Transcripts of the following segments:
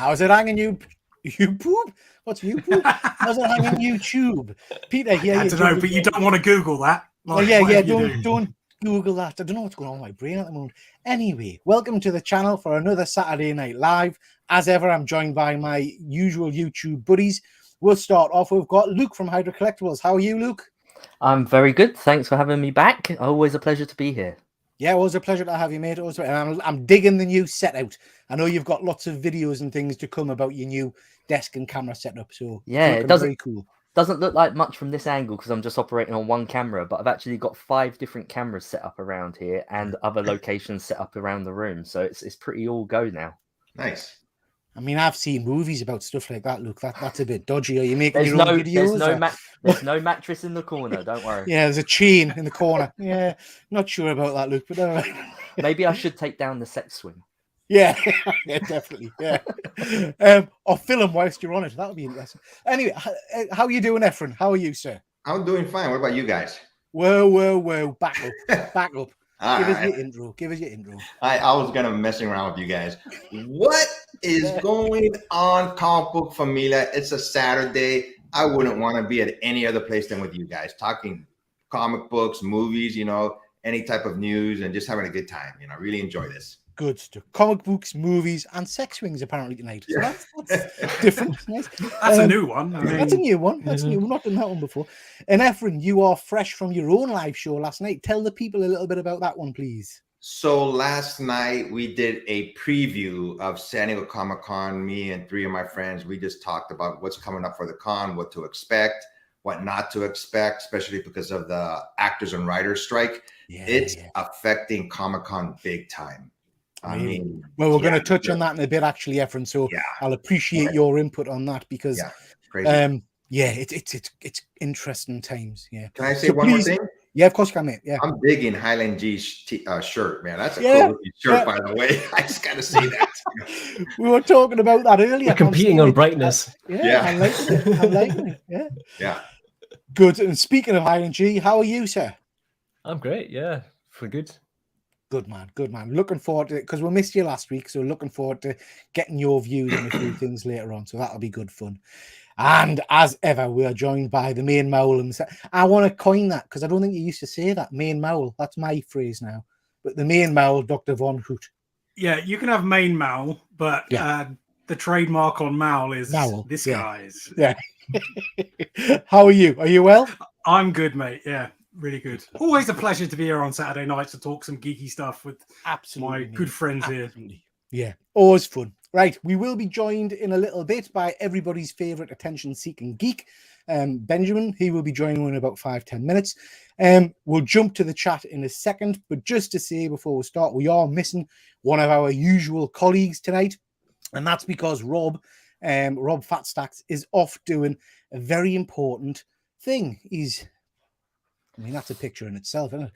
How's it hanging, you poop? What's you poop? How's it hanging, YouTube? Peter here. I don't know, but you don't want to Google that. Like, don't Google that. I don't know what's going on with my brain at the moment. Anyway, welcome to the channel for another Saturday Night Live. As ever, I'm joined by my usual YouTube buddies. We'll start off. We've got Luke from Hydra Collectibles. How are you, Luke? I'm very good. Thanks for having me back. Always a pleasure to be here. Yeah, always a pleasure to have you, mate. I'm digging the new setup. I know you've got lots of videos and things to come about your new desk and camera setup. So yeah, it doesn't very cool. Doesn't look like much from this angle because I'm just operating on one camera, but I've actually got 5 different cameras set up around here and other locations set up around the room. So it's pretty all go now. Nice. I mean, I've seen movies about stuff like that. Look, that's a bit dodgy. Are you making your own videos? There's no mattress in the corner. Don't worry. Yeah, there's a chain in the corner. Yeah, not sure about that, Luke, but maybe I should take down the sex swing. Yeah, yeah, definitely. Yeah, or film whilst you're on it. That would be interesting. Anyway, how are you doing, Efren? How are you, sir? I'm doing fine. What about you guys? Whoa! Back up, back up. Give us your intro. I was gonna messing around with you guys. What is going on, comic book familia? It's a Saturday. I wouldn't want to be at any other place than with you guys, talking comic books, movies, any type of news, and just having a good time. Really enjoy this. Good stuff. Comic books, movies, and sex swings apparently tonight. So that's different. Nice. That's a new one. That's a new one. That's new. We've not done that one before. And Efren, you are fresh from your own live show last night. Tell the people a little bit about that one, please. So last night we did a preview of San Diego Comic-Con. Me and 3 of my friends, we just talked about what's coming up for the con, what to expect, what not to expect, especially because of the actors and writers strike. It's affecting Comic-Con big time. I mean, well, we're going to touch on that in a bit, actually, Efren. So I'll appreciate your input on that because, it's interesting times. Yeah. Can I say one more thing? Yeah, of course you can, mate. Yeah. I'm digging Highland G's shirt, man. That's a cool shirt, by the way. I just got to say that. We were talking about that earlier. We're competing on brightness. I'm liking it. Yeah. Yeah. Good. And speaking of Highland G, how are you, sir? I'm great. Yeah, for good. Good man. Looking forward to it because we missed you last week. So looking forward to getting your views on a few things later on. So that'll be good fun. And as ever, we are joined by the main Mowl. I want to coin that because I don't think you used to say that. Main Mowl. That's my phrase now. But the main Mowl, Dr. Von Hoot. Yeah, you can have main Mowl, but the trademark on Mowl is this guy's. Yeah. How are you? Are you well? I'm good, mate. Yeah. Really good. Always a pleasure to be here on Saturday nights to talk some geeky stuff with my good friends here. Yeah, always fun. Right, we will be joined in a little bit by everybody's favourite attention-seeking geek, Benjamin. He will be joining in about 5-10 minutes. We'll jump to the chat in a second, but just to say before we start, we are missing one of our usual colleagues tonight, and that's because Rob Fatstacks is off doing a very important thing. That's a picture in itself, isn't it?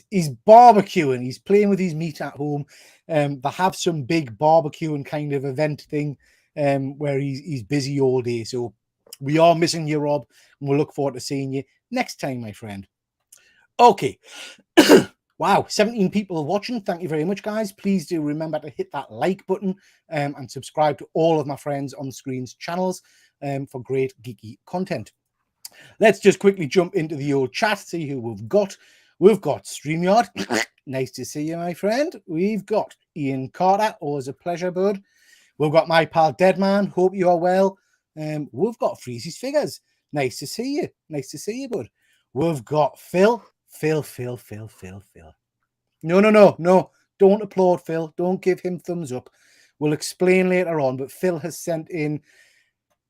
He's barbecuing. He's playing with his meat at home. They have some big barbecuing kind of event thing where he's busy all day. So we are missing you, Rob, and we'll look forward to seeing you next time, my friend. Okay. Wow, 17 people watching. Thank you very much, guys. Please do remember to hit that like button and subscribe to all of my friends on screen's channels for great geeky content. Let's just quickly jump into the old chat, see who we've got. We've got StreamYard. Nice to see you, my friend. We've got Ian Carter. Always a pleasure, bud. We've got my pal Deadman. Hope you are well. We've got Freezy's Figures. Nice to see you. Nice to see you, bud. We've got Phil. Phil. No. Don't applaud Phil. Don't give him thumbs up. We'll explain later on, but Phil has sent in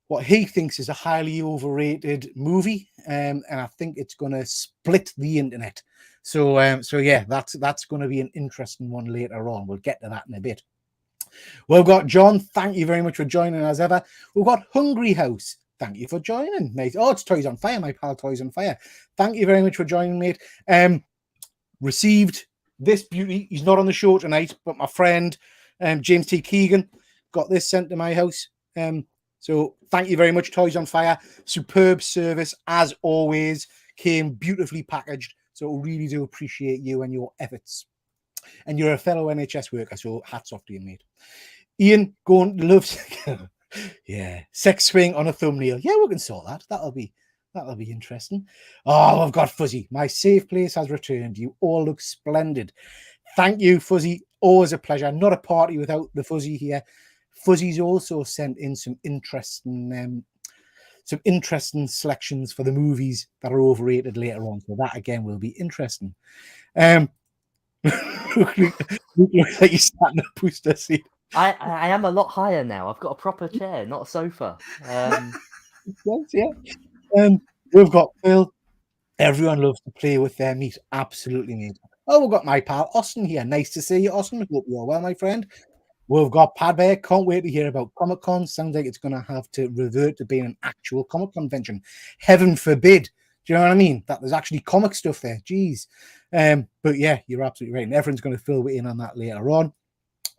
what he thinks is a highly overrated movie, and I think it's going to split the internet. So yeah, that's going to be an interesting one later on. We'll get to that in a bit. We've got John. Thank you very much for joining as ever. We've got Hungry House. Thank you for joining, mate. Oh, it's Toys on Fire, my pal Toys on Fire. Thank you very much for joining, mate. Received this beauty. He's not on the show tonight, but my friend James T. Keegan got this sent to my house. So thank you very much, Toys on Fire. Superb service, as always. Came beautifully packaged. So really do appreciate you and your efforts. And you're a fellow NHS worker, so hats off to you, mate. Ian going loves yeah, sex swing on a thumbnail. Yeah, we can sort that. That'll be interesting. Oh, I've got Fuzzy. My safe place has returned. You all look splendid. Thank you, Fuzzy. Always a pleasure. Not a party without the Fuzzy here. Fuzzy's also sent in some interesting selections for the movies that are overrated later on. So that again will be interesting. Look like you sat in a booster seat. I am a lot higher now. I've got a proper chair, not a sofa. Yes, yeah. We've got Phil. Everyone loves to play with their meat. Absolutely, mate. Oh, we've got my pal Austin here. Nice to see you, Austin. Hope you're well, my friend. We've got Padbear. Can't wait to hear about Comic Con. Sounds like it's going to have to revert to being an actual comic convention. Heaven forbid. Do you know what I mean? That there's actually comic stuff there. Jeez. But yeah, you're absolutely right. And everyone's going to fill in on that later on.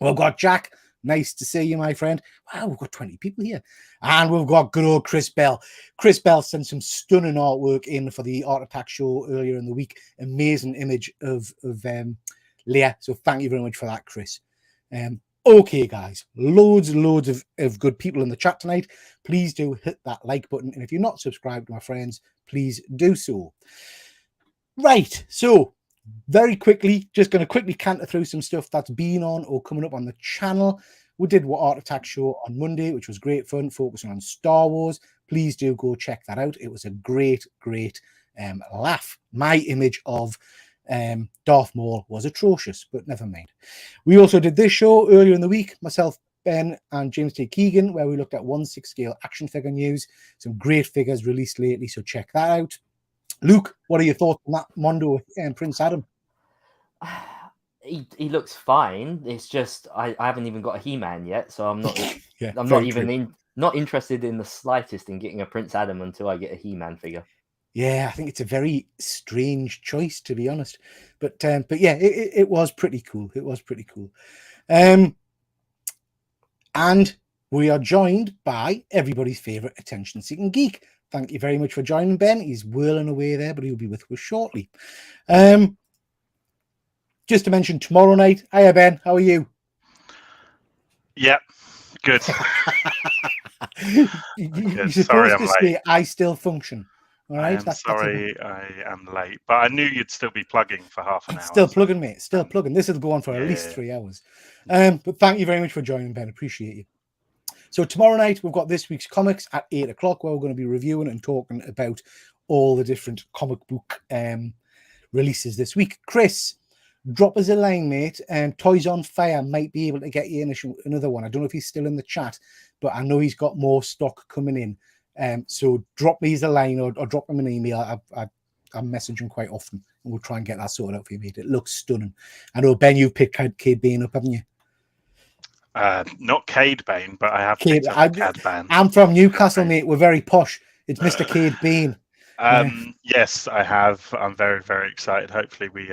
We've got Jack. Nice to see you, my friend. Wow, we've got 20 people here. And we've got good old Chris Bell. Chris Bell sent some stunning artwork in for the Art Attack show earlier in the week. Amazing image of Leah. So thank you very much for that, Chris. Okay, guys, loads and loads of good people in the chat tonight. Please do hit that like button. And if you're not subscribed, my friends, please do so. Right, so very quickly, just going to quickly canter through some stuff that's been on or coming up on the channel. We did what Art Attack show on Monday, which was great fun, focusing on Star Wars. Please do go check that out. It was a great laugh. My image of Darth Maul was atrocious, but never mind. We also did this show earlier in the week, myself, Ben, and James T. Keegan, where we looked at 1/6 scale action figure news. Some great figures released lately, so check that out. Luke, what are your thoughts on that Mondo and Prince Adam? He looks fine. It's just I haven't even got a He-Man yet, so I'm not Yeah, I'm not even not interested in the slightest in getting a Prince Adam until I get a He-Man figure. Yeah, I think it's a very strange choice, to be honest. But yeah, it was pretty cool. It was pretty cool. And we are joined by everybody's favorite attention-seeking geek. Thank you very much for joining, Ben. He's whirling away there, but he'll be with us shortly. Just to mention, tomorrow night. Hiya, Ben. How are you? Yep, good. You're supposed to say, I still function. All right. I'm sorry I am late, but I knew you'd still be plugging for half an hour. Still plugging, mate. Still plugging. This will go on for at least 3 hours. But thank you very much for joining, Ben. Appreciate you. So tomorrow night, we've got this week's comics at 8 o'clock, where we're going to be reviewing and talking about all the different comic book releases this week. Chris, drop us a line, mate. Toys on Fire might be able to get you another one. I don't know if he's still in the chat, but I know he's got more stock coming in. So drop me a line or drop him an email. I message him quite often, and we'll try and get that sorted out for you, mate. It looks stunning. I know, Ben, you've picked Cade Bane up, haven't you? Not Cade Bane, but I have picked up Cad Bane. I'm from Newcastle, mate. We're very posh. It's Mr. Cade Bane. Yes, I have. I'm very, very excited. Hopefully we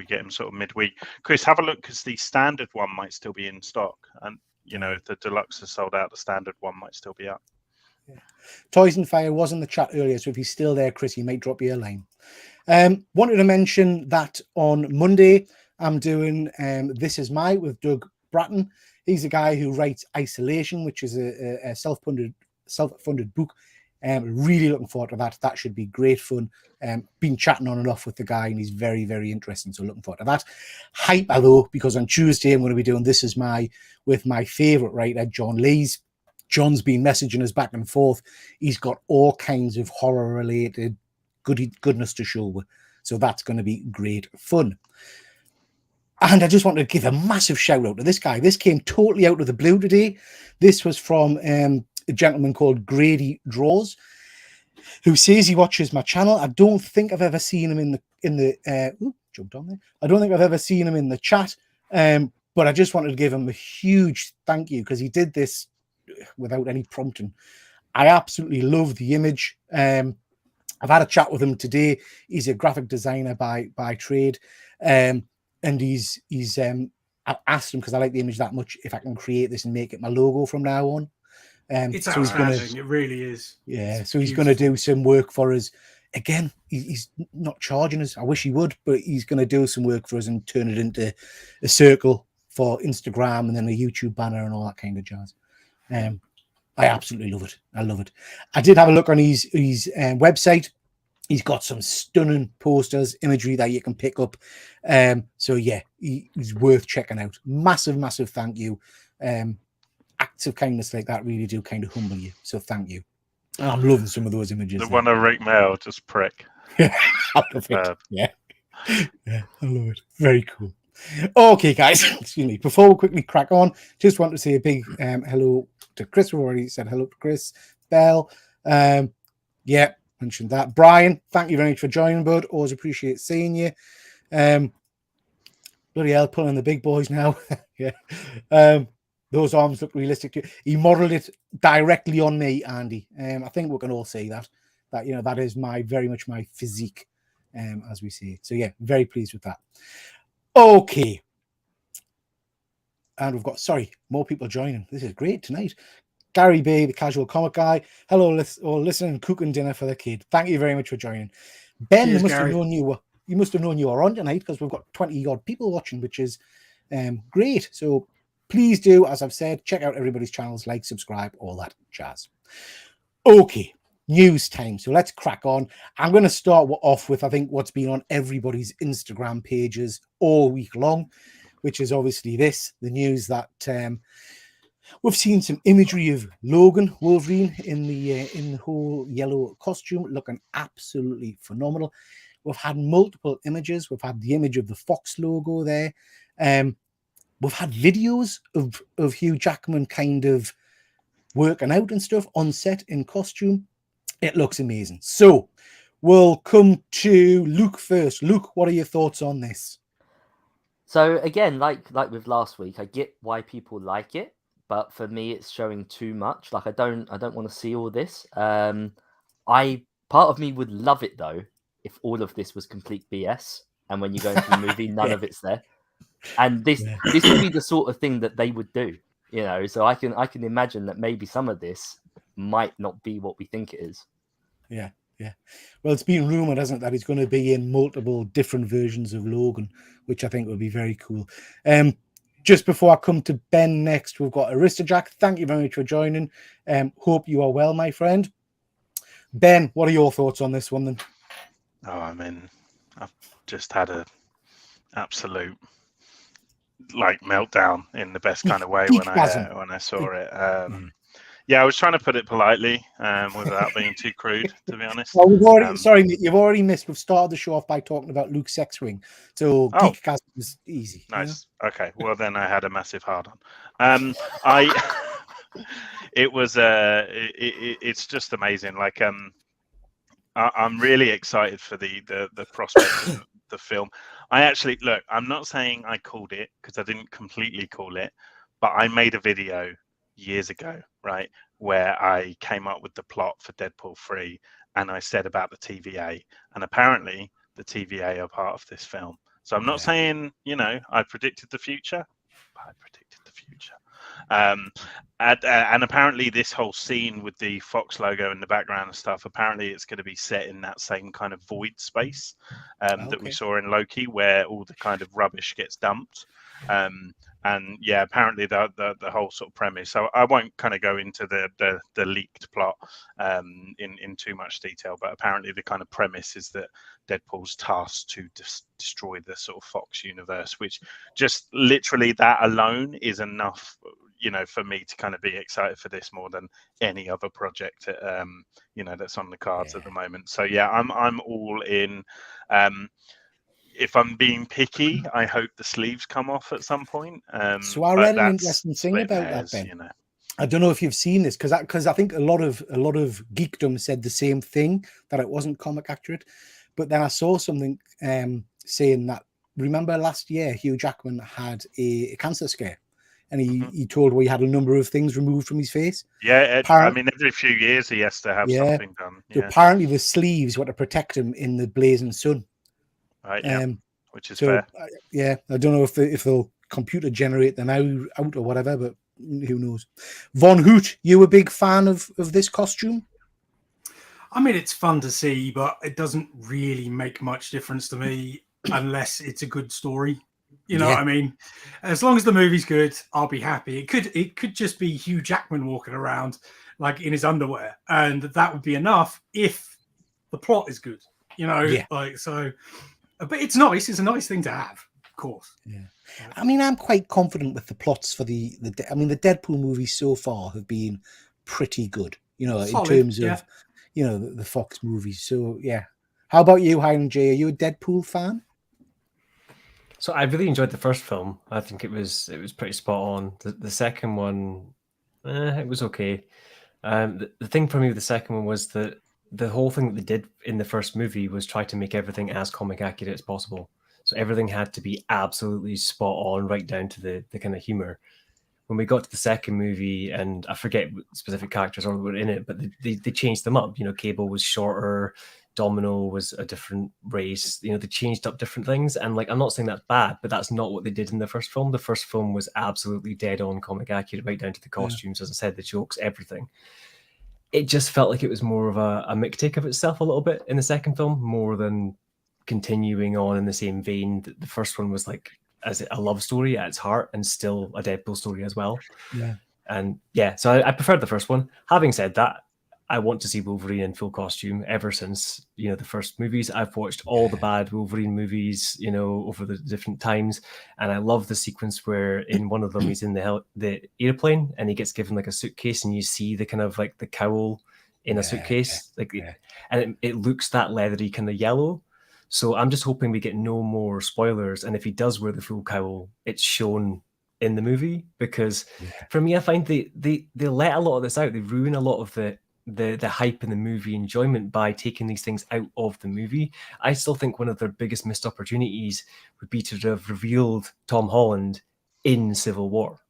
get him sort of midweek. Chris, have a look, because the standard one might still be in stock, and if the deluxe is sold out, the standard one might still be up. Yeah. Toys and Fire was in the chat earlier, so if he's still there, Chris, he might drop you a line. Wanted to mention that on Monday I'm doing This Is My with Doug Bratton. He's a guy who writes Isolation, which is a self-funded book. Really looking forward to that. That should be great fun. Been chatting on and off with the guy, and he's very, very interesting. So looking forward to that. Hyper though, because on Tuesday I'm going to be doing This Is My with my favorite writer, John Lees. John's been messaging us back and forth. He's got all kinds of horror-related goodness to show. So that's going to be great fun. And I just wanted to give a massive shout out to this guy. This came totally out of the blue today. This was from a gentleman called Grady Draws, who says he watches my channel. I don't think I've ever seen him in the jumped on there. I don't think I've ever seen him in the chat. But I just wanted to give him a huge thank you, because he did this without any prompting. I absolutely love the image. I've had a chat with him today. He's a graphic designer by trade. And he's I asked him, because I like the image that much, if I can create this and make it my logo from now on. It's so outstanding. It really is. Yeah, it's so he's going to do some work for us. Again, he's not charging us. I wish he would, but he's going to do some work for us and turn it into a circle for Instagram and then a YouTube banner and all that kind of jazz. I absolutely love it. I love it. I did have a look on his website. He's got some stunning posters, imagery that you can pick up. So yeah, he's worth checking out. Massive thank you. Acts of kindness like that really do kind of humble you. So thank you. And I'm loving some of those images. The one of Rick Mail, just prick. I love it. Yeah, I love it. Very cool. Okay, guys, excuse me. Before we quickly crack on, just want to say a big hello to Chris. We've already said hello to Chris. Bell. Yeah, mentioned that. Brian, thank you very much for joining, bud. Always appreciate seeing you. Bloody hell, pulling the big boys now. Yeah. Those arms look realistic. He modeled it directly on me, Andy. I think we can all say that that is very much my physique, as we say. So yeah, very pleased with that. Okay. And we've got, more people joining. This is great tonight. Gary Bay, the casual comic guy. Hello, listening, cooking dinner for the kid. Thank you very much for joining. Ben, Cheers, you must Gary. have known you were on tonight because we've got 20 odd people watching, which is great. So please do, as I've said, check out everybody's channels, like, subscribe, all that jazz. Okay, news time. So let's crack on. I'm going to start off with, I think, what's been on everybody's Instagram pages all week long, which is obviously the news that we've seen some imagery of Logan Wolverine in the whole yellow costume, looking absolutely phenomenal. We've had multiple images. We've had the image of the Fox logo there. We've had videos of Hugh Jackman kind of working out and stuff on set in costume. It looks amazing. So we'll come to Luke first. Luke, what are your thoughts on this? So again, like with last week, I get why people like it, but for me, it's showing too much. Like I don't want to see all this. Part of me would love it though if all of this was complete BS, and when you go into the movie, none of it's there. And this would be the sort of thing that they would do, So I can imagine that maybe some of this might not be what we think it is. Yeah. Well, it's been rumored, hasn't it, that he's going to be in multiple different versions of Logan, which I think would be very cool. Just before I come to Ben next, we've got Aristojack. Thank you very much for joining. Hope you are well, my friend. Ben, what are your thoughts on this one then? Oh, I've just had a absolute meltdown in the best kind of way when I saw it. Yeah, I was trying to put it politely without being too crude, to be honest. Well, you've already missed. We've started the show off by talking about Luke's sex ring, so Geekcast was easy. Nice. Okay. Well, then I had a massive hard on. It was it's just amazing. Like I'm really excited for the prospect of the film. I'm not saying I called it because I didn't completely call it, but I made a video years ago, right, where I came up with the plot for Deadpool 3 and I said about the TVA, and apparently the TVA are part of this film. So I'm not saying, I predicted the future, but I predicted the future. And apparently this whole scene with the Fox logo in the background and stuff, apparently it's going to be set in that same kind of void space that we saw in Loki, where all the kind of rubbish gets dumped. And yeah, apparently the whole sort of premise. So I won't kind of go into the leaked plot in too much detail, but apparently the kind of premise is that Deadpool's tasked to destroy the sort of Fox universe, which just literally that alone is enough, for me to kind of be excited for this more than any other project, that's on the cards at the moment. So yeah, I'm all in. If I'm being picky, I hope the sleeves come off at some point. So I read an interesting thing about that, Ben. I don't know if you've seen this because I think a lot of geekdom said the same thing, that it wasn't comic accurate. But then I saw something saying that, remember last year Hugh Jackman had a cancer scare, and he told he had a number of things removed from his face. Yeah, every few years he has to have something done. So apparently the sleeves were to protect him in the blazing sun. Right, which is fair. I don't know if they'll computer generate them out or whatever, but who knows. Von Hoot, you a big fan of this costume? It's fun to see, but it doesn't really make much difference to me unless it's a good story. You know what I mean? As long as the movie's good, I'll be happy. It could just be Hugh Jackman walking around like in his underwear, and that would be enough if the plot is good. You know, like so. But it's nice. It's a nice thing to have, of course. Yeah. I mean, I'm quite confident with the plots for the I mean, the Deadpool movies so far have been pretty good, you know, Solid, in terms of, you know, the Fox movies. So, yeah. How about you, Highland J? Are you a Deadpool fan? So I really enjoyed the first film. I think it was pretty spot on. The second one, it was okay. The thing for me with the second one was that the whole thing that they did in the first movie was try to make everything as comic accurate as possible. So everything had to be absolutely spot on, right down to the kind of humor. When we got to the second movie, and I forget what specific characters all were in it, but they changed them up. You know, Cable was shorter, Domino was a different race. You know, they changed up different things. And like, I'm not saying that's bad, but that's not what they did in the first film. The first film was absolutely dead on comic accurate, right down to the costumes, as I said, the jokes, everything. It just felt like it was more of a mixtape of itself a little bit in the second film, more than continuing on in the same vein. The first one was like as a love story at its heart, and still a Deadpool story as well. Yeah. And yeah, so I preferred the first one. Having said that, I want to see Wolverine in full costume ever since, you know, the first movies. I've watched all the bad Wolverine movies, you know, over the different times. And I love the sequence where in one of them he's in the airplane and he gets given like a suitcase, and you see the kind of like the cowl in a suitcase, and it looks that leathery kind of yellow. So I'm just hoping we get no more spoilers. And if he does wear the full cowl, it's shown in the movie, because for me, I find they let a lot of this out. They ruin a lot of the hype in the movie enjoyment by taking these things out of the movie. I still think one of their biggest missed opportunities would be to have revealed Tom Holland in Civil War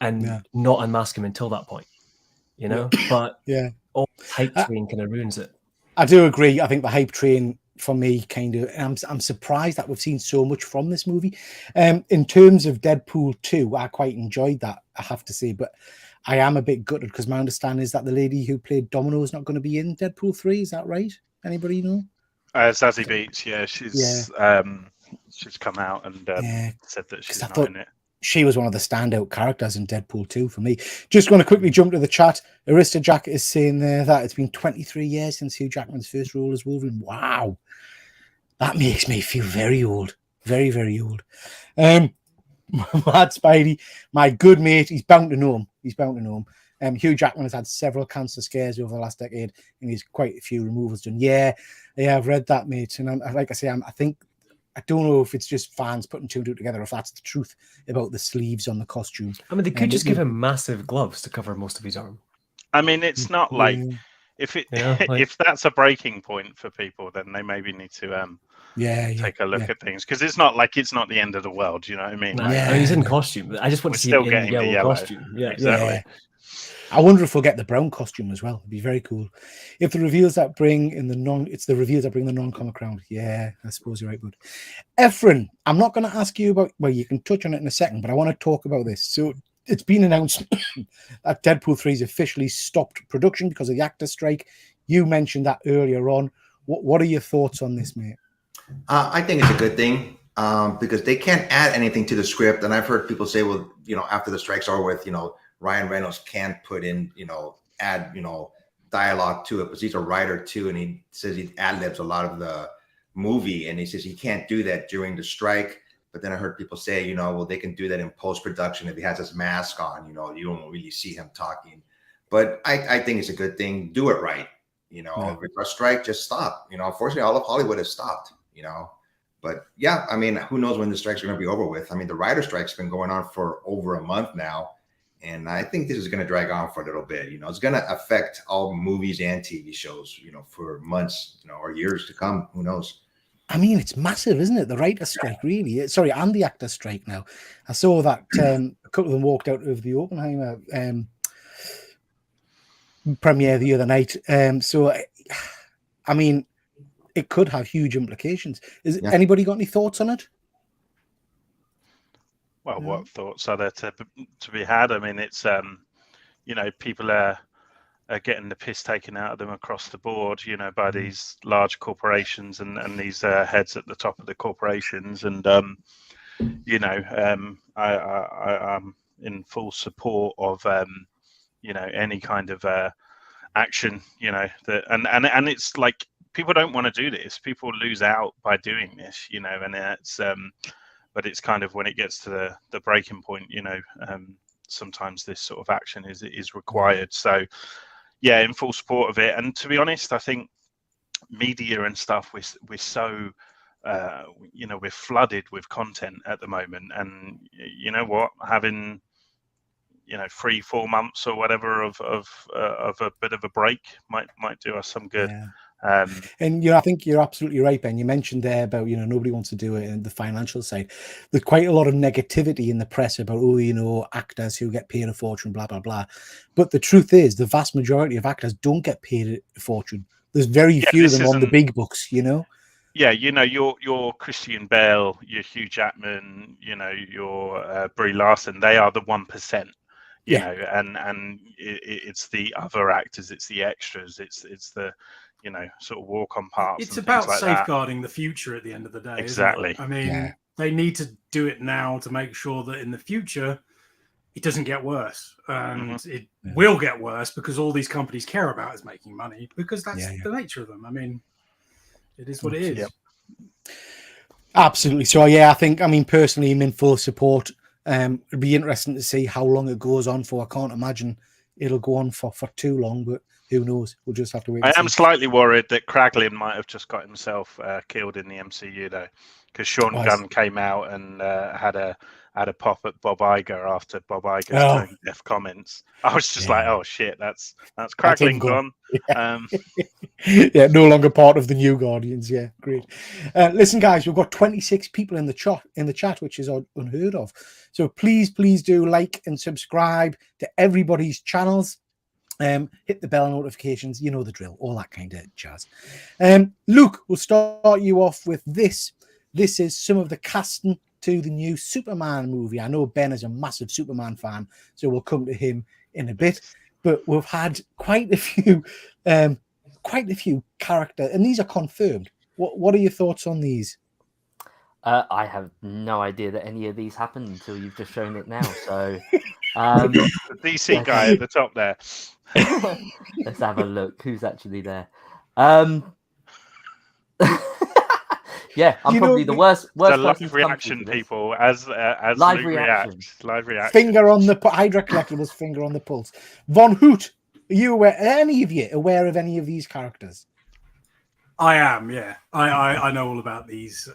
and not unmask him until that point, you know? But all this hype train kind of ruins it. I do agree. I think the hype train for me kind of, I'm surprised that we've seen so much from this movie. In terms of Deadpool 2, I quite enjoyed that, I have to say, but I am a bit gutted because my understanding is that the lady who played Domino is not going to be in Deadpool 3. Is that right? Anybody know? Zazie Beetz, she's come out and said that she's not in it. She was one of the standout characters in Deadpool 2 for me. Just going to quickly jump to the chat. Arista Jack is saying there that it's been 23 years since Hugh Jackman's first role as Wolverine. Wow. That makes me feel very old. Very, very old. Mad Spidey, my good mate, he's bound to know him. Hugh Jackman has had several cancer scares over the last decade, and he's quite a few removals done. Yeah, I've read that, mate. And like I say, I don't know if it's just fans putting two and two together, or if that's the truth about the sleeves on the costume. I mean, they could just give him massive gloves to cover most of his arm. I mean, it's not like if that's a breaking point for people, then they maybe need to take a look at things, because it's not like it's not the end of the world. You know what I mean? He's in costume. I just want to see him in yellow costume. Yeah, exactly. Yeah. I wonder if we'll get the brown costume as well. It'd be very cool. If the reveals that bring in it's the reveals that bring the non-comic round. Yeah, I suppose you're right, bud. Efren, I'm not going to ask you about, well, you can touch on it in a second, but I want to talk about this. So it's been announced that Deadpool 3 has officially stopped production because of the actor strike. You mentioned that earlier on. What are your thoughts on this, mate? I think it's a good thing because they can't add anything to the script. And I've heard people say, well, you know, after the strikes are with, you know, Ryan Reynolds can't put in, you know, add, you know, dialogue to it, because he's a writer too. And he says he ad-libs a lot of the movie, and he says he can't do that during the strike. But then I heard people say, you know, well, they can do that in post-production if he has his mask on, you know, you don't really see him talking. But I think it's a good thing. Do it right. You know, if it's a strike, just stop. You know, unfortunately, all of Hollywood has stopped, you know. But yeah, I mean, who knows when the strikes are going to be over with? I mean, the writer strike's been going on for over a month now. And I think this is going to drag on for a little bit. You know, it's going to affect all movies and TV shows, you know, for months, you know, or years to come. Who knows? I mean, it's massive, isn't it? The writer's strike, really. Sorry, and the actor's strike now. I saw that a couple of them walked out of the Oppenheimer premiere the other night. So, I mean, it could have huge implications. Anybody got any thoughts on it? Well, what thoughts are there to be had? I mean, it's you know, people are getting the piss taken out of them across the board, you know, by these large corporations and these heads at the top of the corporations. And you know, I'm in full support of, you know, any kind of action, you know, that and it's like people don't want to do this. People lose out by doing this, you know, and it's but it's kind of when it gets to the breaking point, you know, sometimes this sort of action is required. So yeah, in full support of it. And to be honest, I think media and stuff, we're so you know, we're flooded with content at the moment, and you know what, having, you know, 3-4 months or whatever of a bit of a break might do us some good. Yeah. And you know, I think you're absolutely right, Ben. You mentioned there about, you know, nobody wants to do it in the financial side. There's quite a lot of negativity in the press about, oh, you know, actors who get paid a fortune, blah blah blah. But the truth is, the vast majority of actors don't get paid a fortune. There's very few of them on the big books, you know. Yeah, you know, your Christian Bale, your Hugh Jackman, you know, your Brie Larson, they are the 1%. You know, and it's the other actors, it's the extras, it's the, you know, sort of walk-on parts. It's and about things like safeguarding the future at the end of the day. Exactly. Isn't it? I mean, they need to do it now to make sure that in the future it doesn't get worse, and it will get worse because all these companies care about is making money, because that's the nature of them. I mean, it is what it is. Yep. Absolutely. So yeah, I think, I mean, personally, I'm in full support. It'd be interesting to see how long it goes on for. I can't imagine it'll go on for too long, but who knows? We'll just have to wait. I am slightly worried that Kraglin might have just got himself killed in the MCU though, because Sean Gunn came out and had a pop at Bob Iger after Bob Iger's tone deaf comments. I was just like, oh shit, that's Kraglin gone. Yeah, no longer part of the New Guardians. Yeah, great. Listen, guys, we've got 26 people in the chat, which is unheard of. So please do like and subscribe to everybody's channels. Hit the bell notifications, you know the drill, all that kind of jazz. Luke, we'll start you off with this. This is some of the casting to the new Superman movie. I know Ben is a massive Superman fan, so we'll come to him in a bit. But we've had quite a few characters, and these are confirmed. What are your thoughts on these? I have no idea that any of these happened until you've just shown it now. So the DC guy at the top there. Let's have a look. Who's actually there? Yeah, I'm probably the worst live reaction people as live reaction. Live reaction. Finger on the Hydra Collectibles, finger on the pulse. Von Hoot, are you aware? Are any of you aware of any of these characters? I am. Yeah, I know all about these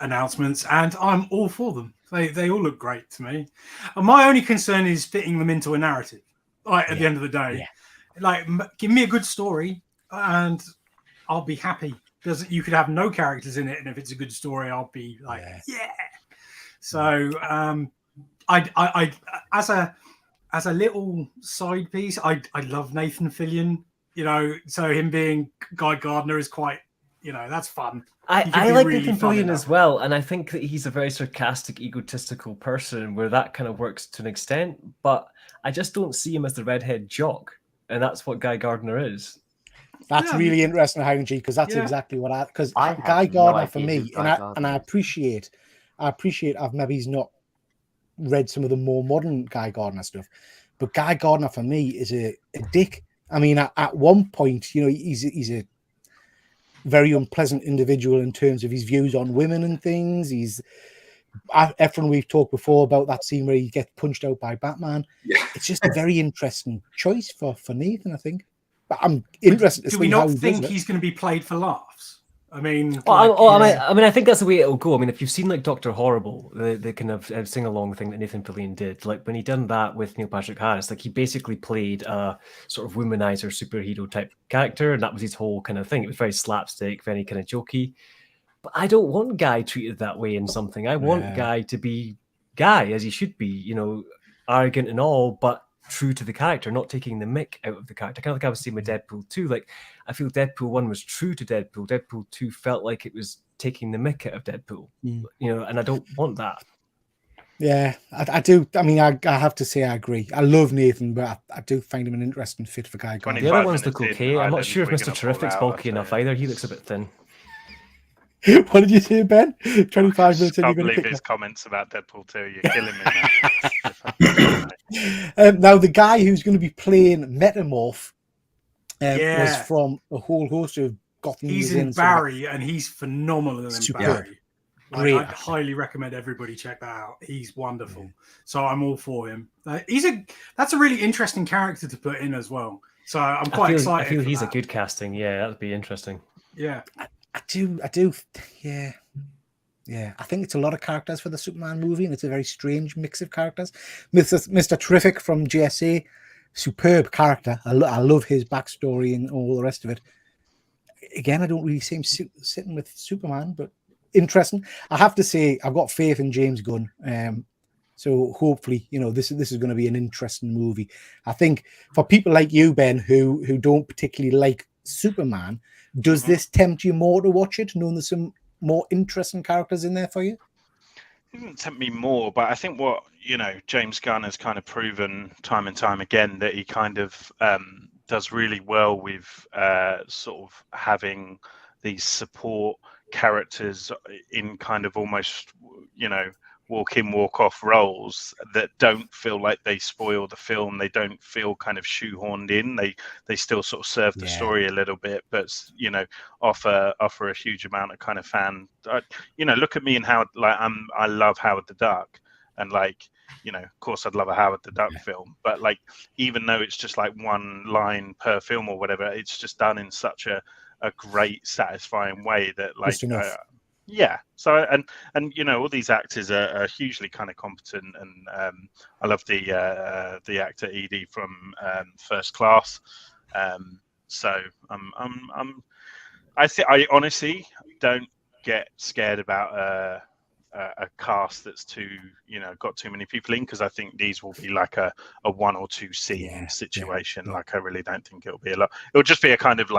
announcements, and I'm all for them. They all look great to me. And my only concern is fitting them into a narrative. At the end of the day, like, give me a good story, and I'll be happy. You could have no characters in it, and if it's a good story, I'll be like, So, I as a little side piece, I love Nathan Fillion. You know, so him being Guy Gardner is quite, you know, that's fun. I like really Nathan Fillion as well, and I think that he's a very sarcastic, egotistical person where that kind of works to an extent, but I just don't see him as the redhead jock, and that's what Guy Gardner is. That's really interesting, Highland G, because that's exactly what Guy Gardner for me, and I appreciate I've maybe not read some of the more modern Guy Gardner stuff, but Guy Gardner for me is a dick. I mean, at one point, you know, he's a very unpleasant individual in terms of his views on women and things. Efren, we've talked before about that scene where he gets punched out by Batman. Yeah. It's just a very interesting choice for Nathan, I think. But I'm interested to see how he does it. Do we not think he's going to be played for laughs? I mean, I think that's the way it'll go. I mean, if you've seen like Dr. Horrible, the kind of sing along thing that Nathan Fillion did, like when he done that with Neil Patrick Harris, like he basically played a sort of womanizer superhero type character, and that was his whole kind of thing. It was very slapstick, very kind of jokey. But I don't want Guy treated that way in something. I want Guy to be Guy as he should be, you know, arrogant and all, but true to the character, not taking the mick out of the character. Kind of like I was saying with Deadpool 2. Like, I feel Deadpool 1 was true to Deadpool. Deadpool 2 felt like it was taking the mick out of Deadpool. You know, and I don't want that. Yeah, I do. I mean, I have to say I agree. I love Nathan, but I do find him an interesting fit for Guy Gardner. The other ones look okay. I'm not sure if Mr. Terrific's bulky enough either. He looks a bit thin. What did you say, Ben? 25 I minutes and you're can't going to believe pick his up. comments about Deadpool 2. You're killing me, man. Now, the guy who's going to be playing Metamorph was Yeah. from a whole host of Gotham. He's was in some of the- Barry, and he's phenomenal in Superb. Barry. Like, Great I'd actor. highly recommend everybody check that out. He's wonderful. So I'm all for him. That's a really interesting character to put in as well. So I'm quite excited. I feel for he's that. a good casting. Yeah, that'd be interesting. Yeah. I do. Yeah. Yeah, I think it's a lot of characters for the Superman movie, and it's a very strange mix of characters. Mr. Terrific from GSA, superb character. I love his backstory and all the rest of it. Again, I don't really see him sitting with Superman, but interesting. I have to say, I've got faith in James Gunn. So hopefully, this is going to be an interesting movie. I think for people like you, Ben, who don't particularly like Superman, does this tempt you more to watch it, knowing there's some more interesting characters in there for you? It didn't tempt me more, but I think what James Gunn has kind of proven time and time again that he kind of does really well with sort of having these support characters in kind of almost walk in, walk off roles that don't feel like they spoil the film. They don't feel kind of shoehorned in. They still sort of serve the story a little bit, but offer a huge amount of kind of fan. Look at me and Howard. Like I love Howard the Duck, and of course I'd love a Howard the Duck film, but even though it's just like one line per film or whatever, it's just done in such a great, satisfying way that yeah. So and all these actors are hugely kind of competent, and I love the actor Edie from First Class. So I honestly don't get scared about a cast that's got too many people in, because I think these will be like a one or two scene situation. Yeah. Like I really don't think it'll be a lot. It'll just be a kind of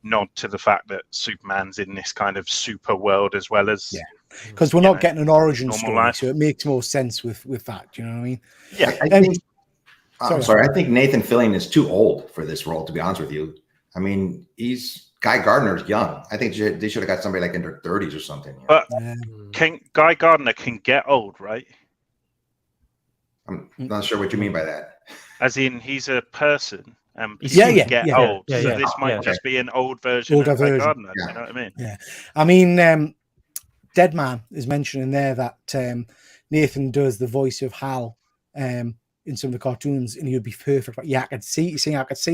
nod to the fact that Superman's in this kind of super world as well as because we're not getting an origin story, life. so it makes more sense with that. Do you know what I mean? Yeah. I'm sorry. I think Nathan Fillion is too old for this role, to be honest with you. I mean, Guy Gardner's young. I think they should have got somebody in their 30s or something. But Guy Gardner can get old, right? I'm not sure what you mean by that. As in, he's a person. Get old. So this might just be an old version of Guy Gardner. Do you know what I mean? Yeah. I mean, Deadman is mentioning there that Nathan does the voice of Hal in some of the cartoons, and he would be perfect. But I could see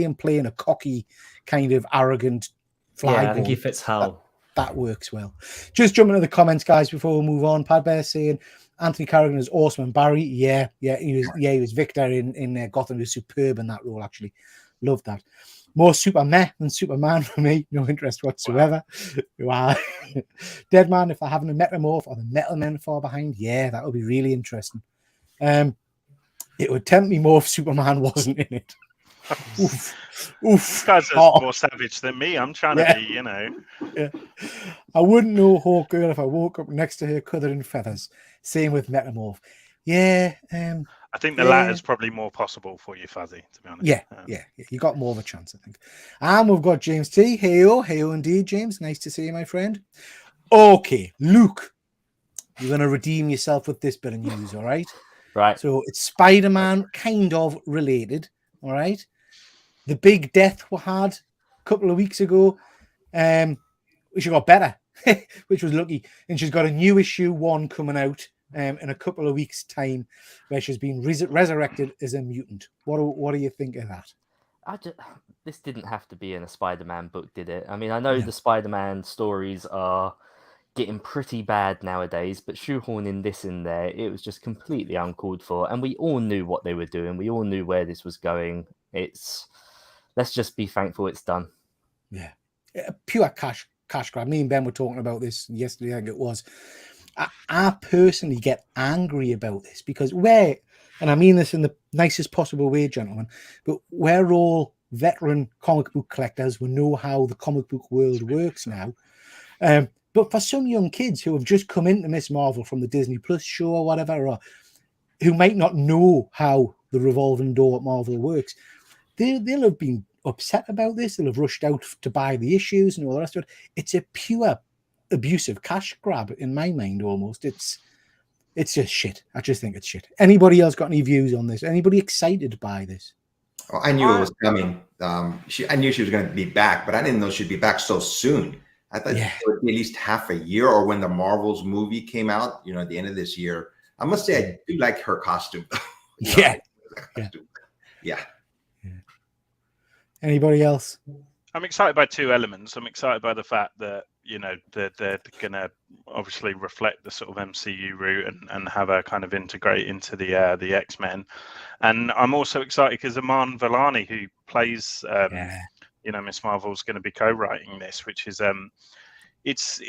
him playing a cocky, kind of arrogant fly. Yeah, I think he fits Hal. That works well. Just jumping into the comments, guys, before we move on. Pad Bear saying Anthony Carrigan is awesome, and Barry, he was Victor in Gotham. He was superb in that role, actually. Love that. More super meh than Superman for me. No interest whatsoever. Wow. Deadman, if I haven't a Metamorph or the Metal Men far behind, that would be really interesting. It would tempt me more if Superman wasn't in it. Oof. This guy's more savage than me. I'm trying to be, Yeah. I wouldn't know Hawk Girl if I woke up next to her covered in feathers. Same with Metamorph. I think the latter's probably more possible for you, Fuzzy, to be honest. Yeah. You got more of a chance, I think. And we've got James T. Heyo indeed, James. Nice to see you, my friend. Okay, Luke, you're going to redeem yourself with this bit of news, all right? Right. So it's Spider-Man kind of related, all right? The big death we had a couple of weeks ago, she got better, which was lucky. And she's got a new issue 1 coming out in a couple of weeks' time, where she's been resurrected as a mutant. What do you think of that? This didn't have to be in a Spider-Man book, did it? I mean, I know the Spider-Man stories are getting pretty bad nowadays, but shoehorning this in there, it was just completely uncalled for. And we all knew what they were doing. We all knew where this was going. Let's just be thankful it's done. Yeah, pure cash grab. Me and Ben were talking about this yesterday, I think it was. I personally get angry about this because and I mean this in the nicest possible way, gentlemen, but we're all veteran comic book collectors. We know how the comic book world works now. But for some young kids who have just come into Miss Marvel from the Disney Plus show or whatever, or who might not know how the revolving door at Marvel works, they'll have been upset about this. They'll have rushed out to buy the issues and all the rest of it. It's a pure abusive cash grab in my mind. Almost, it's just shit. I just think it's shit. Anybody else got any views on this? Anybody excited by this? Oh, I knew it was coming. I knew she was going to be back, but I didn't know she'd be back so soon. I thought it would be at least half a year, or when the Marvels movie came out, at the end of this year. I must say, I do like her costume. Yeah. Anybody else? I'm excited by two elements. I'm excited by the fact that they're going to obviously reflect the sort of MCU route and have her kind of integrate into the X-Men. And I'm also excited because Aman Vellani, who plays Miss Marvel, is going to be co-writing this, which is it's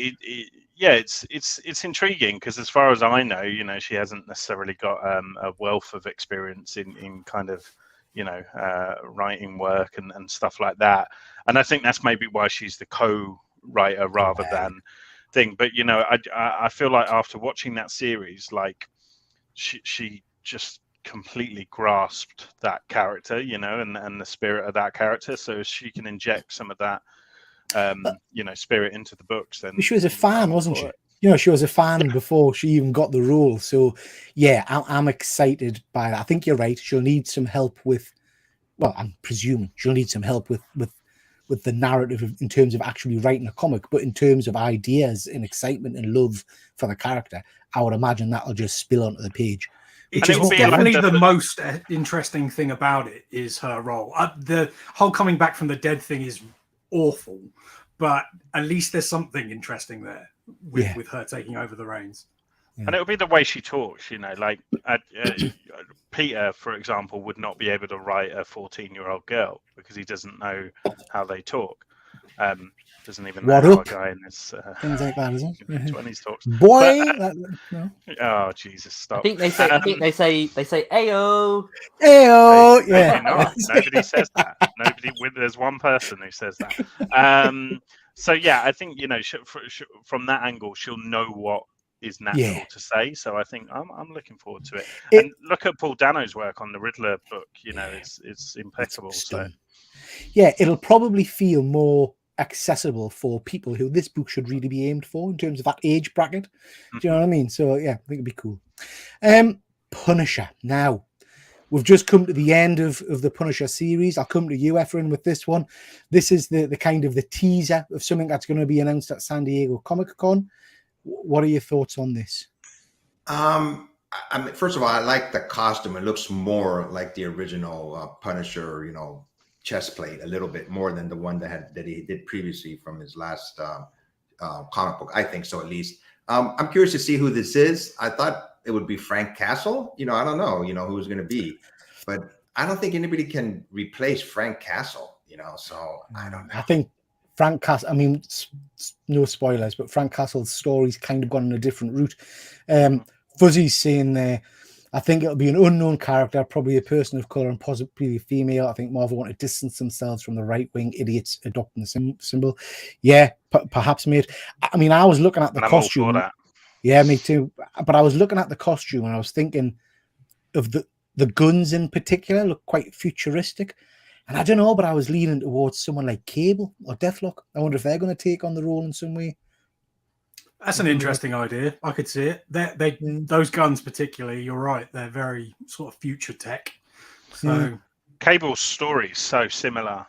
intriguing because, as far as I know, she hasn't necessarily got a wealth of experience in kind of writing work and stuff like that. And I think that's maybe why she's the co-writer rather than thing. But I feel like after watching that series, like she just completely grasped that character, and the spirit of that character. So if she can inject some of that spirit into the books, then she was a fan, wasn't she? She was a fan before she even got the role. So yeah, I'm excited by that. I think you're right. She'll need some help with, well, I'm presuming she'll need some help with the narrative in terms of actually writing a comic, but in terms of ideas and excitement and love for the character, I would imagine that'll just spill onto the page. It's definitely the most interesting thing about it is her role. The whole coming back from the dead thing is awful, but at least there's something interesting there with her taking over the reins. And it'll be the way she talks, like Peter, for example, would not be able to write a 14-year-old girl because he doesn't know how they talk. Doesn't even know how a guy in his things like that, isn't it? 20s talks. Boy, no. Oh Jesus, stop! I think they say ayo. Ayo, Nobody says that. There's one person who says that. So yeah, I think from that angle, she'll know what is natural to say. So I think I'm looking forward to it. And look at Paul Dano's work on the Riddler book. It's impeccable. So yeah, it'll probably feel more accessible for people who this book should really be aimed for in terms of that age bracket. Do you know what I mean? So yeah, I think it'd be cool. Punisher. Now, we've just come to the end of the Punisher series. I'll come to you, Efren, with this one. This is the kind of the teaser of something that's going to be announced at San Diego Comic-Con. What are your thoughts on this? I mean, first of all, I like the costume. It looks more like the original Punisher, chest plate a little bit more than the one that he did previously from his last comic book. I think so, at least. I'm curious to see who this is. I thought it would be Frank Castle. I don't know, who it's going to be, but I don't think anybody can replace Frank Castle. So I don't know. I think Frank Castle. I mean, no spoilers, but Frank Castle's story's kind of gone on a different route. Fuzzy's saying there, I think it'll be an unknown character, probably a person of color and possibly female. I think Marvel want to distance themselves from the right-wing idiots adopting the symbol. Yeah, perhaps, mate. I mean, I was looking at the costume. Yeah, me too. But I was looking at the costume and I was thinking of the guns in particular look quite futuristic. And I don't know, but I was leaning towards someone like Cable or Deathlock. I wonder if they're going to take on the role in some way. That's an interesting idea. I could see it. Those guns particularly, you're right. They're very sort of future tech. So Cable's story is so similar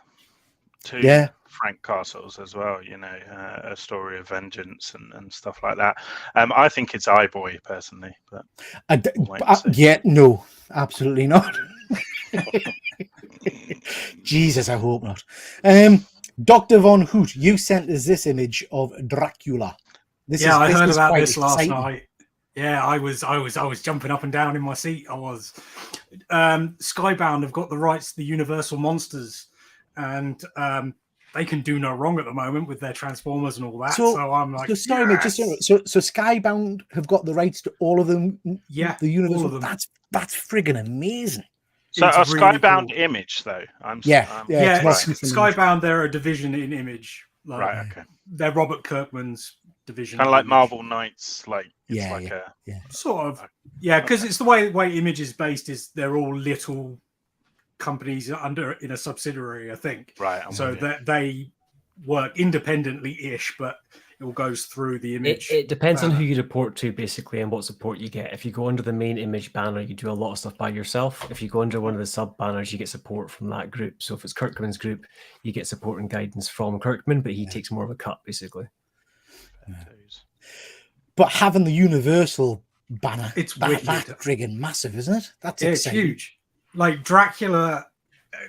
to Frank Castle's as well. A story of vengeance and stuff like that. I think it's iBoy personally, but no, absolutely not. Jesus, I hope not. Dr. Von Hoot, you sent us this image of Dracula. I heard about this last night. Yeah, I was jumping up and down in my seat. I was. Skybound have got the rights to the Universal monsters, and they can do no wrong at the moment with their Transformers and all that. So I'm like, sorry, mate. So Skybound have got the rights to all of them. Yeah, the Universal. All of them. That's friggin' amazing. So a really Skybound cool. Image though. Skybound. They're a division in Image. Right. Okay. They're Robert Kirkman's division. Kind of like Marvel Knights, sort of. Yeah, because it's the way Image is based. Is they're all little companies in a subsidiary, I think. Right. So that they work independently-ish, but it all goes through the image. It depends on banner. who you report to, basically, and what support you get. If you go under the main image banner, you do a lot of stuff by yourself. If you go under one of the sub banners, you get support from that group. So if it's Kirkman's group, you get support and guidance from Kirkman, but he takes more of a cut, basically. But having the Universal banner, It's that's wicked. friggin' massive, isn't it? That's Yeah, it's exciting. huge. Like Dracula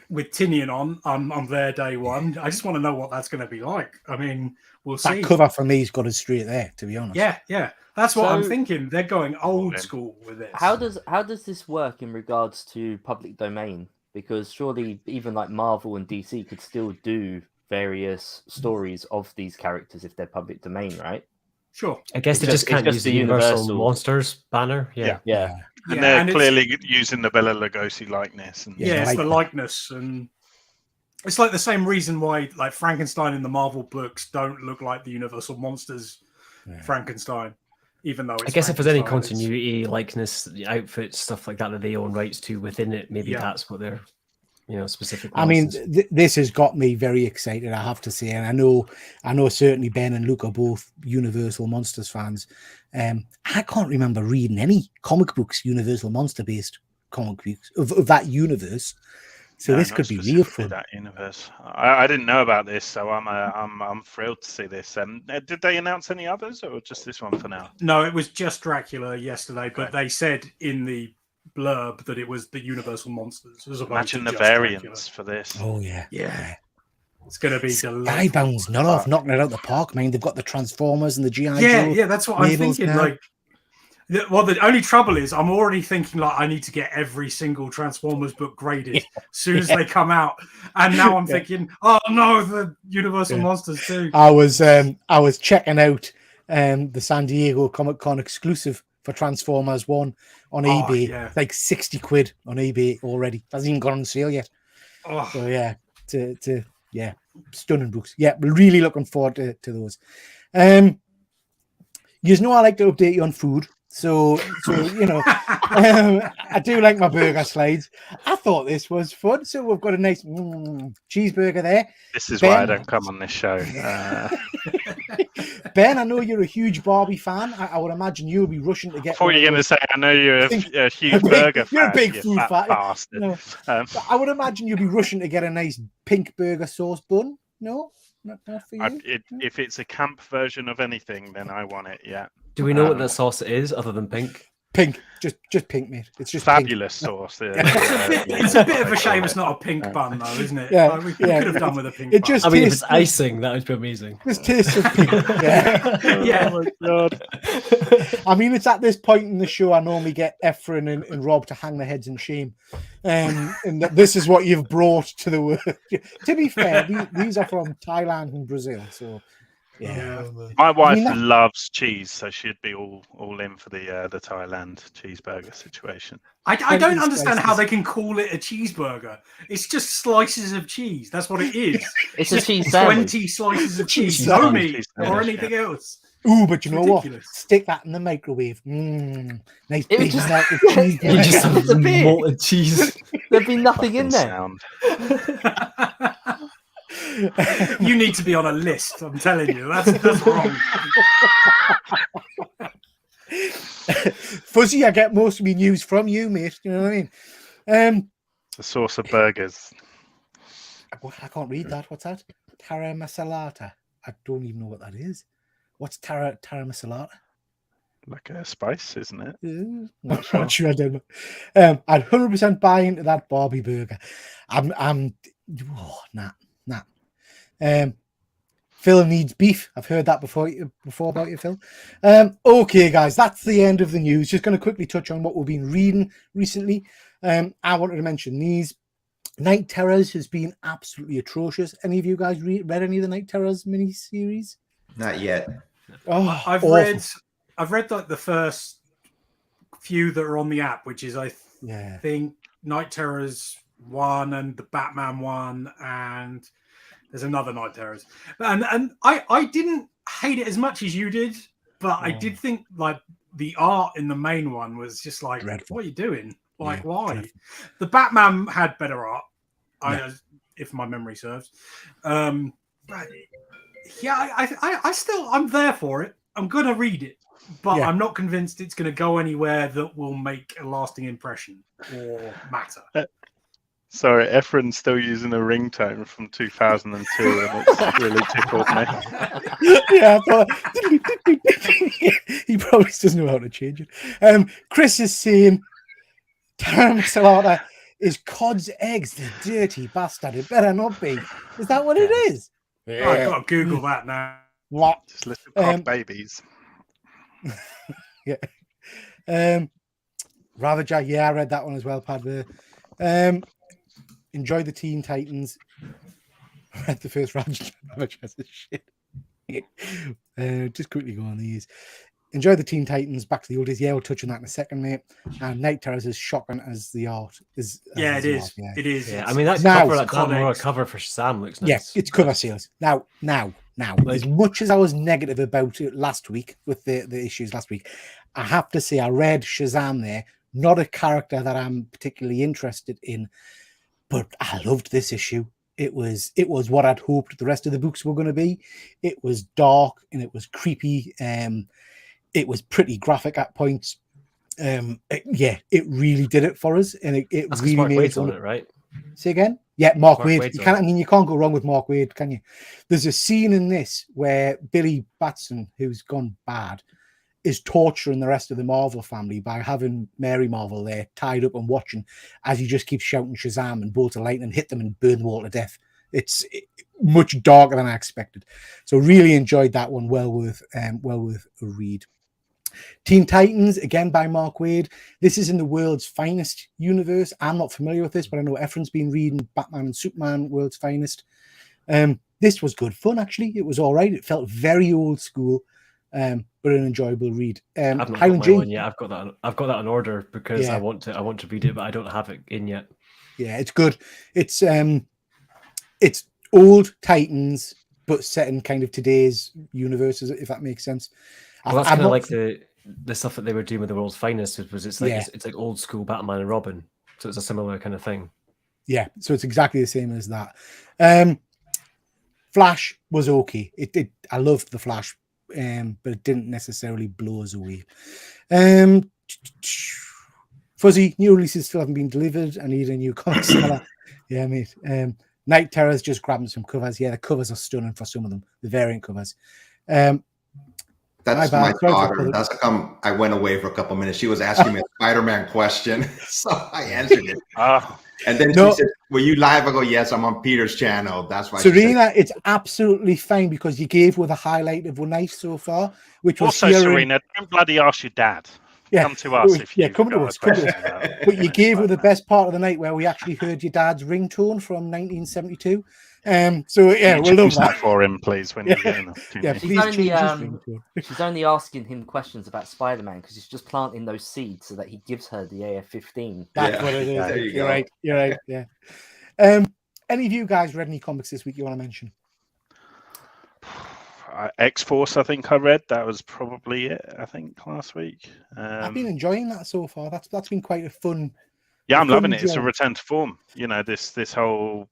with Tinian on, I'm there day one. I just want to know what that's going to be like. I mean, we'll That see. cover for me's got us straight there, to be honest. Yeah. That's what I'm So- thinking. They're going old in. school with this. How does this work in regards to public domain? Because surely even like Marvel and DC could still do various stories of these characters if they're public domain, right? Sure. I guess It's they just just- can't it's use just the the Universal Universal- Monsters banner. Yeah. Yeah. And Yeah, they're and it's- clearly using the Bela Lugosi likeness. And Yeah, I it's like the that. likeness, and it's like the same reason why like Frankenstein in the Marvel books don't look like the Universal Monsters Frankenstein, even though it's I guess if there's any Frankenstein, it's- continuity, likeness, the outfits, stuff like that they own rights to within it, maybe Yeah. that's what they're, specifically. I mean, licensed. this has got me very excited, I have to say. And I know certainly Ben and Luke are both Universal Monsters fans. I can't remember reading any comic books, Universal Monster based comic books of that universe. So No, this not could be real specifically fun. that universe. I didn't know about this, so I'm thrilled to see this. Did they announce any others, or just this one for now? No, it was just Dracula yesterday, but Okay. they said in the blurb that it was the Universal Monsters. As opposed Imagine to the just variants for this. Oh, yeah. Yeah. It's going to be delightful. Skybound's not off, knocking it out the park. I mean, they've got the Transformers and the G.I. Joe. Yeah, that's what I'm labels thinking. now. Like, well, the only trouble is I'm already thinking like I need to get every single Transformers book graded as soon as they come out, and now I'm thinking, oh no, the Universal Monsters too. I was checking out the San Diego Comic Con exclusive for Transformers 1 on eBay. yeah. It's like 60 quid on eBay already. It hasn't even gone on sale yet. Oh, So yeah, stunning books. Yeah, we're really looking forward to those. You know, I like to update you on food. So I do like my burger slides. I thought this was fun. So we've got a nice cheeseburger there. This is Ben- why I don't come on this show. Ben, I know you're a huge Barbie fan. I would imagine you'll be rushing to get. I thought you were one going of to say, I know you're a huge big- burger fan. you're a big you food fat fan. bastard. No. Um, I would imagine you'll be rushing to get a nice pink burger sauce bun. No, not for you. if it's a camp version of anything, then I want it. Yeah, Do we know what that sauce is other than pink? Pink, just pink, mate. It's just fabulous sauce. it's a bit of a shame it's not a pink bun, though, isn't it? Yeah, Like, we yeah. could have done with a pink It bun. just I mean, if tastes it's icing, that would be amazing. This tastes of pink. Yeah. Yeah. Oh my god. I mean, it's at this point in the show I normally get Efren and Rob to hang their heads in shame. And this is what you've brought to the world. To be fair, these are from Thailand and Brazil. So, yeah. My wife that- loves cheese, so she'd be all in for the Thailand cheeseburger situation. I don't These understand how slices. they can call it a cheeseburger. It's just slices of cheese. That's what it is. It's a Just cheese sandwich. 20 slices of Cheese cheese, sandwich. no meat Cheese or sandwich, anything else. Ooh, but you know what? Ridiculous. Stick that in the microwave. Nice It big would just- melted cheese. You just have It's a bit. molten cheese. There'd be nothing in there. Sound. You need to be on a list. I'm telling you, that's wrong. Fuzzy, I get most of my news from you, mate. You know what I mean? The sauce of burgers. I can't read that. What's that? Tara Masalata. I don't even know what that is. What's Tara Masalata? Like a spice, isn't it? Not sure. I don't know. I'd 100% buy into that Barbie burger. Nah. Phil needs beef. I've heard that before about you, Phil. Okay, guys, that's the end of the news. Just going to quickly touch on what we've been reading recently. I wanted to mention these. Night Terrors has been absolutely atrocious. Any of you guys read any of the Night Terrors miniseries? Not yet. Oh, I've read like the first few that are on the app, which is I think Night Terrors 1 and the Batman 1, and there's another Night Terrors. And I didn't hate it as much as you did, but I did think like the art in the main one was just like, dreadful. what are you doing? Like, Yeah, why? dreadful. The Batman had better art, Yeah. if my memory serves. But Yeah, I'm there for it. I'm gonna read it, but Yeah. I'm not convinced it's gonna go anywhere that will make a lasting impression or matter. Sorry, Efren's still using a ringtone from 2002, and it's really tickled me. Yeah, but he probably doesn't know how to change it. Chris is saying Taram Salata is Cod's eggs, the dirty bastard. It better not be. Is that what it is? Oh, I gotta Google that now. What? Just little cod babies. Yeah. Ravager, yeah, I read that one as well, Padver. Enjoy the Teen Titans. Read the first Ravager's shit. Just quickly go on these. Enjoy the Teen Titans. Back to the old days. Yeah, we'll touch on that in a second, mate. And Night Terrors is shocking as the art is. Yeah, it is. Art, yeah. It is. Yeah, It's- I mean that Now- cover, that Cod more eggs. cover for Shazam looks nice. Yeah, it's cover sales. Now, Like- as much as I was negative about it last week with the issues last week, I have to say I read Shazam there. Not a character that I'm particularly interested in, but I loved this issue. It was what I'd hoped the rest of the books were going to be. It was dark and it was creepy. It was pretty graphic at points. It really did it for us, and it That's because really Mark made Waid's it. on it, right? Say again? Yeah, Mark Mark Waid. Waid's You on can't. it. I mean, you can't go wrong with Mark Waid, can you? There's a scene in this where Billy Batson, who's gone bad, is torturing the rest of the Marvel family by having Mary Marvel there tied up and watching as he just keeps shouting Shazam and bolts of lightning, hit them and burn them all to death. It's much darker than I expected. So really enjoyed that one. Well worth a read. Teen Titans, again by Mark Waid. This is in the World's Finest universe. I'm not familiar with this, but I know Efren's been reading Batman and Superman, World's Finest. This was good fun, actually. It was all right. It felt very old school, but an enjoyable read. I've not got Highland my G. one yet. I've got that on order because Yeah. I want to read it, but I don't have it in yet. Yeah, it's good. It's old Titans, but set in kind of today's universe, if that makes sense. Well, that's I'm kind of not- like the stuff that they were doing with the World's Finest. It's like Yeah. it's like old school Batman and Robin, so it's a similar kind of thing. Yeah, so it's exactly the same as that. Flash was okay. It did. I loved the Flash, but it didn't necessarily blow us away. Fuzzy, new releases still haven't been delivered. I need a new comic seller. Yeah, mate. Night Terror's just grabbing some covers. Yeah, the covers are stunning for some of them, the variant covers. That's My my bad. Sorry for daughter. pulling- That's come. I went away for a couple minutes. She was asking me a Spider-Man question, so I answered it. And then No. she said, "Were you live?" I go, "Yes, I'm on Peter's channel." That's why. she said- Serena, it's absolutely fine because you gave with a highlight of one night so far, which was Also, hearing- Serena, don't bloody ask your dad. Yeah. Come to us if Yeah, you've come to got us, a come to question about it. But you gave her the best part of the night where we actually heard your dad's ringtone from 1972. So yeah, Can we'll you love change that that. for him, please, when you get an opportunity. Yeah, She's please only, change his ringtone. She's only asking him questions about Spider-Man because he's just planting those seeds so that he gives her the AF-15. That's Yeah, what it is. there you You're go. right. You're right. Yeah. Any of you guys read any comics this week you want to mention? X-Force, I think I read. That was probably it, I think, last week. I've been enjoying that so far. That's been quite a fun. Yeah, I'm fun loving it. It's a job. return to form. You know, this whole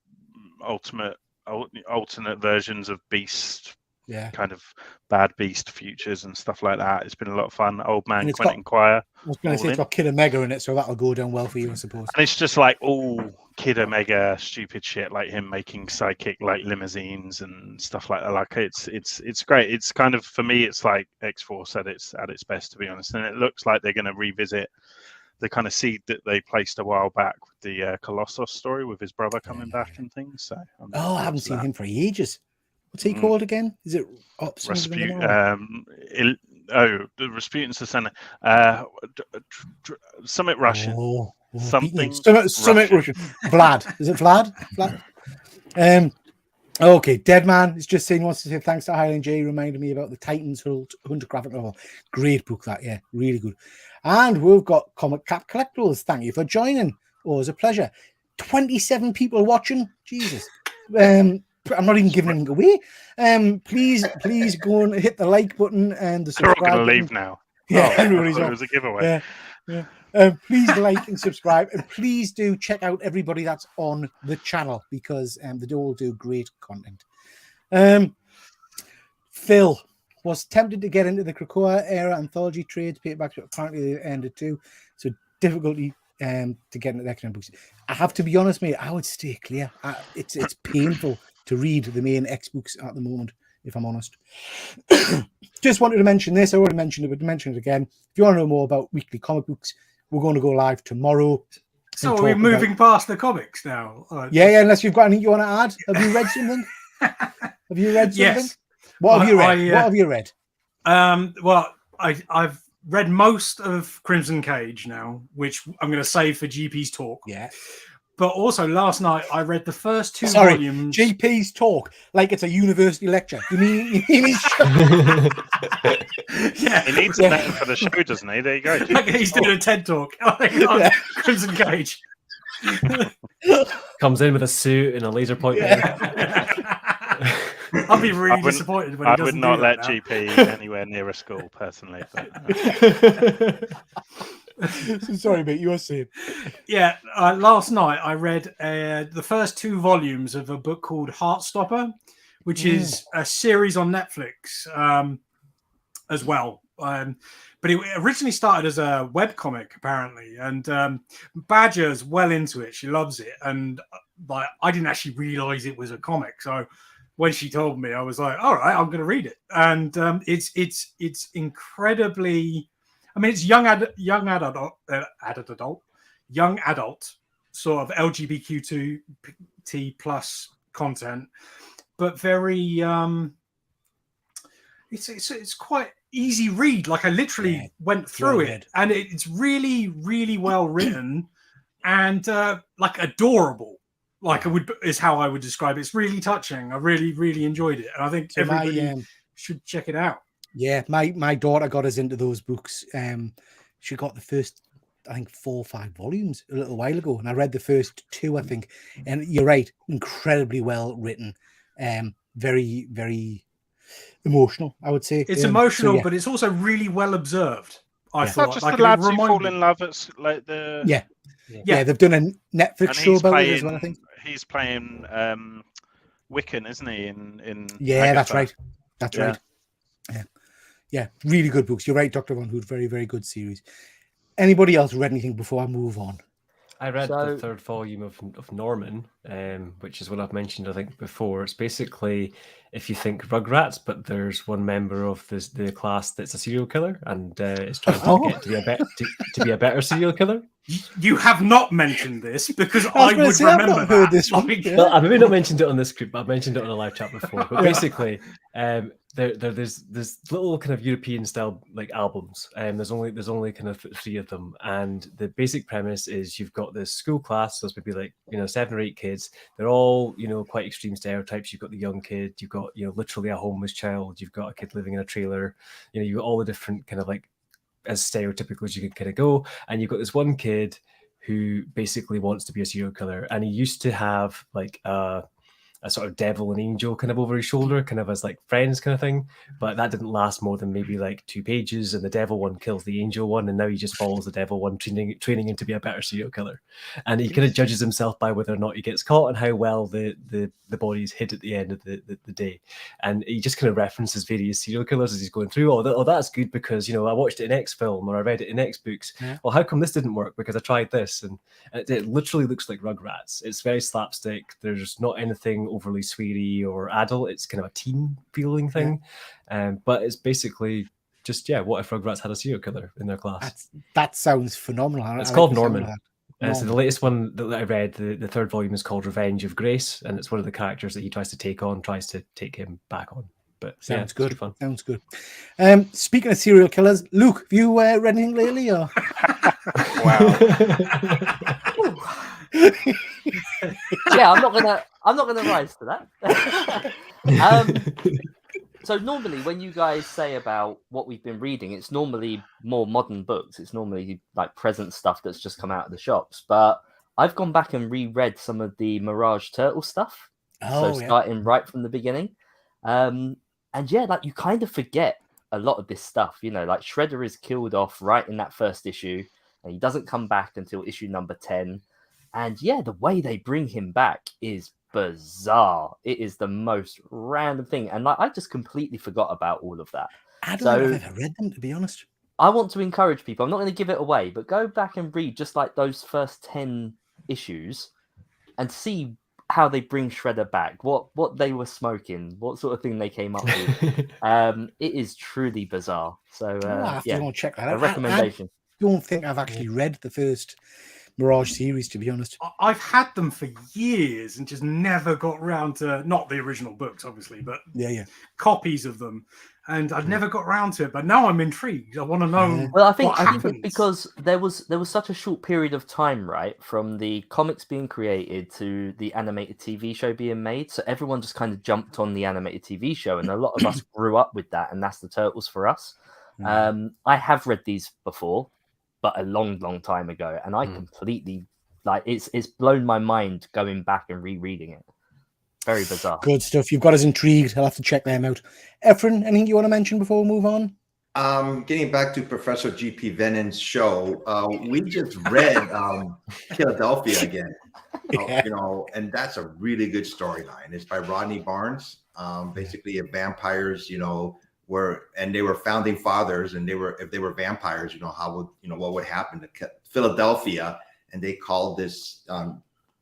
alternate versions of Beast, Yeah. kind of bad Beast futures and stuff like that. It's been a lot of fun. Old And Man it's Quentin Quire. I was going to say All it's in. got Kid Omega in it, so that'll go down well for you, I suppose. And it's just like all Kid Omega stupid shit, like him making psychic like limousines and stuff like that. Like it's great. It's kind of, for me, it's like X-Force at its best, to be honest. And it looks like they're going to revisit the kind of seed that they placed a while back with the Colossus story with his brother coming back and things. So I'm Oh, I looking haven't forward to seen that. him for ages. What's he called again? Is it Rasputin, the Rasputin Susanna, Summit Russian. Something Summit Russian. Vlad. Is it Vlad? Vlad? Okay, Deadman is just saying, wants to say thanks to Highland J. Reminded me about the Titans Hunter graphic novel. Great book, that, yeah, really good. And we've got Comic Cap Collectibles. Thank you for joining. Always a pleasure. 27 people watching. Jesus. I'm not even giving anything away. Please go and hit the like button and the They're all subscribe going to button. leave now. Yeah, Oh, everybody's I thought off. it was a giveaway. Yeah. Please like and subscribe, and please do check out everybody that's on the channel because they all do great content. Phil was tempted to get into the Krakoa era anthology trades paperbacks, but apparently they ended too. So difficulty to get into the X-Men books. I have to be honest, mate. I would stay clear. It's painful to read the main X books at the moment, if I'm honest. Just wanted to mention this. I already mentioned it, but to mention it again. If you want to know more about weekly comic books, we're going to go live tomorrow. So are we moving past the comics now? Yeah. Unless you've got anything you want to add. Have you read something? Have you read something? Yes. What have you read? What have you read? Well, I've read most of Crimson Cage now, which I'm going to save for GP's talk. Yeah. But also last night I read the first two volumes. GP's talk, like it's a university lecture. You mean he's yeah. He needs that for the show, doesn't he? There you go. Like he's doing a TED talk on Crimson Cage. Comes in with a suit and a laser pointer. I'll be really disappointed when he I doesn't would not do let that GP anywhere near a school, personally. Sorry, mate, you were saying. Yeah, last night I read the first two volumes of a book called Heartstopper, which is a series on Netflix as well. But it originally started as a webcomic, apparently, and Badger's well into it. She loves it, and I didn't actually realize it was a comic. So when she told me, I was like, "All right, I'm going to read it." And it's incredibly. I mean, it's young adult, sort of LGBTQ2T plus content, but very. It's quite easy read. Like I literally went through it, and it's really, really well written, and like adorable. Like is how I would describe it. It's really touching. I really, really enjoyed it, and I think everybody should check it out. Yeah, my daughter got us into those books. She got the first, I think, 4 or 5 volumes a little while ago, and I read the first 2, I think. And you're right, incredibly well written, very, very emotional, I would say. It's emotional, but it's also really well observed. I thought. Not just the lads who fall in love. It's like the yeah. They've done a Netflix show about it as well, I think. He's playing Wiccan, isn't he? In that's right. That's right. Yeah, really good books. You're right, Dr. Von Hood. Very, very good series. Anybody else read anything before I move on? I read the third volume of Norman, which is what I've mentioned, I think, before. It's basically, if you think Rugrats, but there's one member of the class that's a serial killer, and it's trying to get to be a better serial killer. You have not mentioned this because I would remember I've not heard this one. Well, I've maybe not mentioned it on this group, but I've mentioned it on a live chat before. But basically, there's little kind of European style like albums, and there's only kind of 3 of them, and the basic premise is you've got this school class, so it's maybe like 7 or 8 kids. They're all quite extreme stereotypes. You've got the young kid, you've got literally a homeless child, you've got a kid living in a trailer, you've got all the different kind of like as stereotypical as you could kind of go, and you've got this one kid who basically wants to be a serial killer, and he used to have like a sort of devil and angel kind of over his shoulder, kind of as like friends kind of thing, but that didn't last more than maybe like 2 pages, and the devil one kills the angel one, and now he just follows the devil one, training him to be a better serial killer, and he kind of judges himself by whether or not he gets caught and how well the body is hid at the end of the day, and he just kind of references various serial killers as he's going through. That's good because I watched it in X film, or I read it in X books. Well, how come this didn't work? Because I tried this, and it literally looks like Rugrats. It's very slapstick. There's not anything overly sweary or adult. It's kind of a teen feeling thing, but it's basically just what if Rugrats had a serial killer in their class? That sounds phenomenal. It's called Norman. So the latest one that I read, the 3rd volume, is called Revenge of Grace, and it's one of the characters that he tries to take him back on. But sounds good. Fun. Sounds good. Speaking of serial killers, Luke, have you read anything lately? Or? Wow. Yeah, I'm not gonna rise to that. So normally when you guys say about what we've been reading, it's normally more modern books. It's normally like present stuff that's just come out of the shops. But I've gone back and reread some of the Mirage Turtle stuff. Starting right from the beginning. And like you kind of forget a lot of this stuff. Like Shredder is killed off right in that first issue, and he doesn't come back until issue number 10. And the way they bring him back is bizarre. It is the most random thing, and like I just completely forgot about all of that. I don't So think I've ever read them, to be honest. I want to encourage people. I'm not going to give it away, but go back and read just like those first 10 issues and see how they bring Shredder back, what they were smoking, what sort of thing they came up with. It is truly bizarre. So I have to go and check that a out. recommendation. I don't think I've actually read the first Mirage series, to be honest. I've had them for years and just never got round to, not the original books, obviously, but Yeah. copies of them. And I've never got round to it, but now I'm intrigued. I want to know. Well, I think happens. it's because there was such a short period of time, right, from the comics being created to the animated TV show being made. So everyone just kind of jumped on the animated TV show, and a lot of us grew up with that, and that's the Turtles for us. I have read these before, but a long, long time ago, and I completely it's blown my mind going back and rereading it. Very bizarre. Good stuff. You've got us intrigued. I'll have to check them out. Efren, anything you want to mention before we move on? Getting back to Professor G.P. Vennon's show, we just read Philadelphia again. And that's a really good storyline. It's by Rodney Barnes. Basically, vampires, they were founding fathers, and if they were vampires, what would happen to Philadelphia? And they called this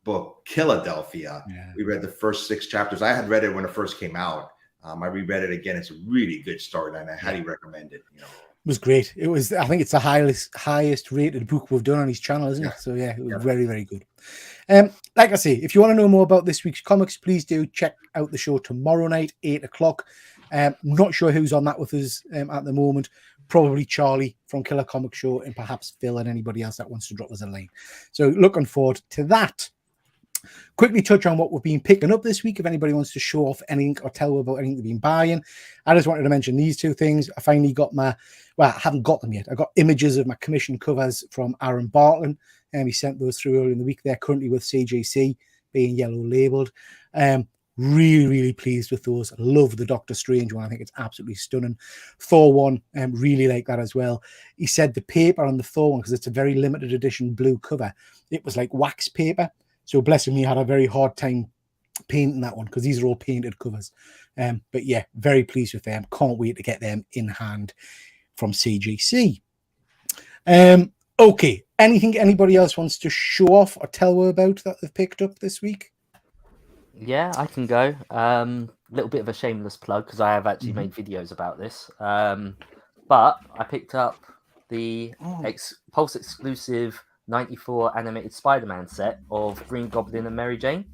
book Philadelphia. We read the first 6 chapters. I had read it when it first came out. I reread it again. It's a really good storyline. I highly recommend it. It was great. It was. I think it's the highest rated book we've done on his channel, isn't it? So it was very, very good. Like I say, if you want to know more about this week's comics, please do check out the show tomorrow night, 8:00. Not sure who's on that with us at the moment. Probably Charlie from Killer Comic Show, and perhaps Phil and anybody else that wants to drop us a line. So looking forward to that. Quickly touch on what we've been picking up this week. If anybody wants to show off anything or tell about anything they've been buying, I just wanted to mention these 2 things. I finally got I haven't got them yet. I got images of my commission covers from Aaron Barton, and he sent those through earlier in the week. They're currently with CJC, being yellow labeled. Really, really pleased with those. Love the Doctor Strange one. I think it's absolutely stunning. Thor one, really like that as well. He said the paper on the Thor one, because it's a very limited edition blue cover, it was like wax paper. So bless him, he had a very hard time painting that one, because these are all painted covers. But yeah, very pleased with them. Can't wait to get them in hand from CGC. Okay, anything anybody else wants to show off or tell her about that they've picked up this week? Yeah, I can go. Little bit of a shameless plug, because I have actually made videos about this. But I picked up the Pulse exclusive 94 animated Spider-Man set of Green Goblin and Mary Jane.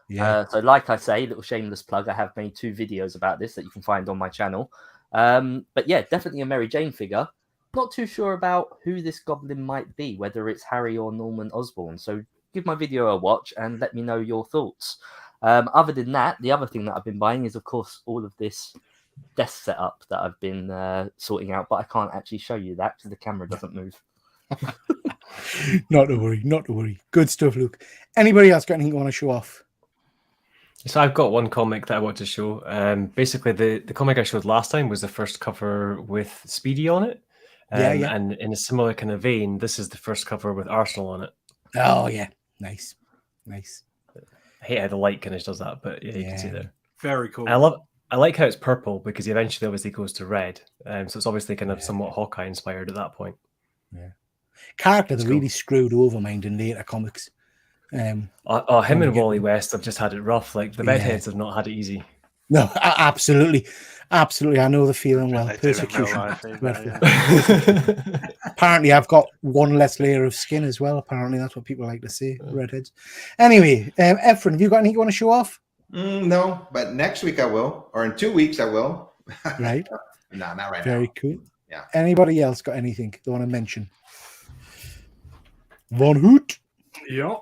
So like I say, little shameless plug, I have made 2 videos about this that you can find on my channel. But yeah, definitely a Mary Jane figure. Not too sure about who this goblin might be, whether it's Harry or Norman Osborn. So give my video a watch and let me know your thoughts. Other than that, the other thing that I've been buying is, of course, all of this desk setup that I've been sorting out, but I can't actually show you that because the camera doesn't move. Not to worry. Good stuff, Luke. Anybody else got anything you want to show off? So I've got one comic that I want to show. Basically, the comic I showed last time was the first cover with Speedy on it. And in a similar kind of vein, this is the first cover with Arsenal on it. Oh, yeah. Nice. I hate how the light kind of does that, but yeah, you can see there. Very cool. I like how it's purple, because he eventually obviously goes to red. So it's obviously kind of somewhat Hawkeye inspired at that point. Yeah. Character that really screwed over mind in later comics. Him and Wally West have just had it rough. Like the Bedheads have not had it easy. No, absolutely. I know the feeling well. Persecution. Apparently, I've got one less layer of skin as well. Apparently, that's what people like to say. Redheads. Anyway, Efren, have you got anything you want to show off? No, but next week I will, or in 2 weeks I will. Right. No, not right now. Very cool. Yeah. Anybody else got anything they want to mention? Von Hoot. Yeah.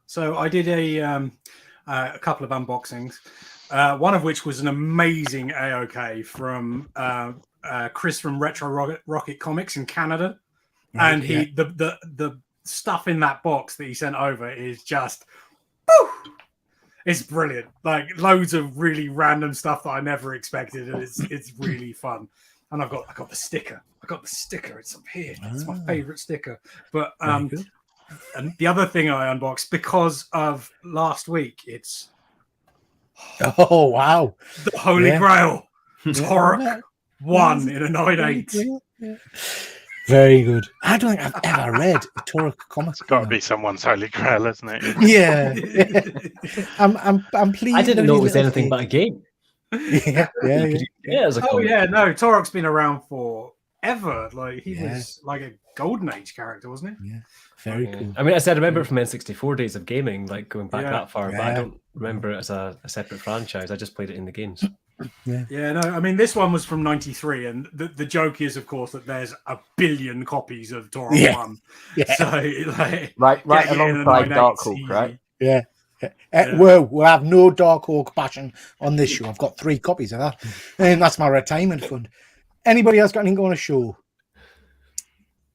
So I did a couple of unboxings, one of which was an amazing AOK from Chris from Retro Rocket Comics in Canada, and the stuff in that box that he sent over is just, it's brilliant. Like loads of really random stuff that I never expected, and it's really fun. And I got the sticker. It's up here. It's my favorite sticker. But And the other thing I unboxed because of last week, it's Oh wow! the Holy Yeah. Grail. Yeah. Torok 1 in a 9.8. Yeah. Very good. I don't think I've ever read a Torok comic. It's got to be someone's holy grail, hasn't it? Yeah. I'm pleased. I didn't know it was little anything but a game. Yeah, yeah, yeah. Yeah, as a Oh comic. yeah, no, Torok's been around forever. Like he Yeah. was like a golden age character, wasn't he? Yeah. Very Yeah. cool. I mean, I remember it from N64 days of gaming, like going back Yeah. that far, but I Yeah. don't remember it as a separate franchise. I just played it in the games. Yeah, no, I mean this one was from '93, and the joke is, of course, that there's a billion copies of Torok Yeah. 1. Yeah. So like, Right getting it in a alongside 9.8 Darkhawk, easy. right? Yeah. Yeah. We'll have no Dark Hawk passion on this show. I've got 3 copies of that, and that's my retirement fund. Anybody else got anything on a show?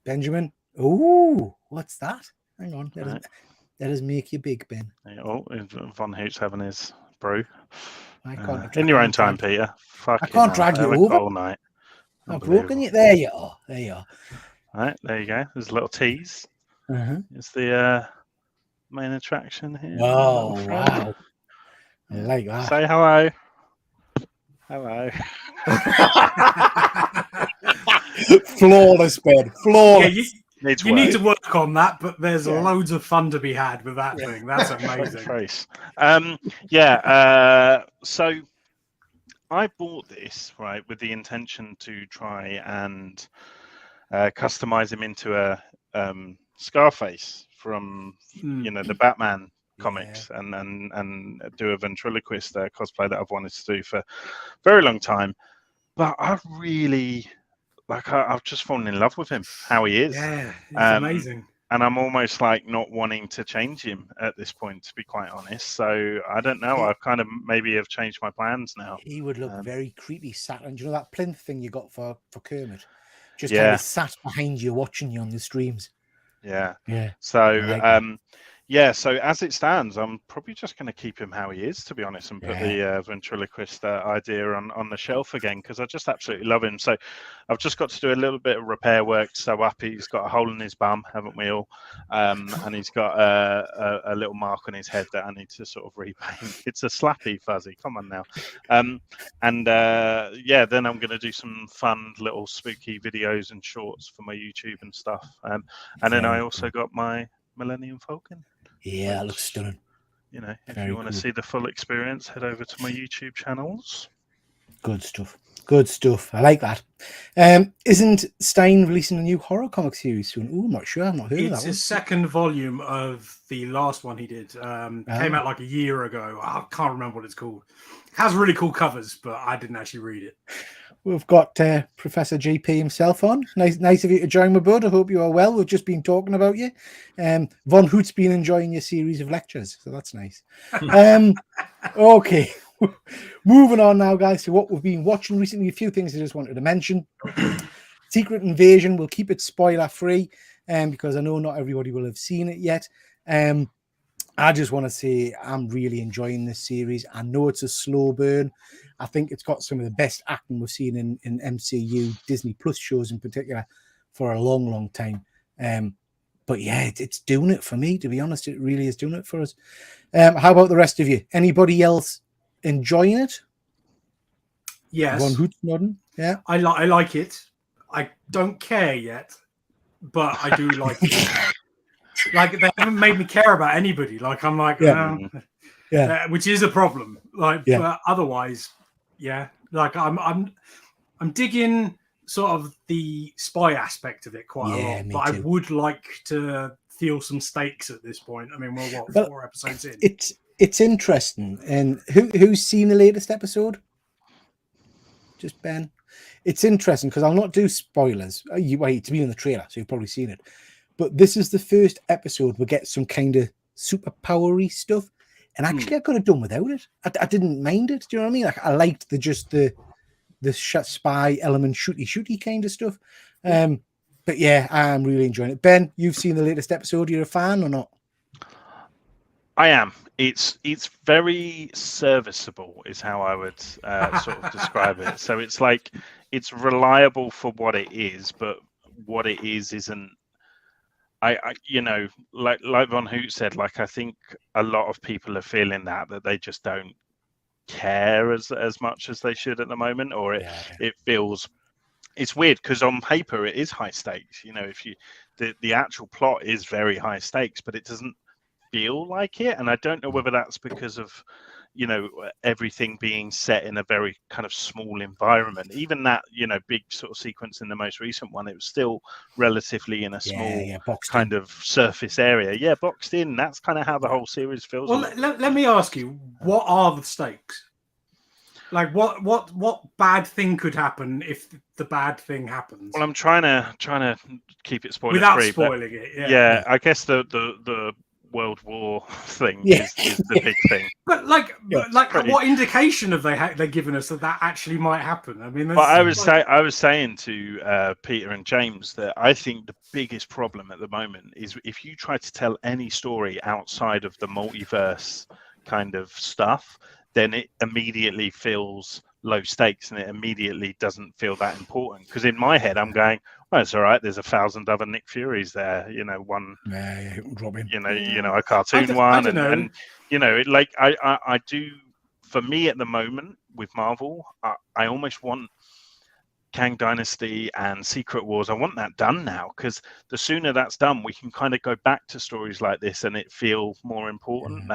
Benjamin? Oh, what's that? Hang on. That does make you big, Ben. Oh, Von Hoot's having his brew. I can't. In your own time, Peter. I can't drag you over. all night. I've broken you. There you are. There you are. Right, there you go. There's a little tease. Uh-huh. It's the main attraction here. Oh, Little friend. wow. I like that. Say hello. Hello. Flawless, Ben. Yeah, Flawless. you need to work on that, but there's Yeah. loads of fun to be had with that thing. That's amazing. Face. So I bought this right with the intention to try and customize him into a Scarface from the Batman comics and do a ventriloquist cosplay that I've wanted to do for a very long time. But I really I've just fallen in love with him, how he is. Yeah, it's amazing. And I'm almost like not wanting to change him at this point, to be quite honest. So I don't know. I've kind of maybe have changed my plans now. He would look very creepy sat on, do you know that plinth thing you got for Kermit? Just kind of sat behind you watching you on the streams. Yeah. Yeah. So so as it stands, I'm probably just going to keep him how he is, to be honest, and put the ventriloquist idea on the shelf again, because I just absolutely love him. So I've just got to do a little bit of repair work to sew up. He's got a hole in his bum, haven't we all? And he's got a little mark on his head that I need to sort of repaint. It's a slappy fuzzy. Come on now. Then I'm going to do some fun little spooky videos and shorts for my YouTube and stuff. And then I also got my Millennium Falcon. Yeah, that looks stunning. You know, if Very you want to cool. see the full experience, head over to my YouTube channels. Good stuff. Good stuff. I like that. Isn't Stein releasing a new horror comic series soon? Oh, I'm not sure. I've not heard of that It's one. his second volume of the last one he did. Came out like a year ago. I can't remember what it's called. It has really cool covers, but I didn't actually read it. We've got Professor GP himself on. Nice of you to join me, bud. I hope you are well. We've just been talking about you. Von Hoot's been enjoying your series of lectures, so that's nice. Okay, moving on now, guys, to what we've been watching recently. A few things I just wanted to mention. Secret Invasion, we'll keep it spoiler-free because I know not everybody will have seen it yet. I just want to say I'm really enjoying this series. I know it's a slow burn. I think it's got some of the best acting we've seen in MCU, Disney Plus shows in particular, for a long, long time. But yeah, it's doing it for me, to be honest. It really is doing it for us. How about the rest of you? Anybody else enjoying it? Yes. Von Hoot's nodding. Yeah. I like it. I don't care yet, but I do like it. Like, they haven't made me care about anybody. Like, I'm like, which is a problem. Like, but otherwise, like I'm digging sort of the spy aspect of it quite a lot. But I would like to feel some stakes at this point. I mean, we're 4 episodes in. It's interesting. And who's seen the latest episode? Just Ben. It's interesting because I'll not do spoilers. It's been in the trailer, so you've probably seen it. But this is the first episode we get some kind of superpowery stuff. And actually, I could have done without it. I didn't mind it. Do you know what I mean? Like, I liked the spy element, shooty kind of stuff. But yeah, I'm really enjoying it. Ben, you've seen the latest episode. You're a fan or not? I am. It's very serviceable, is how I would sort of describe it. So it's like it's reliable for what it is, but what it is isn't I you know, like Von Hoot said, like I think a lot of people are feeling that they just don't care as much as they should at the moment, or it feels, it's weird because on paper it is high stakes. You know, if you the actual plot is very high stakes, but it doesn't feel like it. And I don't know whether that's because of, you know, everything being set in a very kind of small environment. Even that, you know, big sort of sequence in the most recent one, it was still relatively in a small kind of surface area. Yeah, boxed in. That's kind of how the whole series feels. Well, let me ask you, what are the stakes? Like, what bad thing could happen if the bad thing happens? Well, I'm trying to keep it spoiler without free, spoiling it. Yeah, I guess the World War thing is the big thing. But what indication have they given us that actually might happen? I mean, well, I was saying to Peter and James that I think the biggest problem at the moment is if you try to tell any story outside of the multiverse kind of stuff, then it immediately feels low stakes and it immediately doesn't feel that important. Because in my head, I'm going, well, it's all right. There's 1,000 other Nick Furies there. You know, one. Robin. You know, a cartoon one, and you know, like I do. For me, at the moment with Marvel, I almost want Kang Dynasty and Secret Wars. I want that done now, because the sooner that's done, we can kind of go back to stories like this and it feel more important.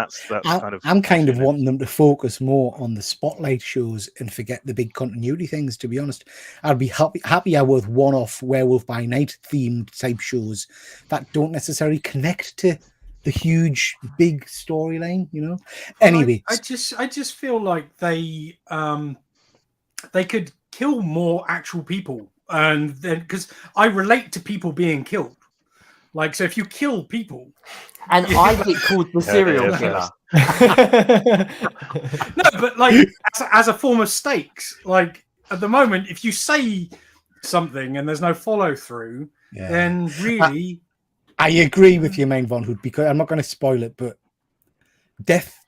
I'm kind of wanting them to focus more on the spotlight shows and forget the big continuity things, to be honest. I'd be happier with one-off Werewolf by Night themed type shows that don't necessarily connect to the huge big storyline, you know. Anyway, I just feel like they could kill more actual people, and then because I relate to people being killed, like, so if you kill people, and I get called the serial killer. No, but like as a form of stakes, like at the moment, if you say something and there's no follow through, then really, I agree with you, Main Von Hood, because I'm not going to spoil it, but death,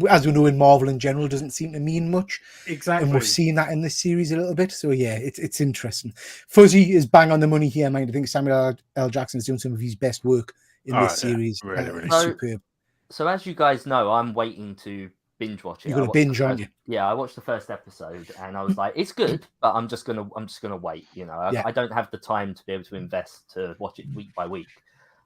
as we know in Marvel in general, doesn't seem to mean much. Exactly. And we've seen that in this series a little bit. So yeah, it's interesting. Fuzzy is bang on the money here, mate. I think Samuel L. Jackson is doing some of his best work in this series. Really. Superb. So as you guys know, I'm waiting to binge watch it. You're gonna binge, aren't you? Yeah, I watched the first episode and I was like, it's good, but I'm just gonna wait. You know, I don't have the time to be able to invest to watch it week by week.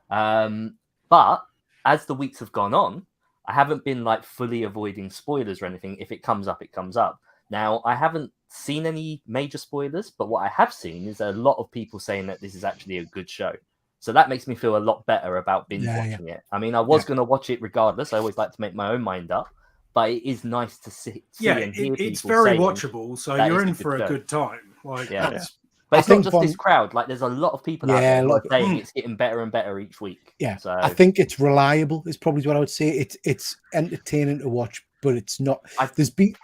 But as the weeks have gone on, I haven't been like fully avoiding spoilers or anything. If it comes up, it comes up. Now, I haven't seen any major spoilers, but what I have seen is a lot of people saying that this is actually a good show. So that makes me feel a lot better about binge watching it. I mean, I was going to watch it regardless. I always like to make my own mind up, but it is nice to see and hear people. It's very watchable, so you're in for a good time. Like, But it's not just this crowd. Like, there's a lot of people out there who are saying it's getting better and better each week. Yeah, so I think it's reliable. Is probably what I would say. It's entertaining to watch, but it's not.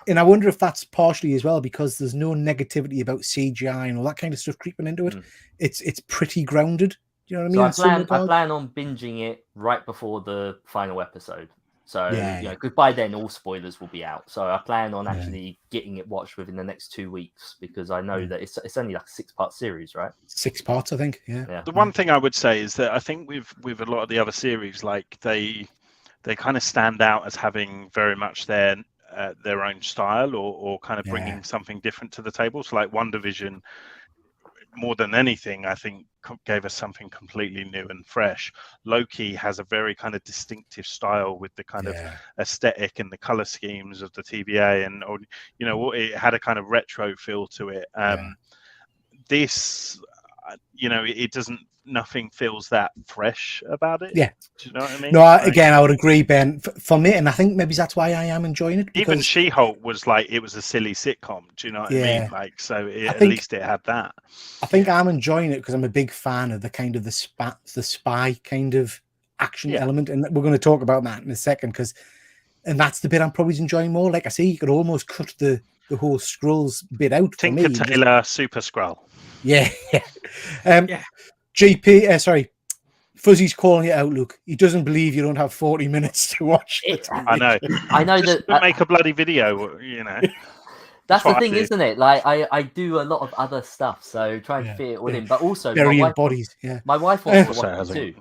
And I wonder if that's partially as well because there's no negativity about CGI and all that kind of stuff creeping into it. It's pretty grounded. Do you know what I mean? So I plan on binging it right before the final episode. So, because by then all spoilers will be out. So I plan on actually getting it watched within the next 2 weeks because I know that it's only like a 6-part series, right? 6 parts, I think. Yeah. The one thing I would say is that I think with a lot of the other series, like they kind of stand out as having very much their own style or kind of bringing something different to the table. So like WandaVision, more than anything, I think gave us something completely new and fresh. Loki has a very kind of distinctive style with the kind of aesthetic and the color schemes of the TVA, and it had a kind of retro feel to it. This, it doesn't. Nothing feels that fresh about it. Yeah. Do you know what I mean? No, I would agree, Ben. For me, and I think maybe that's why I am enjoying it. Even She-Hulk was like, it was a silly sitcom. Do you know what I mean? Like, so at least it had that. I think I'm enjoying it because I'm a big fan of the kind of the spy kind of action element, and we're going to talk about that in a second. And that's the bit I'm probably enjoying more. Like I say, you could almost cut the whole Skrulls bit out. Tinker Tailor Super Skrull. Yeah. Fuzzy's calling it out, Luke. He doesn't believe you don't have 40 minutes to watch it. I know that. Make a bloody video, That's the thing, isn't it? Like, I do a lot of other stuff, so trying to fit it all in. But also, burying bodies. My wife wants to watch it too.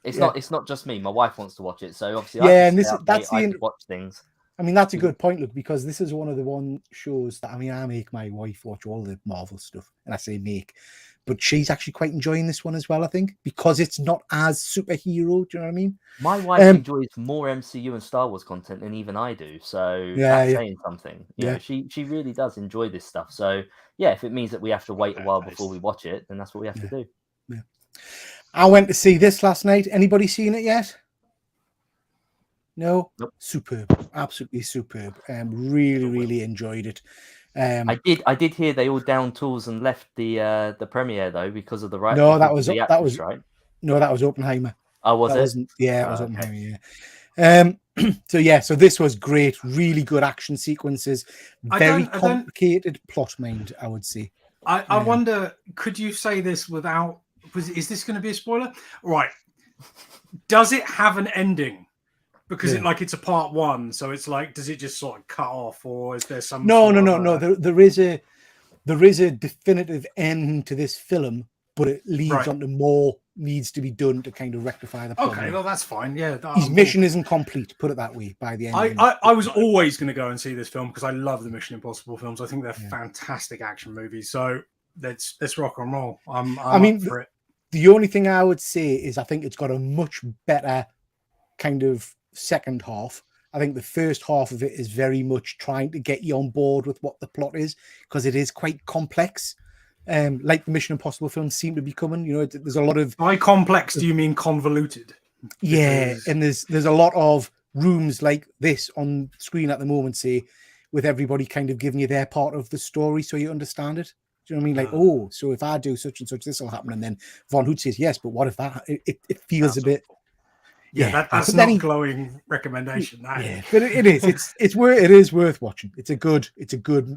It's Yeah. not. It's not just me. My wife wants to watch it, so obviously, Yeah, I can and this stay up that's late, I the can watch things. I mean, that's a good point, look, because this is one of the one shows that I mean, I make my wife watch all the Marvel stuff, and I say make, but she's actually quite enjoying this one as well. I think because it's not as superhero. Do you know what I mean? My wife enjoys more MCU and Star Wars content than even I do, so that's saying something. You know, she really does enjoy this stuff. So yeah, if it means that we have to wait a while before we watch it, then that's what we have to do. Yeah. I went to see this last night. Anybody seen it yet? No. Nope. Superb, absolutely superb. Really enjoyed it. I did hear they all down tools and left the premiere though because of the right. No, that because was of the that actors was strike. No, that was Oppenheimer. Oh, was that it? Wasn't, yeah, it was Oh, Oppenheimer. okay. Yeah. So this was great. Really good action sequences. Very complicated plot mind, I would say. I wonder, could you say this without? Is this going to be a spoiler? Right. Does it have an ending? Because it's a part one, so it's like, does it just sort of cut off, or is there some? No. There is a definitive end to this film, but it leads on to more needs to be done to kind of rectify the problem. Okay, well that's fine. Yeah, his mission isn't complete. Put it that way. By the end, I was always going to go and see this film because I love the Mission Impossible films. I think they're fantastic action movies. So let's rock and roll. I'm up for it. The only thing I would say is I think it's got a much better kind of second half. I think the first half of it is very much trying to get you on board with what the plot is because it is quite complex. Like the Mission Impossible films seem to be coming. You know, there's a lot of. By complex, do you mean convoluted? Yeah, and there's a lot of rooms like this on screen at the moment, say, with everybody kind of giving you their part of the story so you understand it. Do you know what I mean? Like, oh, so if I do such and such, this will happen, and then Von Hood says yes, but what if that? It feels a bit. Yeah, that's not a glowing recommendation. But it is. It is worth watching. It's a good.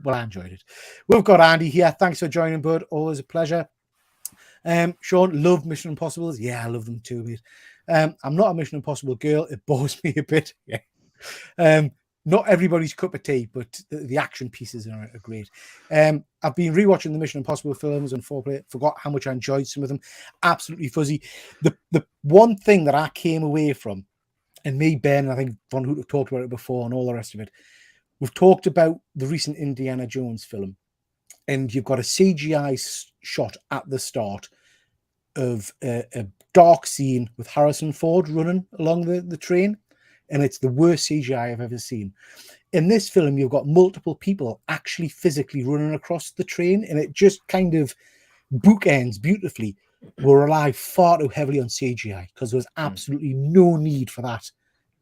Well, I enjoyed it. We've got Andy here. Thanks for joining, bud. Always a pleasure. Sean, love Mission Impossibles. Yeah, I love them too, mate. I'm not a Mission Impossible girl. It bores me a bit. Yeah. Not everybody's cup of tea, but the action pieces are great. I've been rewatching the Mission Impossible films and forgot how much I enjoyed some of them. Absolutely fuzzy. The one thing that I came away from, and me, Ben, I think Von Hoot have talked about it before and all the rest of it, we've talked about the recent Indiana Jones film, and you've got a CGI shot at the start of a dark scene with Harrison Ford running along the train. And it's the worst CGI I've ever seen. In this film, you've got multiple people actually physically running across the train, and it just kind of bookends beautifully. We rely far too heavily on CGI because there was absolutely no need for that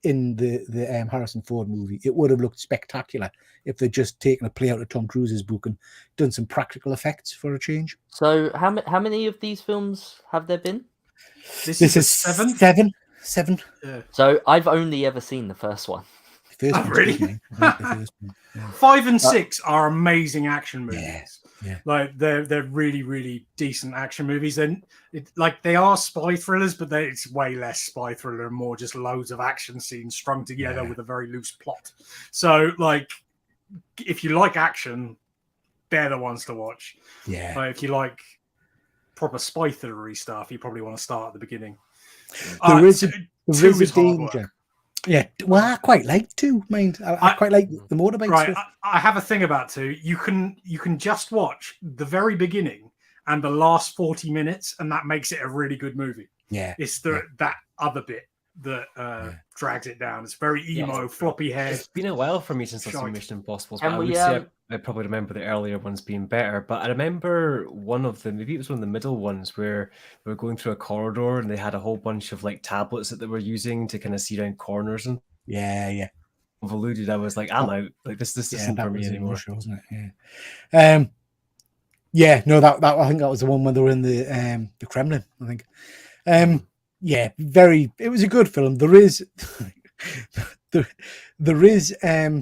in the Harrison Ford movie. It would have looked spectacular if they'd just taken a play out of Tom Cruise's book and done some practical effects for a change. So how many of these films have there been? This is seven. Yeah. So I've only ever seen the first one. Really? 5 and 6 are amazing action movies. Yeah. Like they're really, really decent action movies. And they are spy thrillers, but it's way less spy thriller and more just loads of action scenes strung together with a very loose plot. So if you like action, they're the ones to watch. Yeah. If you like proper spy thrillery stuff, you probably want to start at the beginning. There is a danger. Yeah, well, I quite like 2, mind. I quite like the motorbike stuff. I have a thing about 2. You can just watch the very beginning and the last 40 minutes, and that makes it a really good movie. Yeah, it's that other bit that drags it down. It's very emo, floppy head. It's been a while for me since I've seen Mission Impossible. And I would say I probably remember the earlier ones being better, but I remember one of them, maybe it was one of the middle ones, where they were going through a corridor and they had a whole bunch of tablets that they were using to kind of see around corners and convoluted. I was like, I'm out. Like this isn't for me anymore. Russia, wasn't it? Yeah. No, that I think that was the one where they were in the Kremlin. I think. It was a good film. There is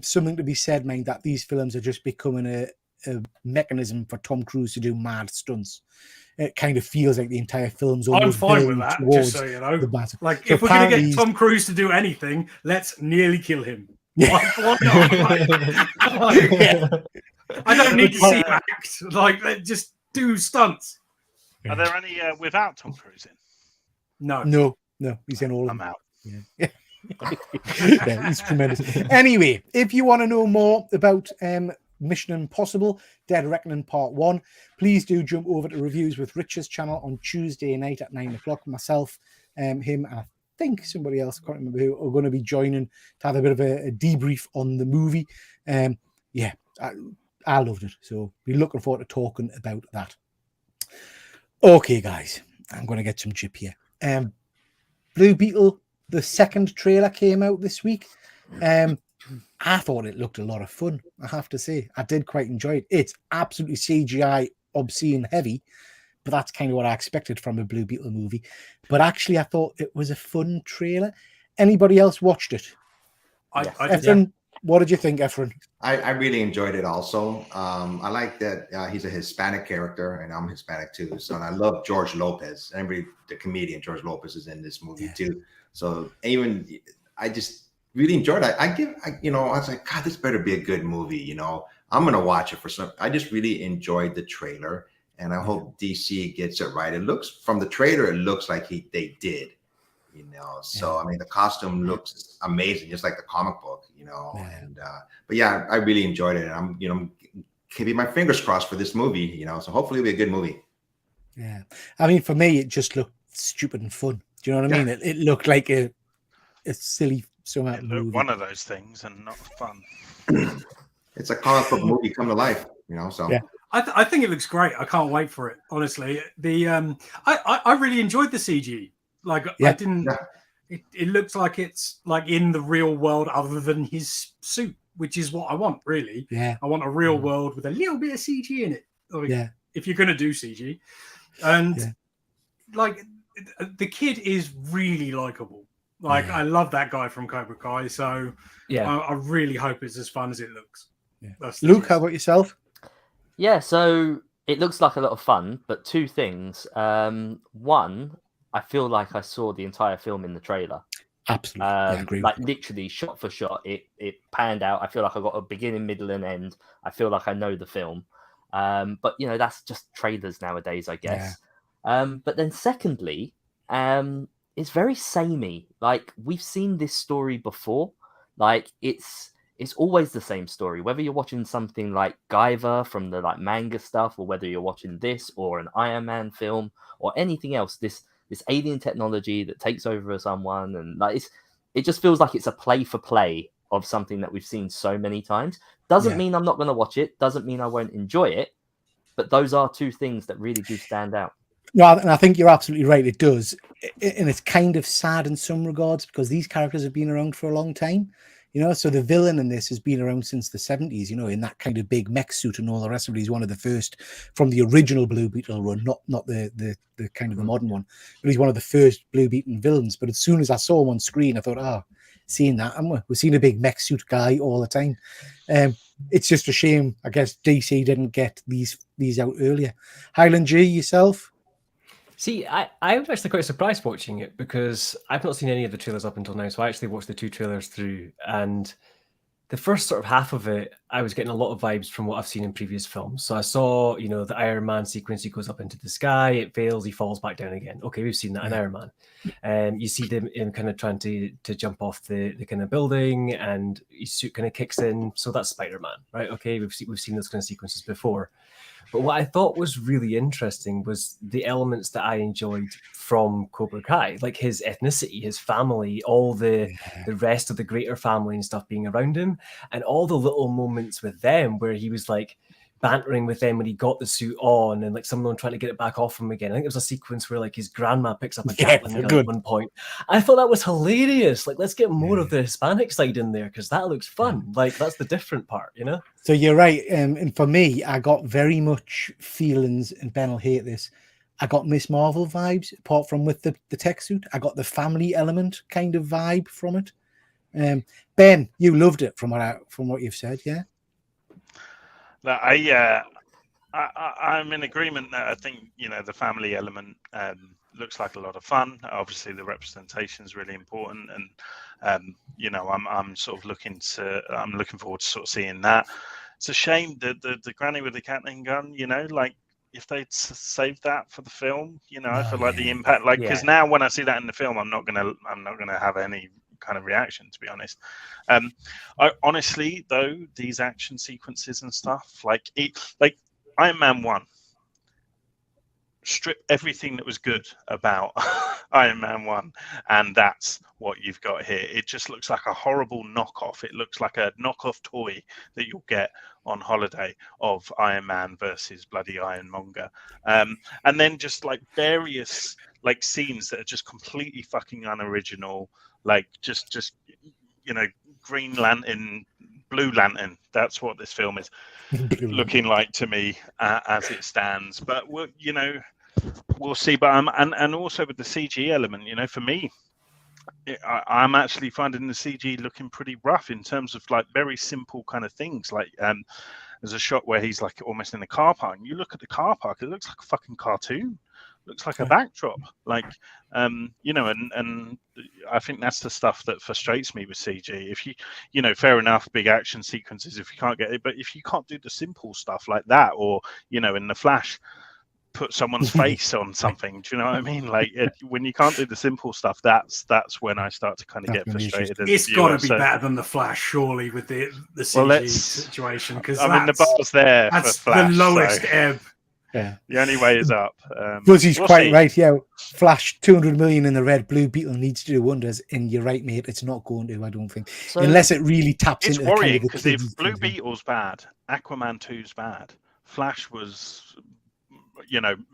something to be said, mind, that these films are just becoming a mechanism for Tom Cruise to do mad stunts. It kind of feels like the entire film's almost I'm fine with that, just so you know. If we're going to get Tom Cruise to do anything, let's nearly kill him. Yeah. Why not? I don't need to see him act. Let's just do stunts. Are there any without Tom Cruise in? No. No, he's in all of I'm them. out. Yeah. Yeah, he's tremendous. Anyway, if you want to know more about Mission Impossible Dead Reckoning Part 1, please do jump over to Reviews with Rich's channel on Tuesday night at 9 o'clock. Myself, him, and I think somebody else, I can't remember who, are going to be joining to have a bit of a debrief on the movie. Yeah, I loved it. So be looking forward to talking about that. Okay, guys, I'm going to get some chip here. Blue Beetle, the second trailer came out this week. I thought it looked a lot of fun, I have to say. I did quite enjoy it. It's absolutely CGI obscene heavy, but that's kind of what I expected from a Blue Beetle movie. But actually, I thought it was a fun trailer. Anybody else watched it? Yes. I did. Efren, what did you think, Efren? I really enjoyed it also. I like that he's a Hispanic character, and I'm Hispanic too. So and I love George Lopez. The comedian George Lopez is in this movie too. So even I just really enjoyed it. I was like, God, this better be a good movie. You know, I'm gonna watch it for some. I just really enjoyed the trailer, and I hope DC gets it right. It looks from the trailer, it looks like they did. You know, so I mean, the costume looks amazing, just like the comic book. You know, and but yeah, I really enjoyed it, and I'm keeping my fingers crossed for this movie. You know, so hopefully it'll be a good movie. Yeah, I mean, for me, it just looked stupid and fun. Do you know what I mean? It looked like a silly somehow movie. One of those things and not fun. It's a comic book movie come to life. You know, so yeah. I think it looks great. I can't wait for it. Honestly, I really enjoyed the CG. Like I didn't. Yeah. It looks like it's like in the real world, other than his suit, which is what I want. Really, yeah. I want a real world with a little bit of CG in it. Like, yeah. If you're going to do CG, and like the kid is really likable. Like I love that guy from Cobra Kai. So I really hope it's as fun as it looks. Yeah. Luke, how about yourself? Yeah, so it looks like a lot of fun, but two things. One, I feel like I saw the entire film in the trailer. Absolutely. I agree. Like literally shot for shot, it panned out. I feel like I got a beginning, middle, and end. I feel like I know the film. But you know, that's just trailers nowadays, I guess. Yeah. But then secondly, it's very samey. Like we've seen this story before. Like it's always the same story. Whether you're watching something like Guyver from the like manga stuff, or whether you're watching this or an Iron Man film or anything else, this alien technology that takes over someone, and like it just feels like it's a play for play of something that we've seen so many times. Doesn't mean I'm not going to watch it. Doesn't mean I won't enjoy it. But those are two things that really do stand out. No, and I think you're absolutely right. It does, and it's kind of sad in some regards because these characters have been around for a long time. You know, so the villain in this has been around since the 70s, you know, in that kind of big mech suit and all the rest of it. He's one of the first from the original Blue Beetle run, not the kind of the modern one, but he's one of the first Blue Beetle villains. But as soon as I saw him on screen, I thought, seeing that, we're seeing a big mech suit guy all the time. It's just a shame, I guess, DC didn't get these out earlier. Highland G, yourself? See, I was actually quite surprised watching it because I've not seen any of the trailers up until now. So I actually watched the two trailers through, and the first sort of half of it, I was getting a lot of vibes from what I've seen in previous films. So I saw, you know, the Iron Man sequence. He goes up into the sky, it fails, he falls back down again. Okay, we've seen that in Iron Man. You see them in kind of trying to jump off the kind of building, and his suit kind of kicks in. So that's Spider-Man, right? Okay, we've seen those kind of sequences before. But what I thought was really interesting was the elements that I enjoyed from Cobra Kai, like his ethnicity, his family, all the rest of the greater family and stuff being around him, and all the little moments with them where he was like bantering with them when he got the suit on, and like someone trying to get it back off him again. I think there was a sequence where like his grandma picks up a Gatling gun at one point. I thought that was hilarious. Like, let's get more of the Hispanic side in there because that looks fun. Like, that's the different part, you know? So you're right. And for me, I got very much feelings, and Ben will hate this, I got Miss Marvel vibes, apart from with the tech suit. I got the family element kind of vibe from it. Ben, you loved it from what you've said, yeah? I'm in agreement that I think, you know, the family element looks like a lot of fun. Obviously, the representation is really important, and you know, I'm sort of looking forward to sort of seeing that. It's a shame that the granny with the Gatling gun, you know, like saved that for the film, I Oh, feel like the yeah. impact, like, because Yeah. now when I see that in the film, I'm not gonna have any kind of reaction, to be honest. I honestly, though, these action sequences and stuff, like Iron Man 1, strip everything that was good about Iron Man 1, and that's what you've got here. It just looks like a horrible knockoff. It looks like a knockoff toy that you'll get on holiday of Iron Man versus bloody Ironmonger. And then just like various like scenes that are just completely fucking unoriginal, like just Green Lantern, Blue Lantern. That's what this film is looking like to me as it stands. But we'll see. But and also with the CG element, for me, I'm actually finding the CG looking pretty rough in terms of like very simple kind of things. Like there's a shot where he's like almost in the car park, and you look at the car park, it looks like a fucking cartoon. Looks like a backdrop, like and I think that's the stuff that frustrates me with CG. If you fair enough, big action sequences, if you can't get it, but if you can't do the simple stuff like that, or in the Flash, put someone's face on something, do you know what I mean? Like when you can't do the simple stuff, that's when I start to kind of get frustrated. It's got to be better than the Flash, surely, with the CG situation, because I mean the bar's there. That's for Flash, the lowest ebb. Yeah. The only way is up. Fuzzy's we'll quite see. right. Yeah, Flash 200 million in the red. Blue Beetle needs to do wonders, and you're right, mate. It's not going to. I don't think, So unless it really taps It's into the kind worrying of the because if kids' Blue things. Beetle's bad, Aquaman 2's bad, Flash was,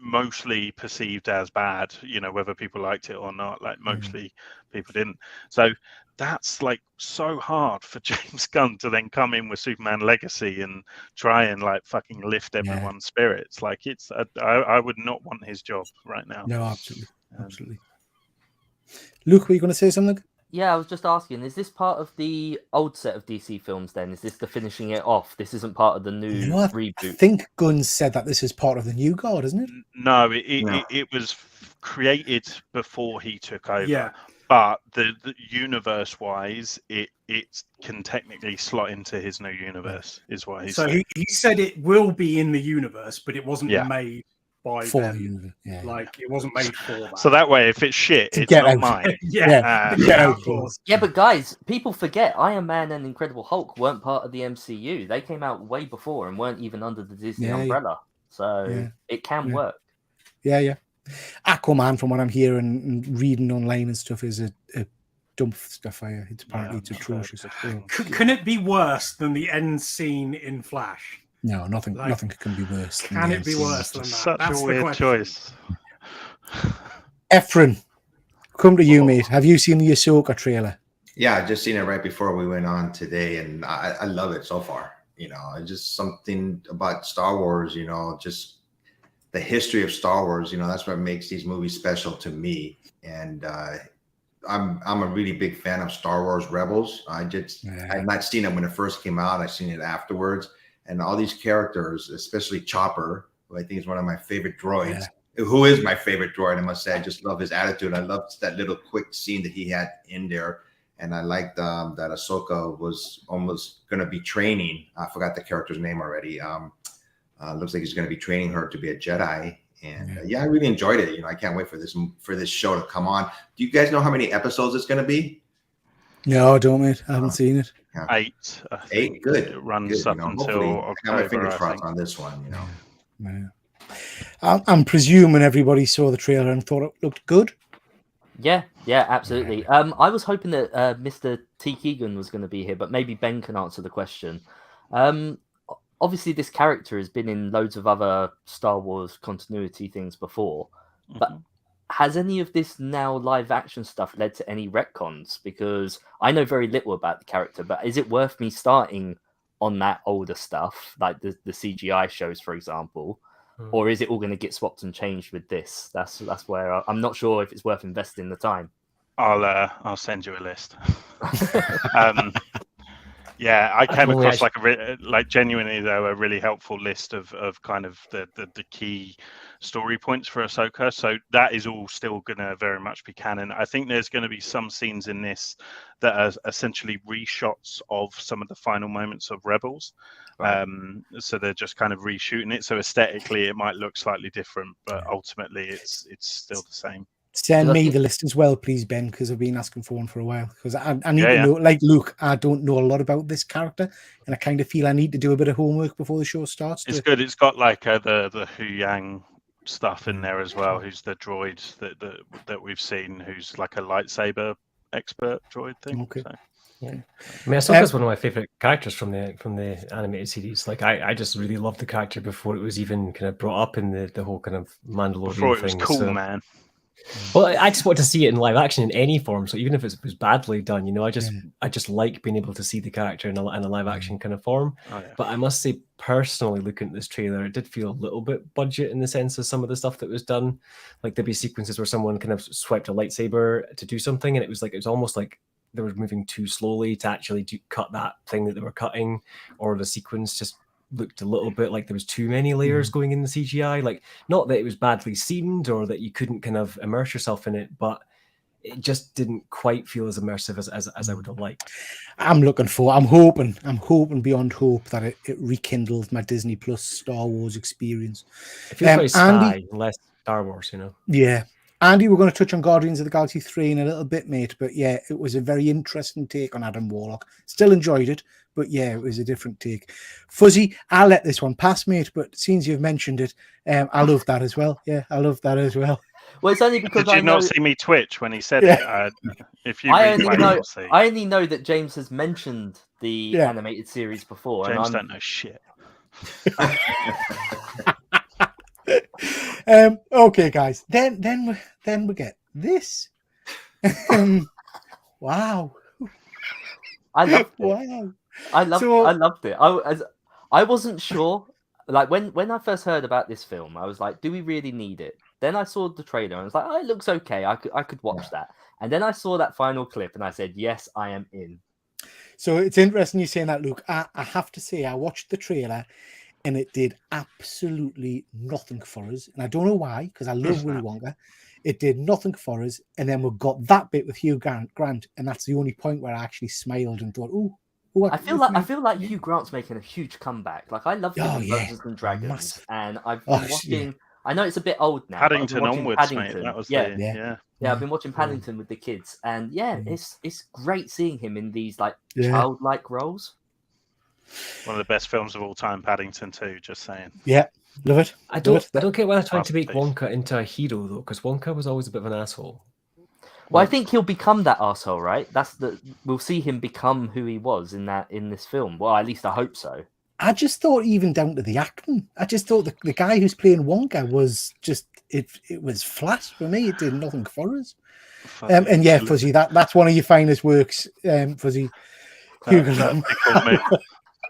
mostly perceived as bad, whether people liked it or not, like mostly people didn't. So that's like so hard for James Gunn to then come in with Superman Legacy and try and like fucking lift everyone's spirits. Like I would not want his job right now. No, absolutely. Luke, were you going to say something? Yeah, I was just asking, is this part of the old set of DC films then? Is this the finishing it off? This isn't part of the new reboot? I think Gunn said that this is part of the new guard, isn't it? No, it was created before he took over. Yeah. But the universe wise, it can technically slot into his new universe, is what he said. So he said it will be in the universe, but it wasn't made by For them. the universe. Yeah. Like it wasn't made for that. So that way, if it's shit, To it's get not out. mine. Get out, please. Yeah, but guys, people forget Iron Man and Incredible Hulk weren't part of the MCU. They came out way before and weren't even under the Disney umbrella. So it can work. Yeah. Aquaman, from what I'm hearing and reading online and stuff, is a dump stuff. It's apparently it's atrocious. Can it be worse than the end scene in Flash? No, nothing can be worse. Can it be worse than that? Such That's a the weird question. choice. Efren, come to you, mate. Have you seen the Ahsoka trailer? Yeah, I just seen it right before we went on today, and I love it so far. It's just something about Star Wars, just the history of Star Wars, that's what makes these movies special to me. And I'm a really big fan of Star Wars Rebels. I've not seen it when it first came out. I've seen it afterwards. And all these characters, especially Chopper, who I think is one of my favorite droids, who is my favorite droid, I must say. I just love his attitude. I loved that little quick scene that he had in there. And I liked that Ahsoka was almost going to be training. I forgot the character's name already. Looks like he's going to be training her to be a Jedi. And I really enjoyed it. I can't wait for this show to come on. Do you guys know how many episodes it's going to be? No, I don't, mate. I haven't seen it. 8. I think 8, good. It runs up until October. I got my fingers crossed on this one. I'm presuming everybody saw the trailer and thought it looked good. Yeah, absolutely. I was hoping that Mr. T. Keegan was going to be here, but maybe Ben can answer the question. Obviously, this character has been in loads of other Star Wars continuity things before, but has any of this now live action stuff led to any retcons? Because I know very little about the character, but is it worth me starting on that older stuff, like the CGI shows, for example? Or is it all going to get swapped and changed with this? That's where I'm not sure if it's worth investing the time. I'll send you a list. Yeah, I came only across like genuinely though a really helpful list of kind of the key story points for Ahsoka. So that is all still gonna very much be canon. I think there's going to be some scenes in this that are essentially reshots of some of the final moments of Rebels. Right. So they're just kind of reshooting it. So aesthetically, it might look slightly different, but ultimately, it's still the same. Send Because I me think- the list as well, please, Ben, because I've been asking for one for a while. Because I need Yeah, to yeah. know, like Luke, I don't know a lot about this character, and I kind of feel I need to do a bit of homework before the show starts. It's good. It's got like the Hu Yang stuff in Mm. there as well. Who's the droid that we've seen? Who's like a lightsaber expert droid thing. Okay. So. Yeah, I mean, Ahsoka's one of my favorite characters from the animated series. Like, I just really loved the character before it was even kind of brought up in the whole kind of Mandalorian Before it was thing. cool, So- man. Well, I just want to see it in live action in any form. So even if it was badly done, you know, I just Yeah. like being able to see the character in a live action kind of form. Oh, yeah. But I must say, personally, looking at this trailer, it did feel a little bit budget in the sense of some of the stuff that was done. Like there'd be sequences where someone kind of swiped a lightsaber to do something, and it was almost like they were moving too slowly to actually cut that thing that they were cutting, or the sequence just looked a little bit like there was too many layers going in the CGI. Like, not that it was badly seamed or that you couldn't kind of immerse yourself in it, but it just didn't quite feel as immersive as I would have liked. I'm hoping beyond hope that it rekindles my Disney Plus Star Wars experience. It feels very spy, Andy, less Star Wars, you know. Yeah. Andy, we're going to touch on Guardians of the Galaxy 3 in a little bit, mate. But yeah, it was a very interesting take on Adam Warlock. Still enjoyed it, but yeah, it was a different take. Fuzzy, I'll let this one pass, mate, but since you've mentioned it, I love that as well. Yeah, I love that as well. Well, it's only because Did you I know. not see me twitch when he said Yeah. it? If you I only replay, know. you'll see. I only know that James has mentioned the Yeah. animated series before, James and don't know shit. Okay, guys. Then we get this. Wow. I loved it. Wow. I loved. So- I loved it. I wasn't sure. Like when I first heard about this film, I was like, "Do we really need it?" Then I saw the trailer and I was like, "Oh, it looks okay. I could watch that." And then I saw that final clip and I said, "Yes, I am in." So it's interesting you saying that, Luke. I have to say, I watched the trailer and it did absolutely nothing for us. And I don't know why, because I love Willy Wonka. It did nothing for us. And then we got that bit with Hugh Grant, and that's the only point where I actually smiled and thought, "Ooh." I feel like Hugh Grant's making a huge comeback. Like I love him in Dungeons and Dragons, Massive. and I've been watching. Yeah. I know it's a bit old now. but I've been Paddington watching onwards, mate. Paddington. That was yeah. yeah. I've been watching Paddington with the kids, and it's great seeing him in these like Yeah. childlike roles. One of the best films of all time, Paddington 2, just saying. Yeah, love it. I don't get why they're trying Masterpiece. to make Wonka into a hero though, because Wonka was always a bit of an asshole. Well, I think he'll become that asshole, right? We'll see him become who he was in this film. Well, at least I hope so. I just thought, even down to the acting, I just thought the guy who's playing Wonka was just it was flat for me. It did nothing for us. And yeah, Fuzzy, that's one of your finest works, Fuzzy. Hugh Grant. Yeah.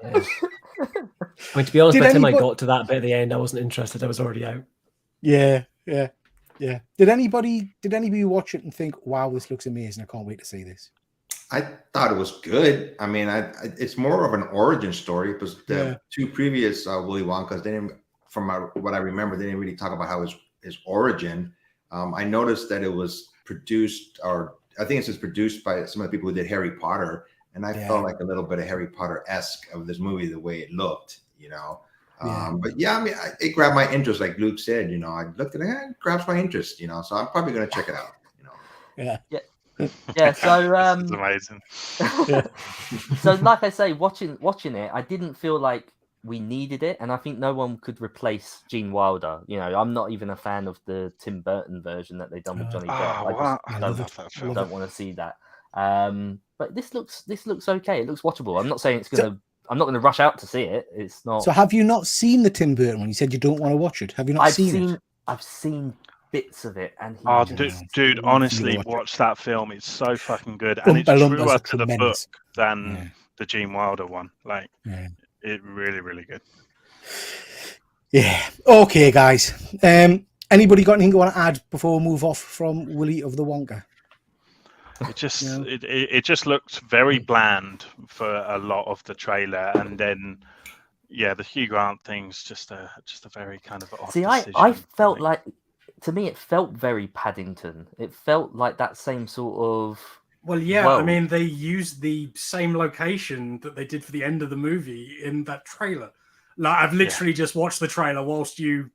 I mean, to be honest, Did by the time I anybody- got to that bit at the end, I wasn't interested. I was already out. Yeah. Did anybody watch it and think, "Wow, this looks amazing. I can't wait to see this"? I thought it was good. I mean, it's more of an origin story because the two previous Willy Wonkas, they didn't, what I remember, they didn't really talk about how his origin. I noticed that it was produced, or I think it's just produced by some of the people who did Harry Potter, and I felt like a little bit of Harry Potter-esque of this movie, the way it looked, you know. But yeah, I mean, it grabbed my interest, like Luke said. You know, I looked at it, it grabs my interest. You know, so I'm probably going to check it out. You know. Yeah. So This is amazing. So like I say, watching it, I didn't feel like we needed it, and I think no one could replace Gene Wilder. You know, I'm not even a fan of the Tim Burton version that they done with Johnny Depp. I just don't want to see that. But this looks okay. It looks watchable. I'm not saying I'm not gonna rush out to see it. It's not. So have you not seen the Tim Burton one? You said you don't want to watch it. Have you not seen it? I've seen bits of it, and dude, honestly, watch that film. It's so fucking good, and it's truer to the book than the Gene Wilder one. Like, it really, really good. Yeah. Okay, guys. Anybody got anything you want to add before we move off from Willy of the Wonka? It just No. it just looked very bland for a lot of the trailer, and then the Hugh Grant thing's just a very kind of odd See, decision. I for felt me. like, to me, it felt very Paddington. It felt like that same sort of. Well, yeah, world. I mean, they used the same location that they did for the end of the movie in that trailer. Like, I've literally just watched the trailer whilst you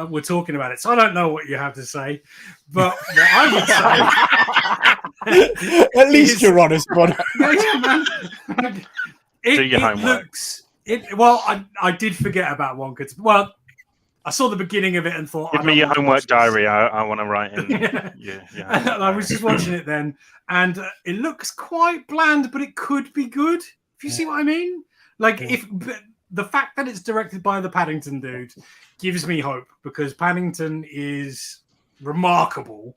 were talking about it, so I don't know what you have to say. But what I would say, At least you're honest, bud. Do your homework. I did forget about Wonka. Well, I saw the beginning of it and thought, Give me your homework diary. I want to write in. And I was just watching it then, and it looks quite bland, but it could be good. If you see what I mean, like the fact that it's directed by the Paddington dude gives me hope, because Paddington is remarkable.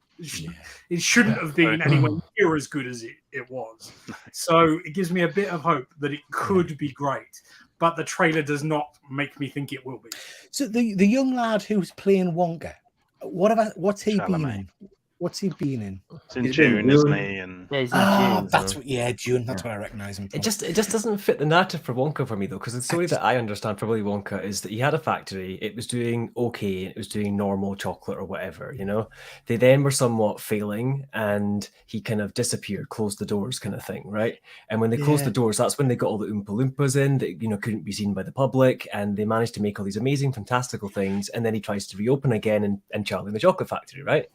It shouldn't have been anywhere near as good as it was. So it gives me a bit of hope that it could be great. But the trailer does not make me think it will be. So the young lad who's playing Wonka, what's he been in? What's he been in? It's in June, isn't he? And Yeah, he's in June. That's what. Yeah, June. That's what I recognise him from. It just doesn't fit the narrative for Wonka for me though, because the story that I understand for Willy Wonka is that he had a factory, it was doing okay, it was doing normal chocolate or whatever, you know. They then were somewhat failing, and he kind of disappeared, closed the doors, kind of thing, right? And when they closed the doors, that's when they got all the Oompa Loompas in that couldn't be seen by the public, and they managed to make all these amazing, fantastical things. And then he tries to reopen again and Charlie and the Chocolate Factory, right?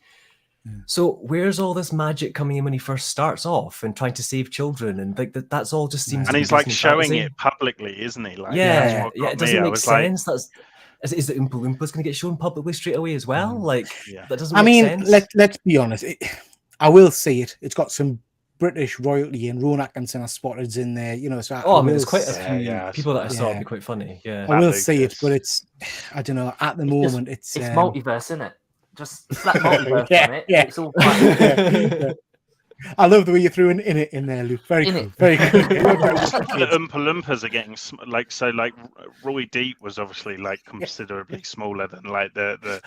So where's all this magic coming in when he first starts off and trying to save children, and like that's all just seems. And he's like showing it publicly, isn't he? Like, it doesn't make sense. Is the Oompa Loompas going to get shown publicly straight away as well? Like that doesn't make sense. Let's be honest. I will say it. It's got some British royalty, and Rowan Atkinson, I spotted in there. So there's quite a few people that I saw would be quite funny. Yeah, I will say it, but I don't know. At the moment, it's multiverse, isn't it? Just slap multiverse on it. Yeah. It's all fine. I love the way you threw in there, Luke. Very cool. Very cool. The Oompa Loompas are getting like Roy Deep was obviously like considerably smaller than like the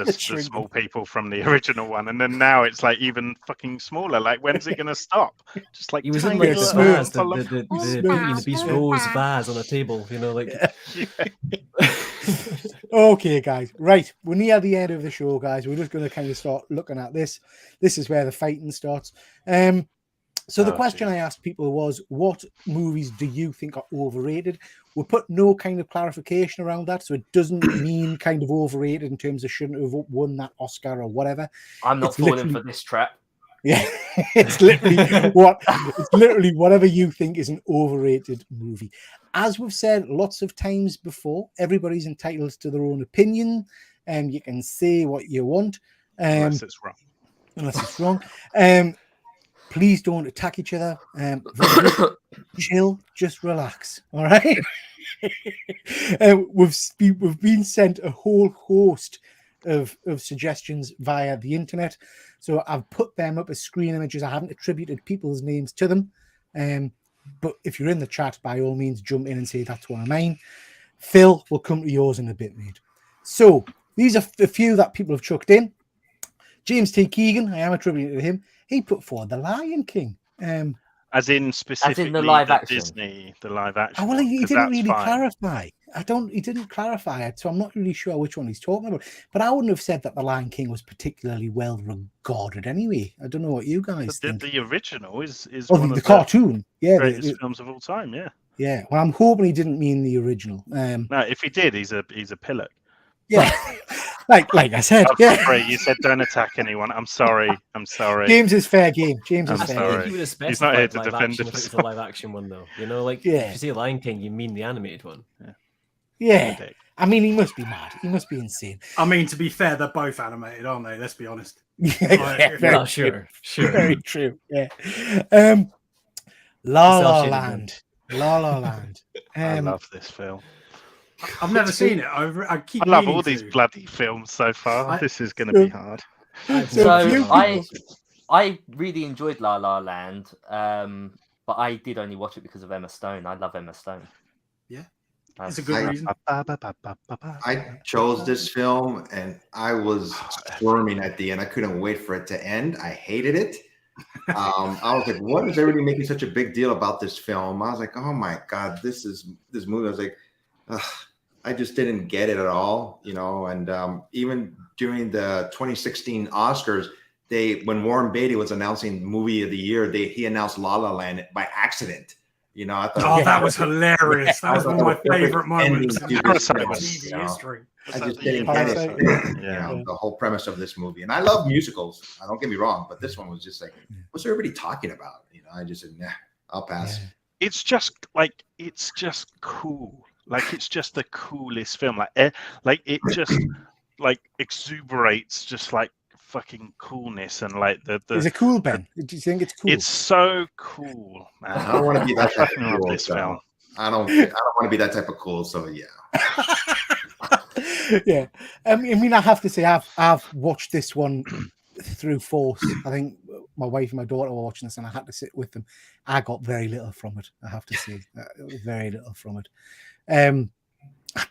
small people from the original one, and then now it's like even fucking smaller. Like, when's it gonna stop? Just like he was in like the vase, the Beast Rose vase on a table, like. Okay, guys. Right, we're near the end of the show, guys. We're just going to kind of start looking at this. This is where the fighting starts. So the question I asked people was, what movies do you think are overrated? We put no kind of clarification around that, so it doesn't mean kind of overrated in terms of shouldn't have won that Oscar or whatever. I'm not falling for this trap. Yeah, it's literally whatever you think is an overrated movie. As we've said lots of times before, everybody's entitled to their own opinion, and you can say what you want. Unless it's wrong. Please don't attack each other. Chill, just relax. All right. We've been sent a whole host of suggestions via the internet, so I've put them up as screen images. I haven't attributed people's names to them, but if you're in the chat, by all means jump in and say that's one of mine. Phil, we'll come to yours in a bit, mate. So these are a few that people have chucked in. James T. Keegan, I am attributing to him. He put forward The Lion King. As in specifically the live action. Disney, the live action. Well, he didn't really clarify. He didn't clarify it, so I'm not really sure which one he's talking about. But I wouldn't have said that The Lion King was particularly well regarded anyway. I don't know what you guys think. The original is one of the cartoon. Yeah, greatest films of all time. Yeah. Yeah. Well, I'm hoping he didn't mean the original. No, if he did, he's a pillock. Yeah. Like I said, sorry, you said don't attack anyone. I'm sorry. James is fair game. James is fair game. He's not here to defend himself. It's a live action one though. If you say Lion King, you mean the animated one. Yeah. I mean, he must be mad. He must be insane. I mean, to be fair, they're both animated, aren't they? Let's be honest. Sure. Very true. Yeah. La La Land. La La Land. I love this film. I've never seen it. I love all these bloody films so far. This is going to be hard. So I really enjoyed La La Land, but I did only watch it because of Emma Stone. I love Emma Stone. Yeah, it's a good reason. I chose this film, and I was squirming at the end. I couldn't wait for it to end. I hated it. I was like, what is everybody making such a big deal about this film? I was like, oh my God, this movie. I was like, ugh, I just didn't get it at all, and even during the 2016 Oscars, when Warren Beatty was announcing movie of the year, he announced La La Land by accident. I thought, that was hilarious. That was one of my favorite moments in Parasite TV history. I just didn't get it. Yeah. The whole premise of this movie. And I love musicals. Don't get me wrong, but this one was just like, what's everybody talking about? I just said, nah, I'll pass. Yeah. It's just cool. Like, it's just the coolest film. Like it just like exuberates just like fucking coolness and like the. Is it cool, Ben? Do you think it's cool? It's so cool, man. I don't want to be that type of cool. This film. I don't want to be that type of cool. So yeah. Yeah, I mean, I have to say, I've watched this one through force. I think my wife and my daughter were watching this, and I had to sit with them. I got very little from it. I have to say, very little from it. I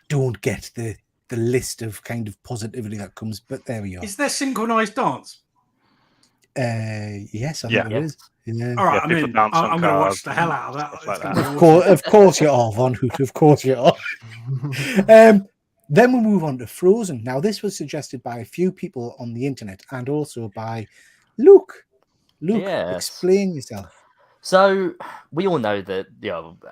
don't get the list of kind of positivity that comes, but there we are. Is there synchronized dance? Yes, I think there is. Yeah. All right, I'm going to watch the hell out of that. Like Of course you are, Von Hoot. Of course you are. Then we'll move on to Frozen. Now, this was suggested by a few people on the internet and also by Luke. Luke, explain yourself. So we all know that,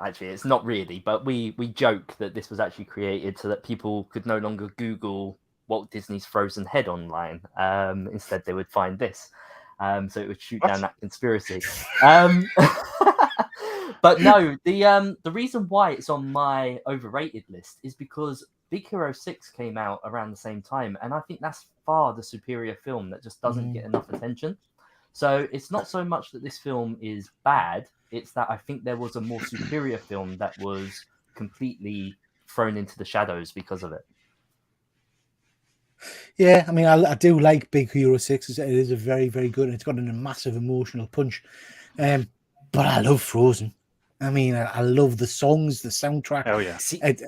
actually it's not really, but we joke that this was actually created so that people could no longer Google Walt Disney's Frozen head online. Instead, they would find this. So it would shoot down that conspiracy. But no, the reason why it's on my overrated list is because Big Hero 6 came out around the same time, and I think that's far the superior film that just doesn't get enough attention. So it's not so much that this film is bad, it's that I think there was a more superior film that was completely thrown into the shadows because of it. Yeah, I mean, I do like Big Hero 6. It is a very, very good, and it's got a massive emotional punch. But I love Frozen. I mean, I love the songs, the soundtrack. Oh yeah,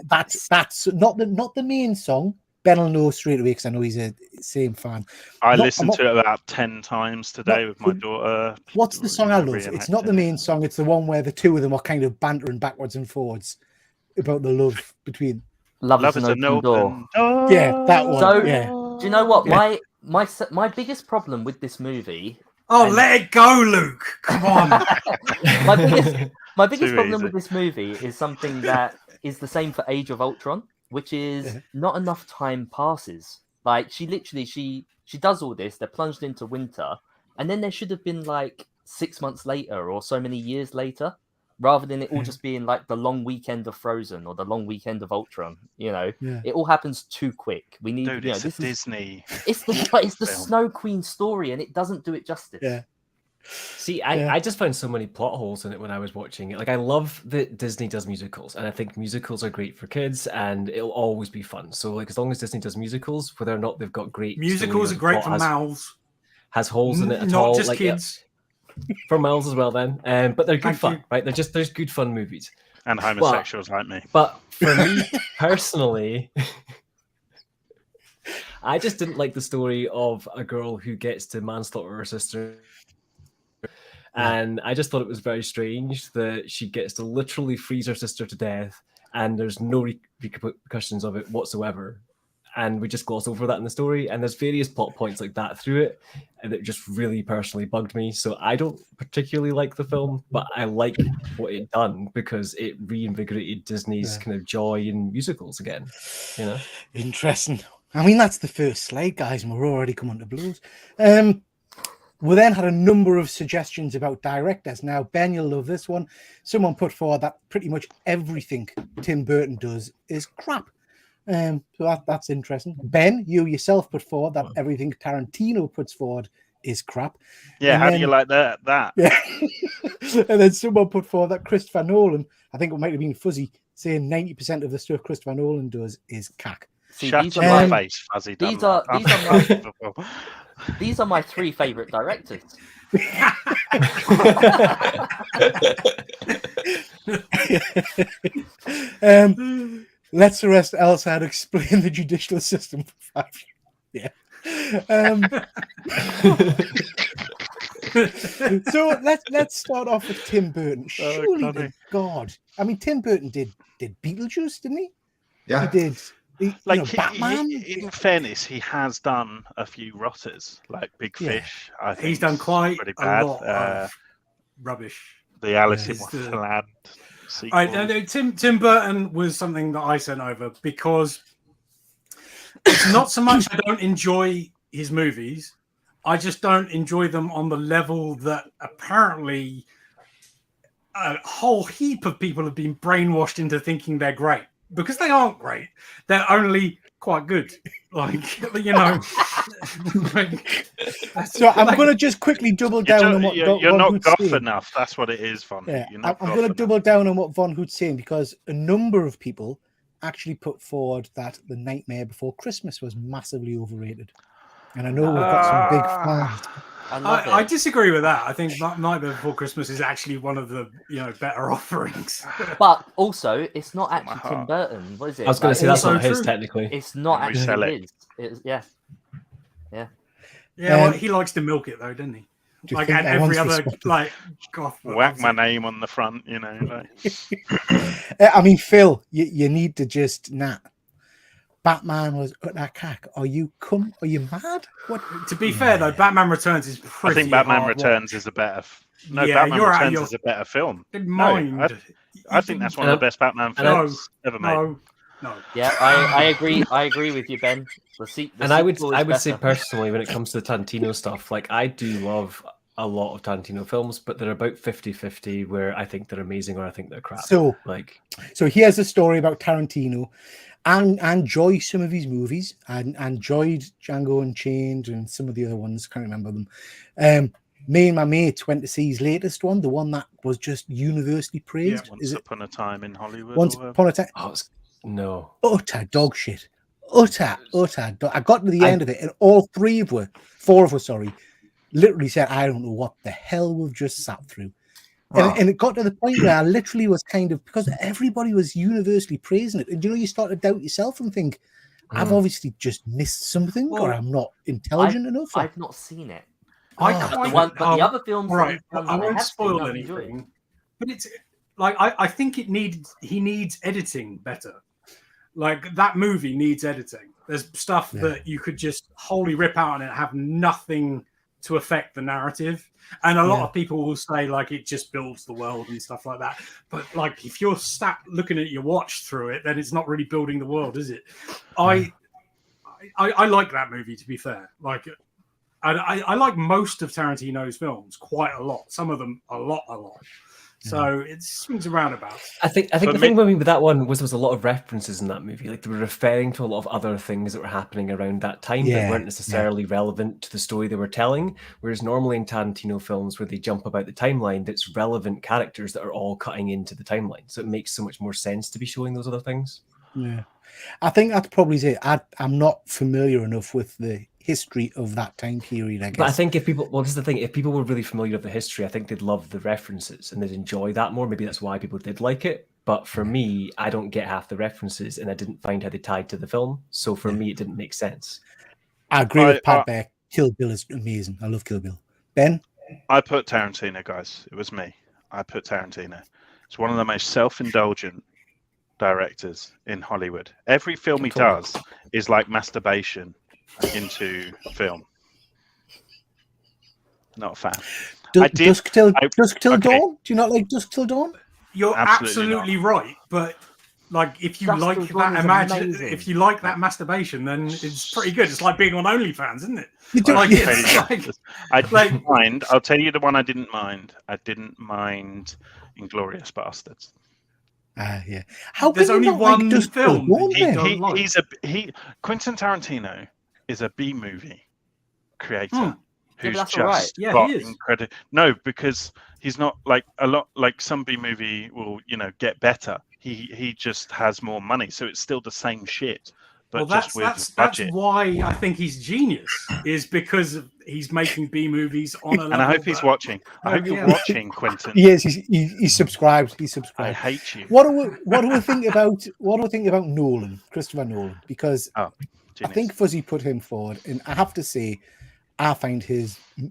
that's not the main song. Ben will know straight away because I know he's a same fan. I listened to it about 10 times today with my daughter. What's the song I love? It's not the main song. It's the one where the two of them are kind of bantering backwards and forwards about the love between. Love is an open door. Yeah, that one. So, yeah. Do you know what? Yeah. My biggest problem with this movie. Let it go, Luke. Come on. my biggest problem with this movie is something that is the same for Age of Ultron, which is not enough time passes. Like she does all this. They're plunged into winter, and then there should have been like 6 months later or so many years later, rather than it all just being like the long weekend of Frozen or the long weekend of Ultron. It all happens too quick. We need. Dude, it's Disney. It's the Snow Queen story, and it doesn't do it justice. Yeah. See, I just found so many plot holes in it when I was watching it. Like, I love that Disney does musicals, and I think musicals are great for kids, and it'll always be fun. So, like, as long as Disney does musicals, whether or not they've got great musicals are great for mouths, has holes in it at all, not just kids. For mouths as well, then. But they're good fun, right? There's good fun movies, and homosexuals like me. But for me personally. I just didn't like the story of a girl who gets to manslaughter her sister. And I just thought it was very strange that she gets to literally freeze her sister to death and there's no repercussions of it whatsoever. And we just gloss over that in the story. And there's various plot points like that through it and that just really personally bugged me. So I don't particularly like the film, but I like what it done because it reinvigorated Disney's kind of joy in musicals again. Interesting. I mean, that's the first slide, guys, and we're already coming to blows. We then had a number of suggestions about directors. Now, Ben, you'll love this one. Someone put forward that pretty much everything Tim Burton does is crap. So that's interesting. Ben, you yourself put forward that everything Tarantino puts forward is crap. Yeah, and how do you like that? Yeah. And then someone put forward that Christopher Nolan, I think it might have been Fuzzy, saying 90% of the stuff Christopher Nolan does is cack. See, Shut your face, Fuzzy. These are my three favorite directors. Let's the rest Elsa explain the judicial system for 5 years. Yeah. So let's start off with Tim Burton. Surely to God, I mean, Tim Burton did Beetlejuice, didn't he? Yeah. He did. Batman. In fairness, he has done a few rotters, like Big Yeah. Fish. I think He's done quite pretty a bad. lot of rubbish. The Alice Yeah. in Is the- Wonderland sequel. Tim Burton was something that I sent over because it's not so much I don't enjoy his movies, I just don't enjoy them on the level that apparently a whole heap of people have been brainwashed into thinking they're great, because they aren't great. They're only quite good. Like, you know. So I'm going to just quickly double down on what you're Von not Hood's goth saying. enough. That's what it is, Von. Yeah, You're not I'm goth going to enough. double down on what Von Hood's saying, because a number of people actually put forward that The Nightmare Before Christmas was massively overrated. And I know we've got some big fans. I disagree with that. I think Nightmare Before Christmas is actually one of the better offerings. But also, it's not actually my Tim heart. Burton. What is it? I was going to say that's also not his true. technically. It's not And resell actually it. his. It's, yeah. Yeah, well, he likes to milk it though, doesn't he? Do you Like, think and that every one's other respected? like goth. that Whack loves my it. name on the front, like. I mean, Phil, you need to just Batman was at that cack. Are you mad? What? To be fair though, Batman Returns is I pretty. think Batman hard Returns is a better. No, Yeah, Batman you're out of Returns your is a better film. mind. I think that's one of the best Batman films ever made. No. Yeah, I agree. I agree with you, Ben. And I would sequel is say better. personally, when it comes to the Tarantino stuff, like I do love a lot of Tarantino films, but they're about 50-50 where I think they're amazing or I think they're crap. So here's a story about Tarantino. And enjoy some of his movies, and enjoyed Django Unchained and some of the other ones. Can't remember them. Me and my mates went to see his latest one, the one that was just universally praised. Once Upon a Time in Hollywood. Once Upon a Time? No. Utter dog shit. Utter dog. I got to the end of it, and all four of us, literally said, I don't know what the hell we've just sat through. And it got to the point where I literally was because everybody was universally praising it. And you start to doubt yourself and think, I've obviously just missed something, or I'm not intelligent enough. I've not seen it. But the other films, right? that I won't have spoil seen, I've enjoyed. anything. But it's like I think he needs editing better. Like, that movie needs editing. There's stuff that you could just wholly rip out and it have nothing to affect the narrative. And a lot of people will say, like, it just builds the world and stuff like that. But, like, if you're looking at your watch through it, then it's not really building the world, is it? I like that movie, to be fair. Like, I like most of Tarantino's films quite a lot. Some of them a lot. So it swings around about. I think the thing with that one was there was a lot of references in that movie. Like, they were referring to a lot of other things that were happening around that time that weren't necessarily relevant to the story they were telling. Whereas normally in Tarantino films where they jump about the timeline, it's relevant characters that are all cutting into the timeline. So it makes so much more sense to be showing those other things. Yeah. I think that's probably it. I'm not familiar enough with the history of that time period, I guess. But I think this is the thing, if people were really familiar with the history, I think they'd love the references and they'd enjoy that more. Maybe that's why people did like it. But for me, I don't get half the references and I didn't find how they tied to the film. So for me, it didn't make sense. I agree with Pat Beck. Kill Bill is amazing. I love Kill Bill. Ben? I put Tarantino, guys. It was me. I put Tarantino. It's one of the most self-indulgent directors in Hollywood. Every film he does is like masturbation into film. Not a fan. Dusk Till Dawn? Do you not like Dusk Till Dawn? You're absolutely right, but like, if you like that if you like that masturbation, then it's pretty good. It's like being on OnlyFans, isn't it? I didn't mind. I'll tell you the one I didn't mind. I didn't mind Inglourious Bastards. Yeah. How There's only one film. Quentin Tarantino is a B movie creator who's just got incredible. No, because he's not like some B movie will get better. He just has more money, so it's still the same shit. But that's why I think he's genius, is because he's making B movies on a level. And I hope he's watching. I hope you're watching, Quentin. Yes, he's subscribed. He's subscribed. I hate you. What do we think about Nolan, Christopher Nolan? Because I think Fuzzy put him forward, and I have to say, I find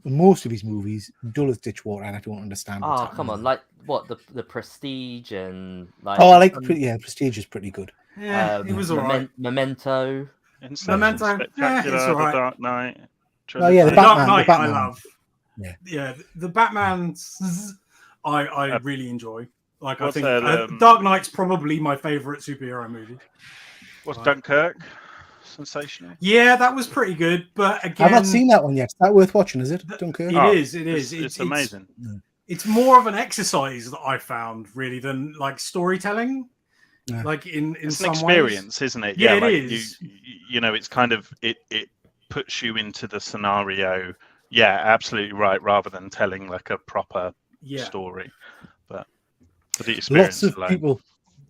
most of his movies dull as ditch water, and I don't understand. What's Oh, happening come with on. them. Like, what? The Prestige and, like... Oh, I like Prestige is pretty good. Yeah, it was all right. Memento. Inception, Memento, Spectacular, it's all right. The Dark Knight. Oh, yeah, The the Trilogy. Dark Batman, Knight, the I Batman. love. Yeah. The Batman's I really enjoy. Like, I What's think that, Dark Knight's probably my favorite superhero movie. What's Dunkirk? Sensational. Yeah, that was pretty good, but again, I've not seen that one yet. Is that worth watching? Is it Dunkirk? It Oh, is. It's amazing. It's more of an exercise that I found, really, than like storytelling. Yeah. Like in It's some an experience, isn't it? Yeah, it like is. You know, it's kind of it puts you into the scenario. Yeah, absolutely right. Rather than telling like a proper story, but for the experience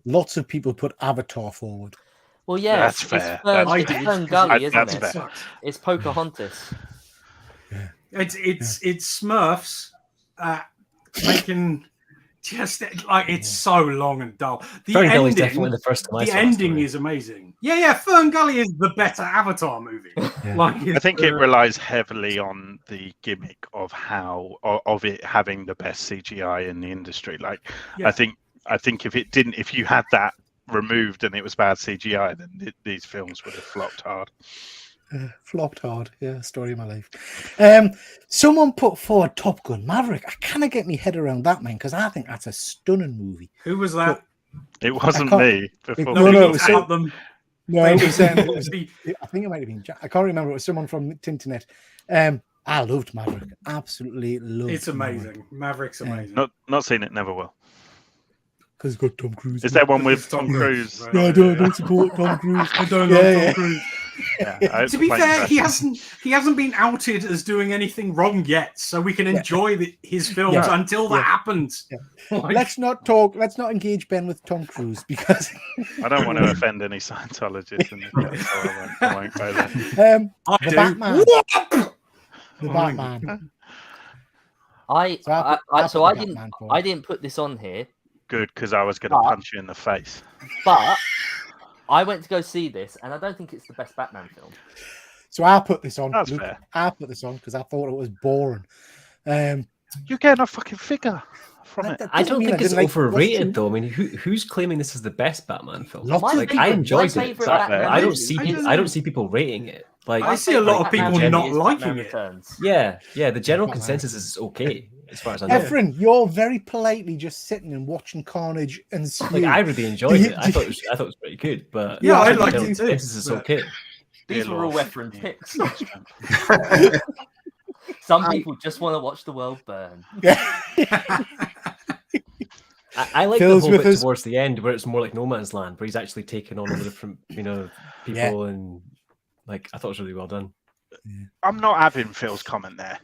lots of people put Avatar forward. Well, yeah, That's it's fair. Fern Gully, isn't that's it? fair. It's Pocahontas. It's Smurfs making just like it's so long and dull. Fern Gully's definitely the first time I The saw ending is amazing. Yeah, Fern Gully is the better Avatar movie. Like, I think it relies heavily on the gimmick of of it having the best CGI in the industry. Like, I think if you had that removed and it was bad CGI, then these films would have flopped hard. Flopped hard, yeah. Story of my life. Someone put forward Top Gun Maverick. I cannot get my head around that, man, because I think that's a stunning movie. Who was that? It wasn't me. Before No, it was them. No, it was, I think it might have been Jack. I can't remember. It was someone from Tinternet. I loved Maverick. Absolutely loved. It's amazing. Maverick's amazing. Not seen it. Never will. Because it's got Tom Cruise. Is there one with Tom Cruise? No, I don't support Tom Cruise. I don't know Tom Cruise. To be fair, he hasn't been outed as doing anything wrong yet, so we can enjoy his films until that happens. Yeah. Like, let's not engage Ben with Tom Cruise because I don't want to offend any Scientologists in this, so I won't go there. The Batman. The Batman. I didn't put this on here. Good, because I was going to punch you in the face. But I went to go see this, and I don't think it's the best Batman film. So I put this on. That's fair. I put this on because I thought it was boring. You're getting a fucking figure from it. I don't think it's overrated, though. I mean, who's claiming this is the best Batman film? I enjoyed it. I don't see people rating it. Like, I see a lot of people not liking it. Yeah, the general consensus is okay. As far as I know. Efren, you're very politely just sitting and watching carnage and like, I really enjoyed it. I thought it was pretty good, but yeah, I liked it too. This is okay. These were all Efren picks. Some people just want to watch the world burn. I like the whole bit towards the end where it's more like No Man's Land, where he's actually taking on all the different, people, and like I thought it was really well done. I'm not having Phil's comment there.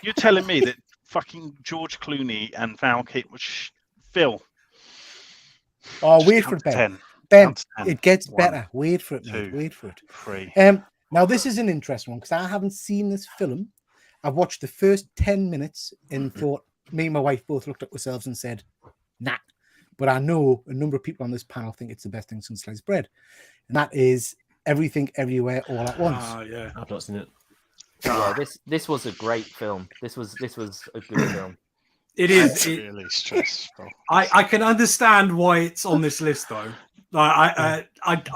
You're telling me that fucking George Clooney and Val Kilmer was Phil? Oh, wait for it, Ben. Ben, it gets better. Wait for it, mate. Wait for it. 3. Now this is an interesting one because I haven't seen this film. I've watched the first 10 minutes and thought, me and my wife both looked at ourselves and said, nah. But I know a number of people on this panel think it's the best thing since sliced bread. And that is Everything Everywhere All at Once. Yeah. I've not seen it. Yeah, this was a great film. This was a good film. It is really stressful. I can understand why it's on this list though. I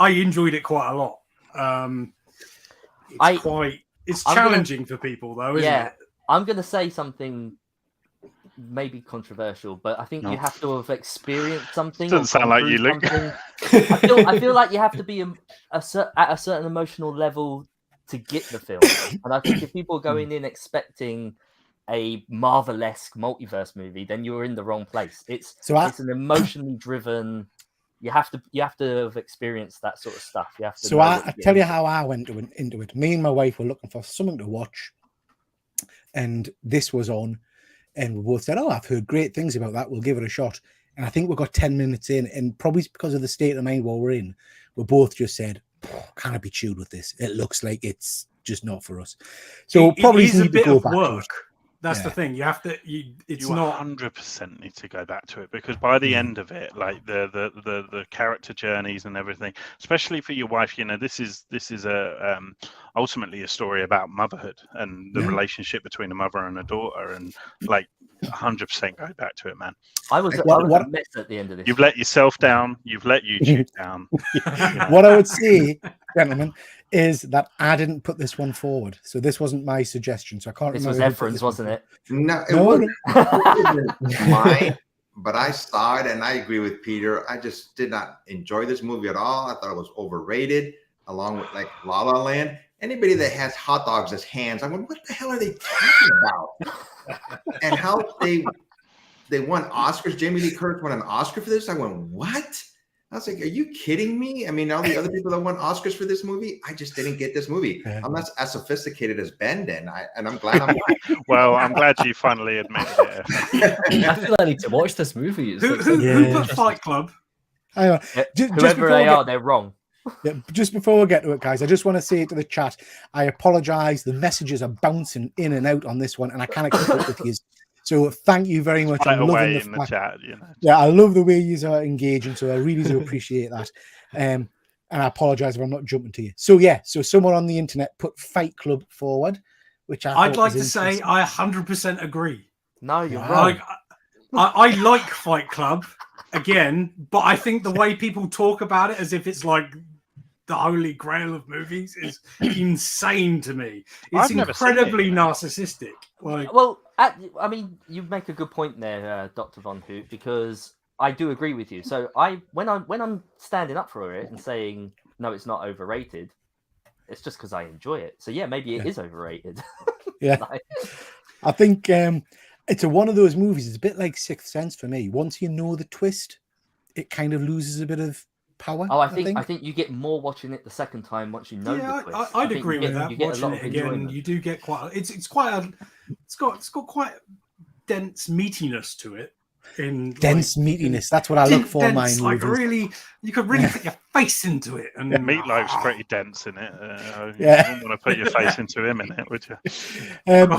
enjoyed it quite a lot. It's challenging for people though, isn't it? I'm gonna say something maybe controversial, but I think you have to have experienced something. Doesn't sound like you, Luke. I feel like you have to be at a certain emotional level to get the film, and I think if people are going in expecting a Marvel-esque multiverse movie, then you're in the wrong place. It's an emotionally driven. You have to have experienced that sort of stuff. You have to. So I tell you how I went into it. Me and my wife were looking for something to watch, and this was on, and we both said, "Oh, I've heard great things about that. We'll give it a shot." And I think we got 10 minutes in, and probably because of the state of mind while we're in, we both just said, "Can I be chewed with this? It looks like it's just not for us." So probably need to go back to it. That's the thing. You have to. It's not 100% need to go back to it, because by the end of it, like the character journeys and everything, especially for your wife, this is a ultimately a story about motherhood and the relationship between a mother and a daughter, and like 100% go back to it, man. I was a mess at the end of this. You've let yourself down. You've let YouTube down. What I would say, gentlemen, is that I didn't put this one forward, so this wasn't my suggestion. So I can't remember. This was Efren's, wasn't it? No, it wasn't mine. But I saw it, and I agree with Peter. I just did not enjoy this movie at all. I thought it was overrated, along with like La La Land. Anybody that has hot dogs as hands, I'm like, what the hell are they talking about? And how they won Oscars. Jamie Lee Curtis won an Oscar for this. I went, what? I was like, are you kidding me? I mean, all the other people that won Oscars for this movie, I just didn't get this movie. I'm not as sophisticated as Ben then, and I'm glad I'm not. Well, I'm glad you finally admitted it. I feel I need to watch this movie. Who put Fight Club? Hang on. Whoever they are, they're wrong. Yeah, just before we get to it, guys, I just want to say to the chat, I apologize. The messages are bouncing in and out on this one, and I can't keep up with you. So thank you very much. Right I'm loving away in the chat, Yeah, I love the way you are engaging, so I really do appreciate that. And I apologize if I'm not jumping to you. So so someone on the internet put Fight Club forward, which I'd like to say I 100% agree. No, you're wrong. I like Fight Club again, but I think the way people talk about it as if it's like the holy grail of movies is insane to me. It's incredibly narcissistic. Like, well, I mean, you make a good point there, Dr. Von Hoot, because I do agree with you. So when I'm standing up for it and saying no, it's not overrated, it's just because I enjoy it. So yeah, maybe it is overrated. Yeah, I think it's one of those movies. It's a bit like Sixth Sense for me. Once you know the twist, it kind of loses a bit of power. Oh, I think you get more watching it the second time once you know the twist. I'd agree with that. Watching it again, you do get quite. It's got quite dense meatiness to it. Dense meatiness. That's what I look for. Mine like really, you could really put your face into it. And Meatloaf's pretty dense in it. You wouldn't want to put your face into him in it, would you?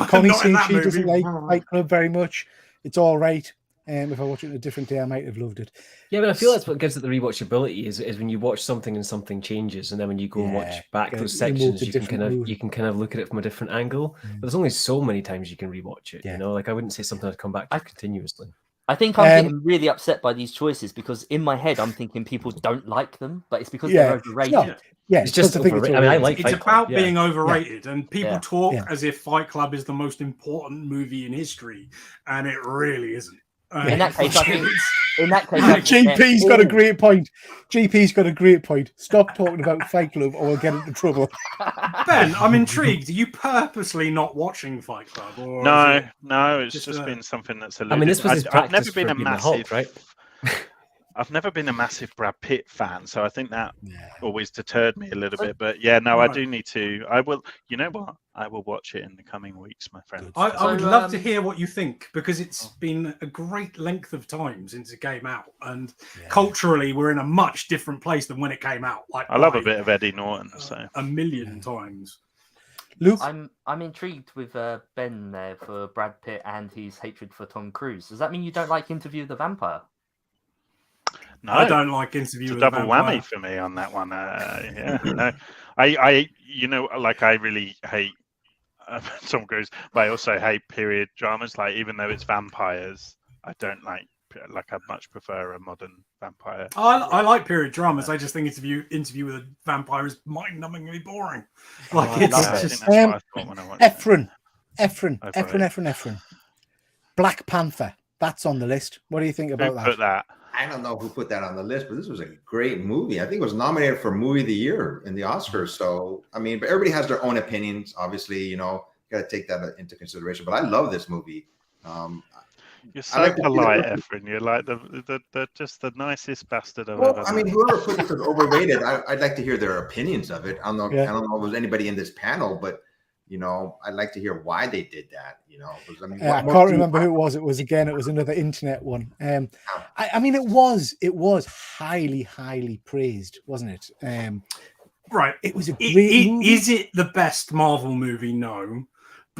Connie saying she doesn't like Fight Club very much. It's all right. If I watch it a different day, I might have loved it. Yeah, but I feel that's what gives it the rewatchability is when you watch something and something changes, and then when you go and watch back those sections, you can kind of look at it from a different angle. But there's only so many times you can rewatch it. You know, like I wouldn't say something I'd come back to continuously. I think I'm getting really upset by these choices because in my head I'm thinking people don't like them, but it's because they're overrated. It's just overrated. I mean, I like it's about being overrated, and people talk as if Fight Club is the most important movie in history, and it really isn't. In that case, GP's got a great point. GP's got a great point. Stop talking about Fight Club, or we'll get into trouble. Ben, I'm intrigued. Are you purposely not watching Fight Club? Or no, it's just been something that's. I mean, this was his I've never been a massive, Hulk, right? I've never been a massive Brad Pitt fan, so I think that always deterred me a little bit. But I do need to. I will. You know what? I will watch it in the coming weeks, my friend. I would love to hear what you think, because it's been a great length of time since it came out, and culturally, we're in a much different place than when it came out. Like I love a bit of Eddie Norton, so a million times. Luke, I'm intrigued with Ben there for Brad Pitt and his hatred for Tom Cruise. Does that mean you don't like Interview with the Vampire? No, I don't like Interview with the Vampire. Double whammy for me on that one. No, I really hate Tom Cruise, but I also hate period dramas. Like, even though it's vampires, I don't like. Like, I much prefer a modern vampire. I like period dramas. I just think Interview with a Vampire is mind-numbingly boring. Like, it's just Efren. Black Panther. That's on the list. What do you think about that? I don't know who put that on the list, but this was a great movie. I think it was nominated for Movie of the Year in the Oscars. So, I mean, but everybody has their own opinions. Obviously, got to take that into consideration. But I love this movie. You're so polite, Efren. You're like the just the nicest bastard I've ever. I mean, whoever put this as overrated, I'd like to hear their opinions of it. I don't know if it was anybody in this panel, but I'd like to hear why they did that. I can't remember who it was. It was another internet one. I mean, it was highly, highly praised, wasn't it? Right. It was a great movie. Is it the best Marvel movie? No.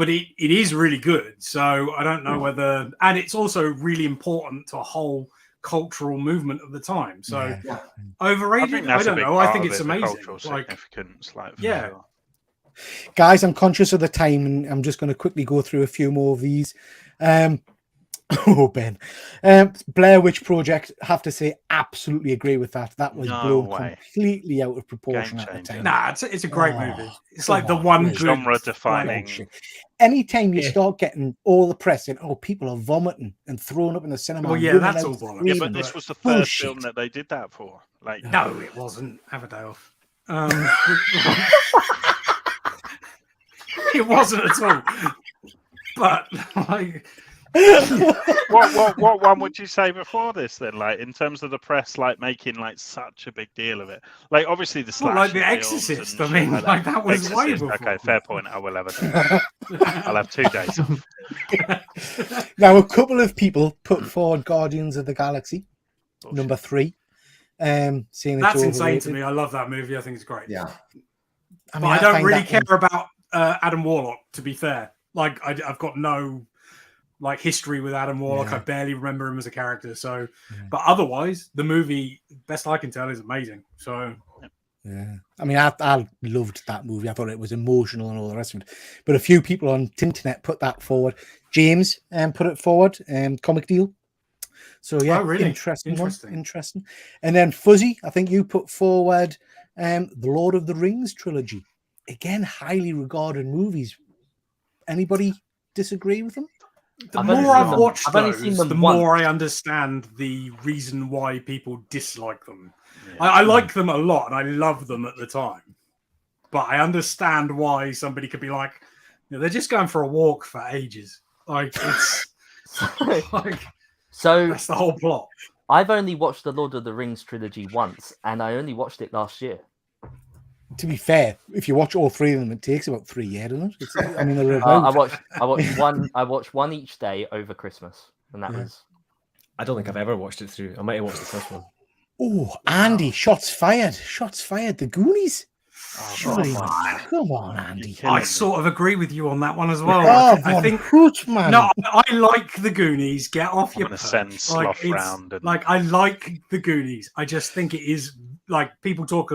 but it is really good. So I don't know whether, and it's also really important to a whole cultural movement of the time. So Yeah. overrated? I don't know. I think it's amazing. Cultural Like, significance, like for yeah. sure. Guys, I'm conscious of the time, and I'm just going to quickly go through a few more of these. Oh, Ben. Blair Witch Project, have to say, absolutely agree with that. That was No blown way. completely out of proportion Game at the changer. time. Nah, it's a great Oh, movie. It's come like the on, one really. good Genre like, defining. Anytime you Yeah. start getting all the press and people are vomiting and throwing up in the cinema, Well, and yeah, running that's out all bollocks. Yeah, screaming. but this was the first Bullshit. film that they did that for. Like, No, it wasn't. Have a day off. It wasn't at all. But like, what one would you say before this then? Like in terms of the press, like making like such a big deal of it. Like obviously the well, like The slasher films Exorcist. and I mean, shit like that was way Exorcist, before. okay, fair point. I will have a day. I'll have 2 days off. Now, a couple of people put forward Guardians of the Galaxy, Bullshit. number 3. Saying it's That's insane overrated. to me. I love that movie. I think it's great. Yeah. I But I don't find really that care one- about Adam Warlock, to be fair. Like, I've got no like history with Adam Warlock. Yeah. I barely remember him as a character. So, Yeah. but otherwise, the movie, best I can tell, is amazing. So, Yeah, I mean, I loved that movie. I thought it was emotional and all the rest of it. But a few people on Tinternet put that forward. James put it forward. Comic Deal. So yeah, Oh, really? interesting. Interesting. And then Fuzzy, I think you put forward the Lord of the Rings trilogy. Again, highly regarded movies. Anybody disagree with them? The I've only more seen I've them- watched I've only seen those, them the more once. I understand the reason why people dislike them. Yeah. I like them a lot, and I love them at the time. But I understand why somebody could be like, you know, they're just going for a walk for ages. Like it's like So that's the whole plot. I've only watched the Lord of the Rings trilogy once, and I only watched it last year. To be fair, if you watch all 3 of them, it takes about 3 years, doesn't it? It's, I mean, they're I about- watched one each day over Christmas, and that Yeah. was I don't think I've ever watched it through. I might have watched the first one. Oh, Andy, shots fired. Shots fired. The Goonies. Oh, Surely, come not. Come on, Andy. killing I me. sort of agree with you on that one as well. Oh, I think man. no, I like the Goonies. Get off I'm your gonna perch. send Like, Sloth it's- round and Like I like the Goonies. I just think it is like people talk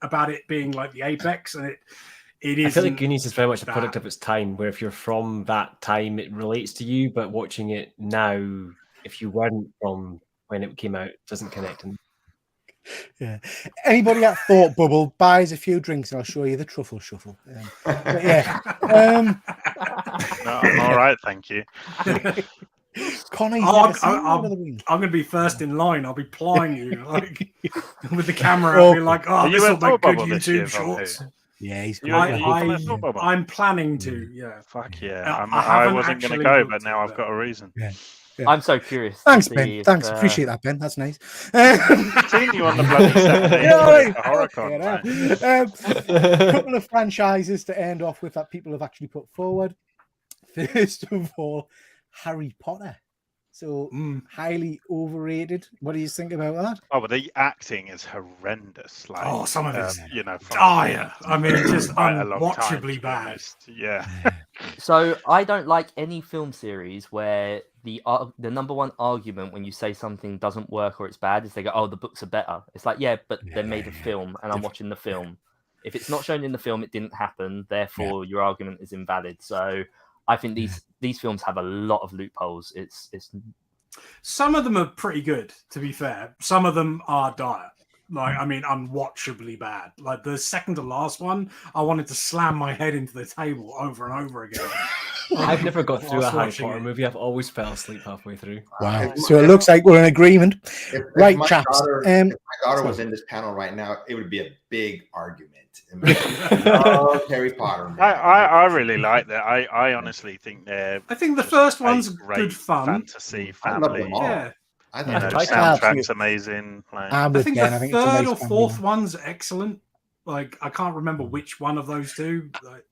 about it being like the apex, and it is. I feel like Goonies is very much a product that. of its time, where if you're from that time, it relates to you, but watching it now, if you weren't from when it came out, doesn't connect. And Yeah. Anybody at Thought Bubble buys a few drinks and I'll show you the truffle shuffle. But yeah. No, I'm all right, thank you. Connor, you've Oh, never seen Lord of the Rings? I'm going to be first in line. I'll be plying you like with the camera. Oh. I'll be like, Are oh, you this will at make Thought good Bubble this YouTube year, Von shorts. Who? Yeah, he's You- got you it. gonna Thought Bubble? I'm planning to. Yeah. Fuck yeah! I I haven't wasn't going to actually go, booked but now it, I've got a reason. Yeah. I'm so curious. to Thanks, see Ben. if, Thanks. Appreciate that, Ben. That's nice. Seen you on the bloody Saturday Yeah, all right. at HorrorCon, Okay, man. a couple of franchises to end off with that people have actually put forward. First of all, Harry Potter. So highly overrated. What do you think about that? Oh, but the acting is horrendous. Like, Oh, some of it's you know, from dire. I mean, just quite a long time, to unwatchably be bad. honest. Yeah. So I don't like any film series where the number one argument when you say something doesn't work or it's bad is they go, "Oh, the books are better." It's like, yeah, but they made a film, and I'm watching the film. If it's not shown in the film, it didn't happen. Therefore, your argument is invalid. So I think these films have a lot of loopholes. It's Some of them are pretty good, to be fair. Some of them are dire. Like, I mean, unwatchably bad. Like the second to last one, I wanted to slam my head into the table over and over again. I've never got through a Whilst Harry watching Potter it. movie. I've always fell asleep halfway through. Wow. So it looks like we're in agreement. If Right, my chaps. Daughter, if my daughter was in this panel right now, it would be a big argument. Oh, Harry Potter. Man. I really like that. I honestly think they're. I think the just first a one's great good fun. Fantasy I love family. them all. Yeah. I You thought know, I the like that. soundtrack's amazing. Like, I'm I with think Ben. the I think it's a third nice or family fourth one. one's excellent. Like, I can't remember which one of those two. Like,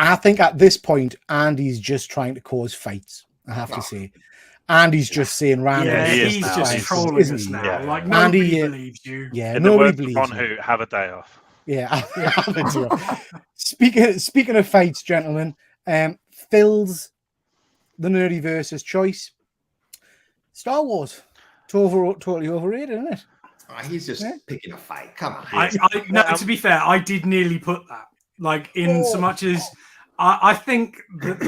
I think at this point, Andy's just trying to cause fights. I have to say, Andy's just saying random. yeah, he is he's now, just he's- trolling isn't us he? now. Yeah. Like, Andy, nobody believes you. Yeah, in the nobody words of believes Von you. Who, have a day off. Yeah, speaking of fights, gentlemen, Phil's the nerdy versus choice. Star Wars, totally overrated, isn't it? He's just Yeah. picking a fight. Come on. No, to be fair, I did nearly put that. Like, in so much as I think that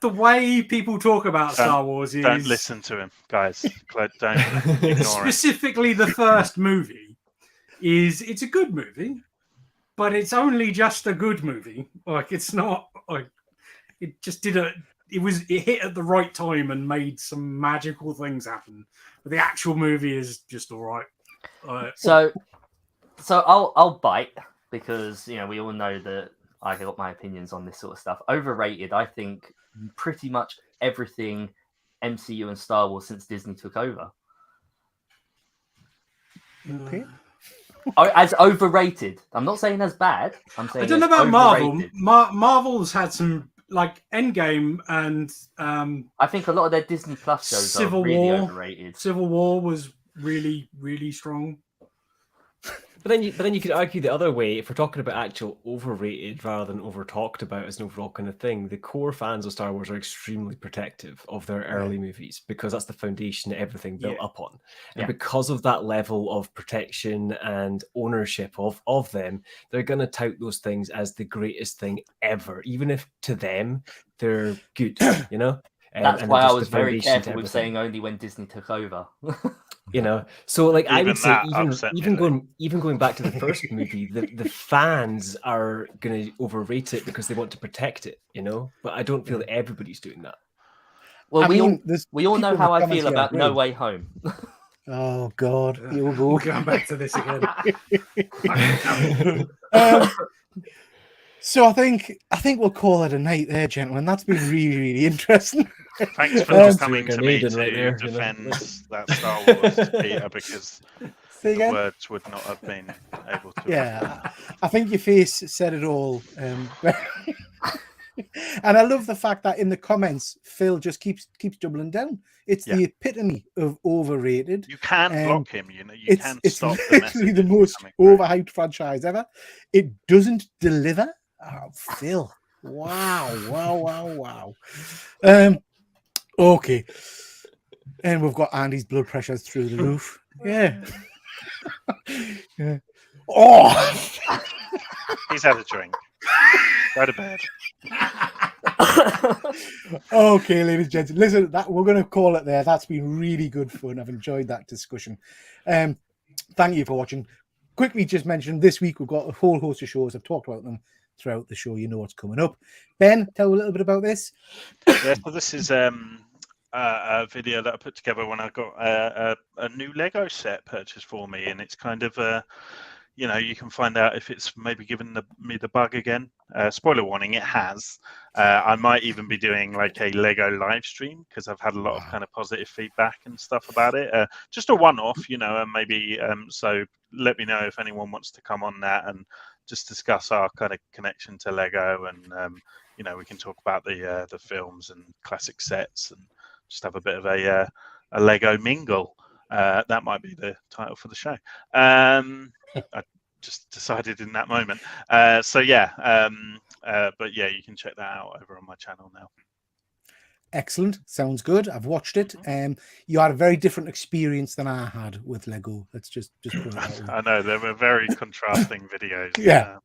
the way people talk about Star Wars is... Don't listen to him, guys. Don't ignore him. Specifically, the first movie it's a good movie, but it's only just a good movie. Like, it's not like it just did it hit at the right time and made some magical things happen. But the actual movie is just all right. So I'll bite, because we all know that I got my opinions on this sort of stuff. Overrated, I think pretty much everything MCU and Star Wars since Disney took over. Okay. As overrated. I'm not saying as bad. I'm saying I don't know about overrated. Marvel. Marvel's had some, like, Endgame and I think a lot of their Disney Plus shows Civil are really War. overrated. Civil War was really, really strong. But then you could argue the other way. If we're talking about actual overrated rather than over talked about as an overall kind of thing, the core fans of Star Wars are extremely protective of their early movies, because that's the foundation that everything built up on. And because of that level of protection and ownership of them, they're going to tout those things as the greatest thing ever, even if to them they're good. That's and why they're I just was the very foundation to careful with everything. saying only when Disney took over. So like I Even would say, that upset me, even going back to the first movie, the fans are going to overrate it because they want to protect it, But I don't feel that everybody's doing that. Well, we all know people in how the I comments feel here about No agree. Way Home. Oh God, here we go. We're going back to this again. So I think we'll call it a night there, gentlemen. That's been really, really interesting. Thanks for coming to me to defend that Star Wars, Peter, because the words would not have been able to. Yeah, I think your face said it all. And I love the fact that in the comments, Phil just keeps doubling down. It's the epitome of overrated. You can block him, you can stop it's the literally message. the most overhyped franchise ever. It doesn't deliver. Oh, Phil. Wow. Okay. And we've got Andy's blood pressure through the roof. Yeah. Oh! He's had a drink. Go to bed. Okay, ladies and gentlemen. Listen, we're going to call it there. That's been really good fun. I've enjoyed that discussion. Thank you for watching. Quickly just mention this week we've got a whole host of shows. I've talked about them throughout the show. You know what's coming up. Ben, tell a little bit about this. Yeah, so this is a video that I put together when I got a new Lego set purchased for me, and it's kind of you can find out if it's maybe given me the bug again. Spoiler warning, it has. I might even be doing like a Lego live stream, because I've had a lot of kind of positive feedback and stuff about it. Just a one-off, and maybe so let me know if anyone wants to come on that and just discuss our kind of connection to Lego, and we can talk about the films and classic sets, and just have a bit of a Lego mingle. That might be the title for the show. I just decided in that moment. But yeah, you can check that out over on my channel now. Excellent. Sounds good. I've watched it. You had a very different experience than I had with Lego. Let's just put it that way. I know, they were very contrasting videos. Yeah.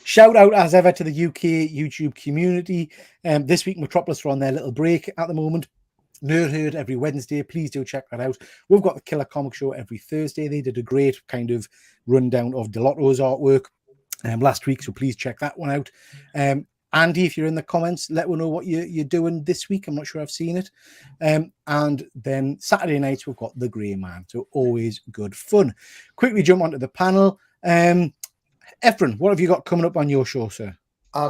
Shout out as ever to the UK YouTube community. This week Metropolis are on their little break at the moment. Nerd Herd every Wednesday. Please do check that out. We've got the Killer Comic Show every Thursday. They did a great kind of rundown of Delotto's artwork last week, so please check that one out. Andy, if you're in the comments, let me know what you're doing this week. I'm not sure I've seen it. And then Saturday nights, we've got The Grey Man. So always good fun. Quickly jump onto the panel. Efren, what have you got coming up on your show, sir?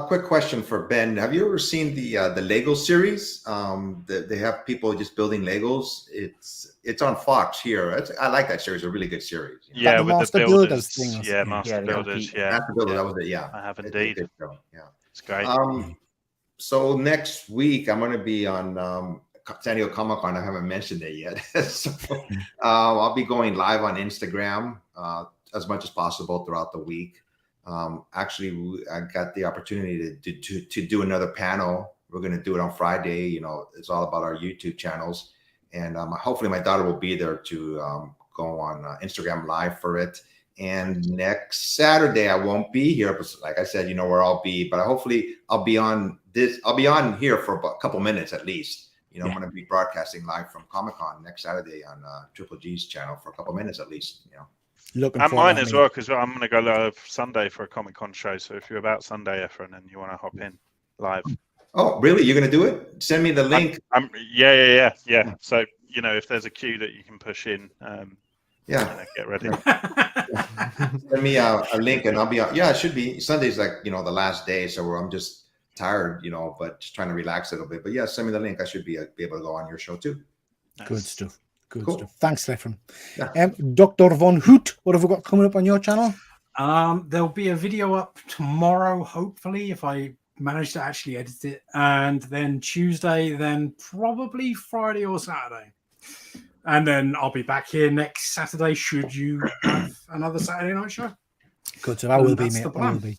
Quick question for Ben. Have you ever seen the Lego series? They have people just building Legos. It's on Fox here. I like that series. A really good series. Yeah, the with Master the builders. Builders thing. Yeah, Master Builders. Yeah, Master Builders. That was it. Yeah, I have indeed. Yeah, it's great. So next week I'm going to be on San Diego Comic Con. I haven't mentioned it yet. So I'll be going live on Instagram as much as possible throughout the week. Actually, I got the opportunity to do another panel. We're going to do it on Friday. You know, it's all about our YouTube channels, and hopefully my daughter will be there to go on Instagram Live for it. And next Saturday I won't be here, but like I said, you know where I'll be. But hopefully I'll be on this. I'll be on here for a couple minutes at least. You know, I'm going to be broadcasting live from Comic-Con next Saturday on Triple G's channel for a couple minutes at least. You know. Looking And forward mine to as that, well, because I'm going to go live Sunday for a Comic-Con show. So if you're about Sunday, Efren, and you want to hop in live. Oh, really? You're going to do it? Send me the link. Yeah. So, you know, if there's a queue that you can push in, you know, get ready. Send me a link and I'll be on. Yeah, it should be. Sunday's like, you know, the last day. So I'm just tired, you know, but just trying to relax a little bit. But yeah, send me the link. I should be able to go on your show too. Good stuff. Good Cool. stuff. Thanks, Stefan. Yeah. Dr. Von Hoot, what have we got coming up on your channel? There'll be a video up tomorrow, hopefully, if I manage to actually edit it. And then Tuesday, then probably Friday or Saturday. And then I'll be back here next Saturday, should you have another Saturday night show. Good stuff. I will be, That's mate. the I will plan. be.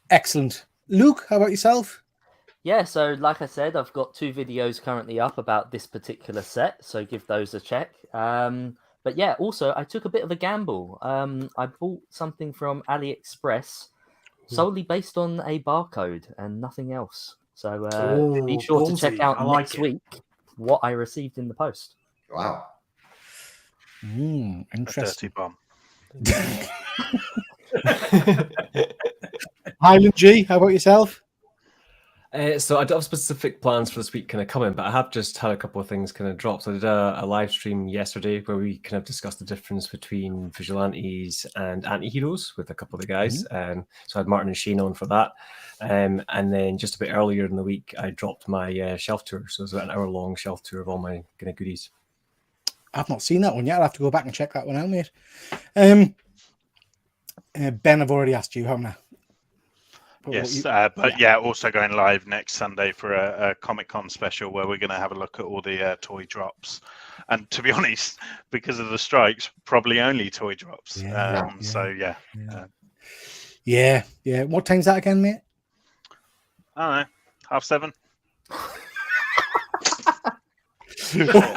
Excellent. Luke, how about yourself? Yeah, so like I said, I've got 2 videos currently up about this particular set, so give those a check. But yeah, also I took a bit of a gamble. I bought something from AliExpress solely based on a barcode and nothing else. So be sure to check ballsy. out I like next it. week what I received in the post. Wow. A Interesting. dirty bomb. Highland G, how about yourself? So I don't have specific plans for this week kind of coming, but I have just had a couple of things kind of drop. So I did a live stream yesterday where we kind of discussed the difference between vigilantes and anti-heroes with a couple of the guys. So I had Martin and Shane on for that. And then just a bit earlier in the week, I dropped my shelf tour. So it was about an hour-long shelf tour of all my kind of goodies. I've not seen that one yet. I'll have to go back and check that one out, mate. Ben, I've already asked you, haven't I? Yes, but yeah, also going live next Sunday for a Comic-Con special where we're going to have a look at all the toy drops. And to be honest, because of the strikes, probably only toy drops. So yeah. Yeah. What time's that again, mate? I don't know, 7:30.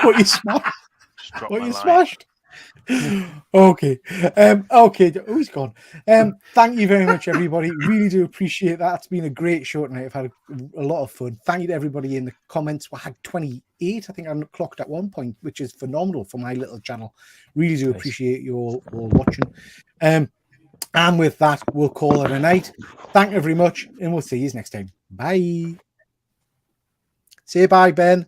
What you smashed? Just drop What my you line. smashed? Okay. Okay. Oh, he's gone. Thank you very much, everybody. Really do appreciate that. It's been a great show tonight. I've had a lot of fun. Thank you to everybody in the comments. I had 28, I think I clocked at one point, which is phenomenal for my little channel. Really do appreciate you all watching. And with that, we'll call it a night. Thank you very much, and we'll see you next time. Bye. Say bye, Ben.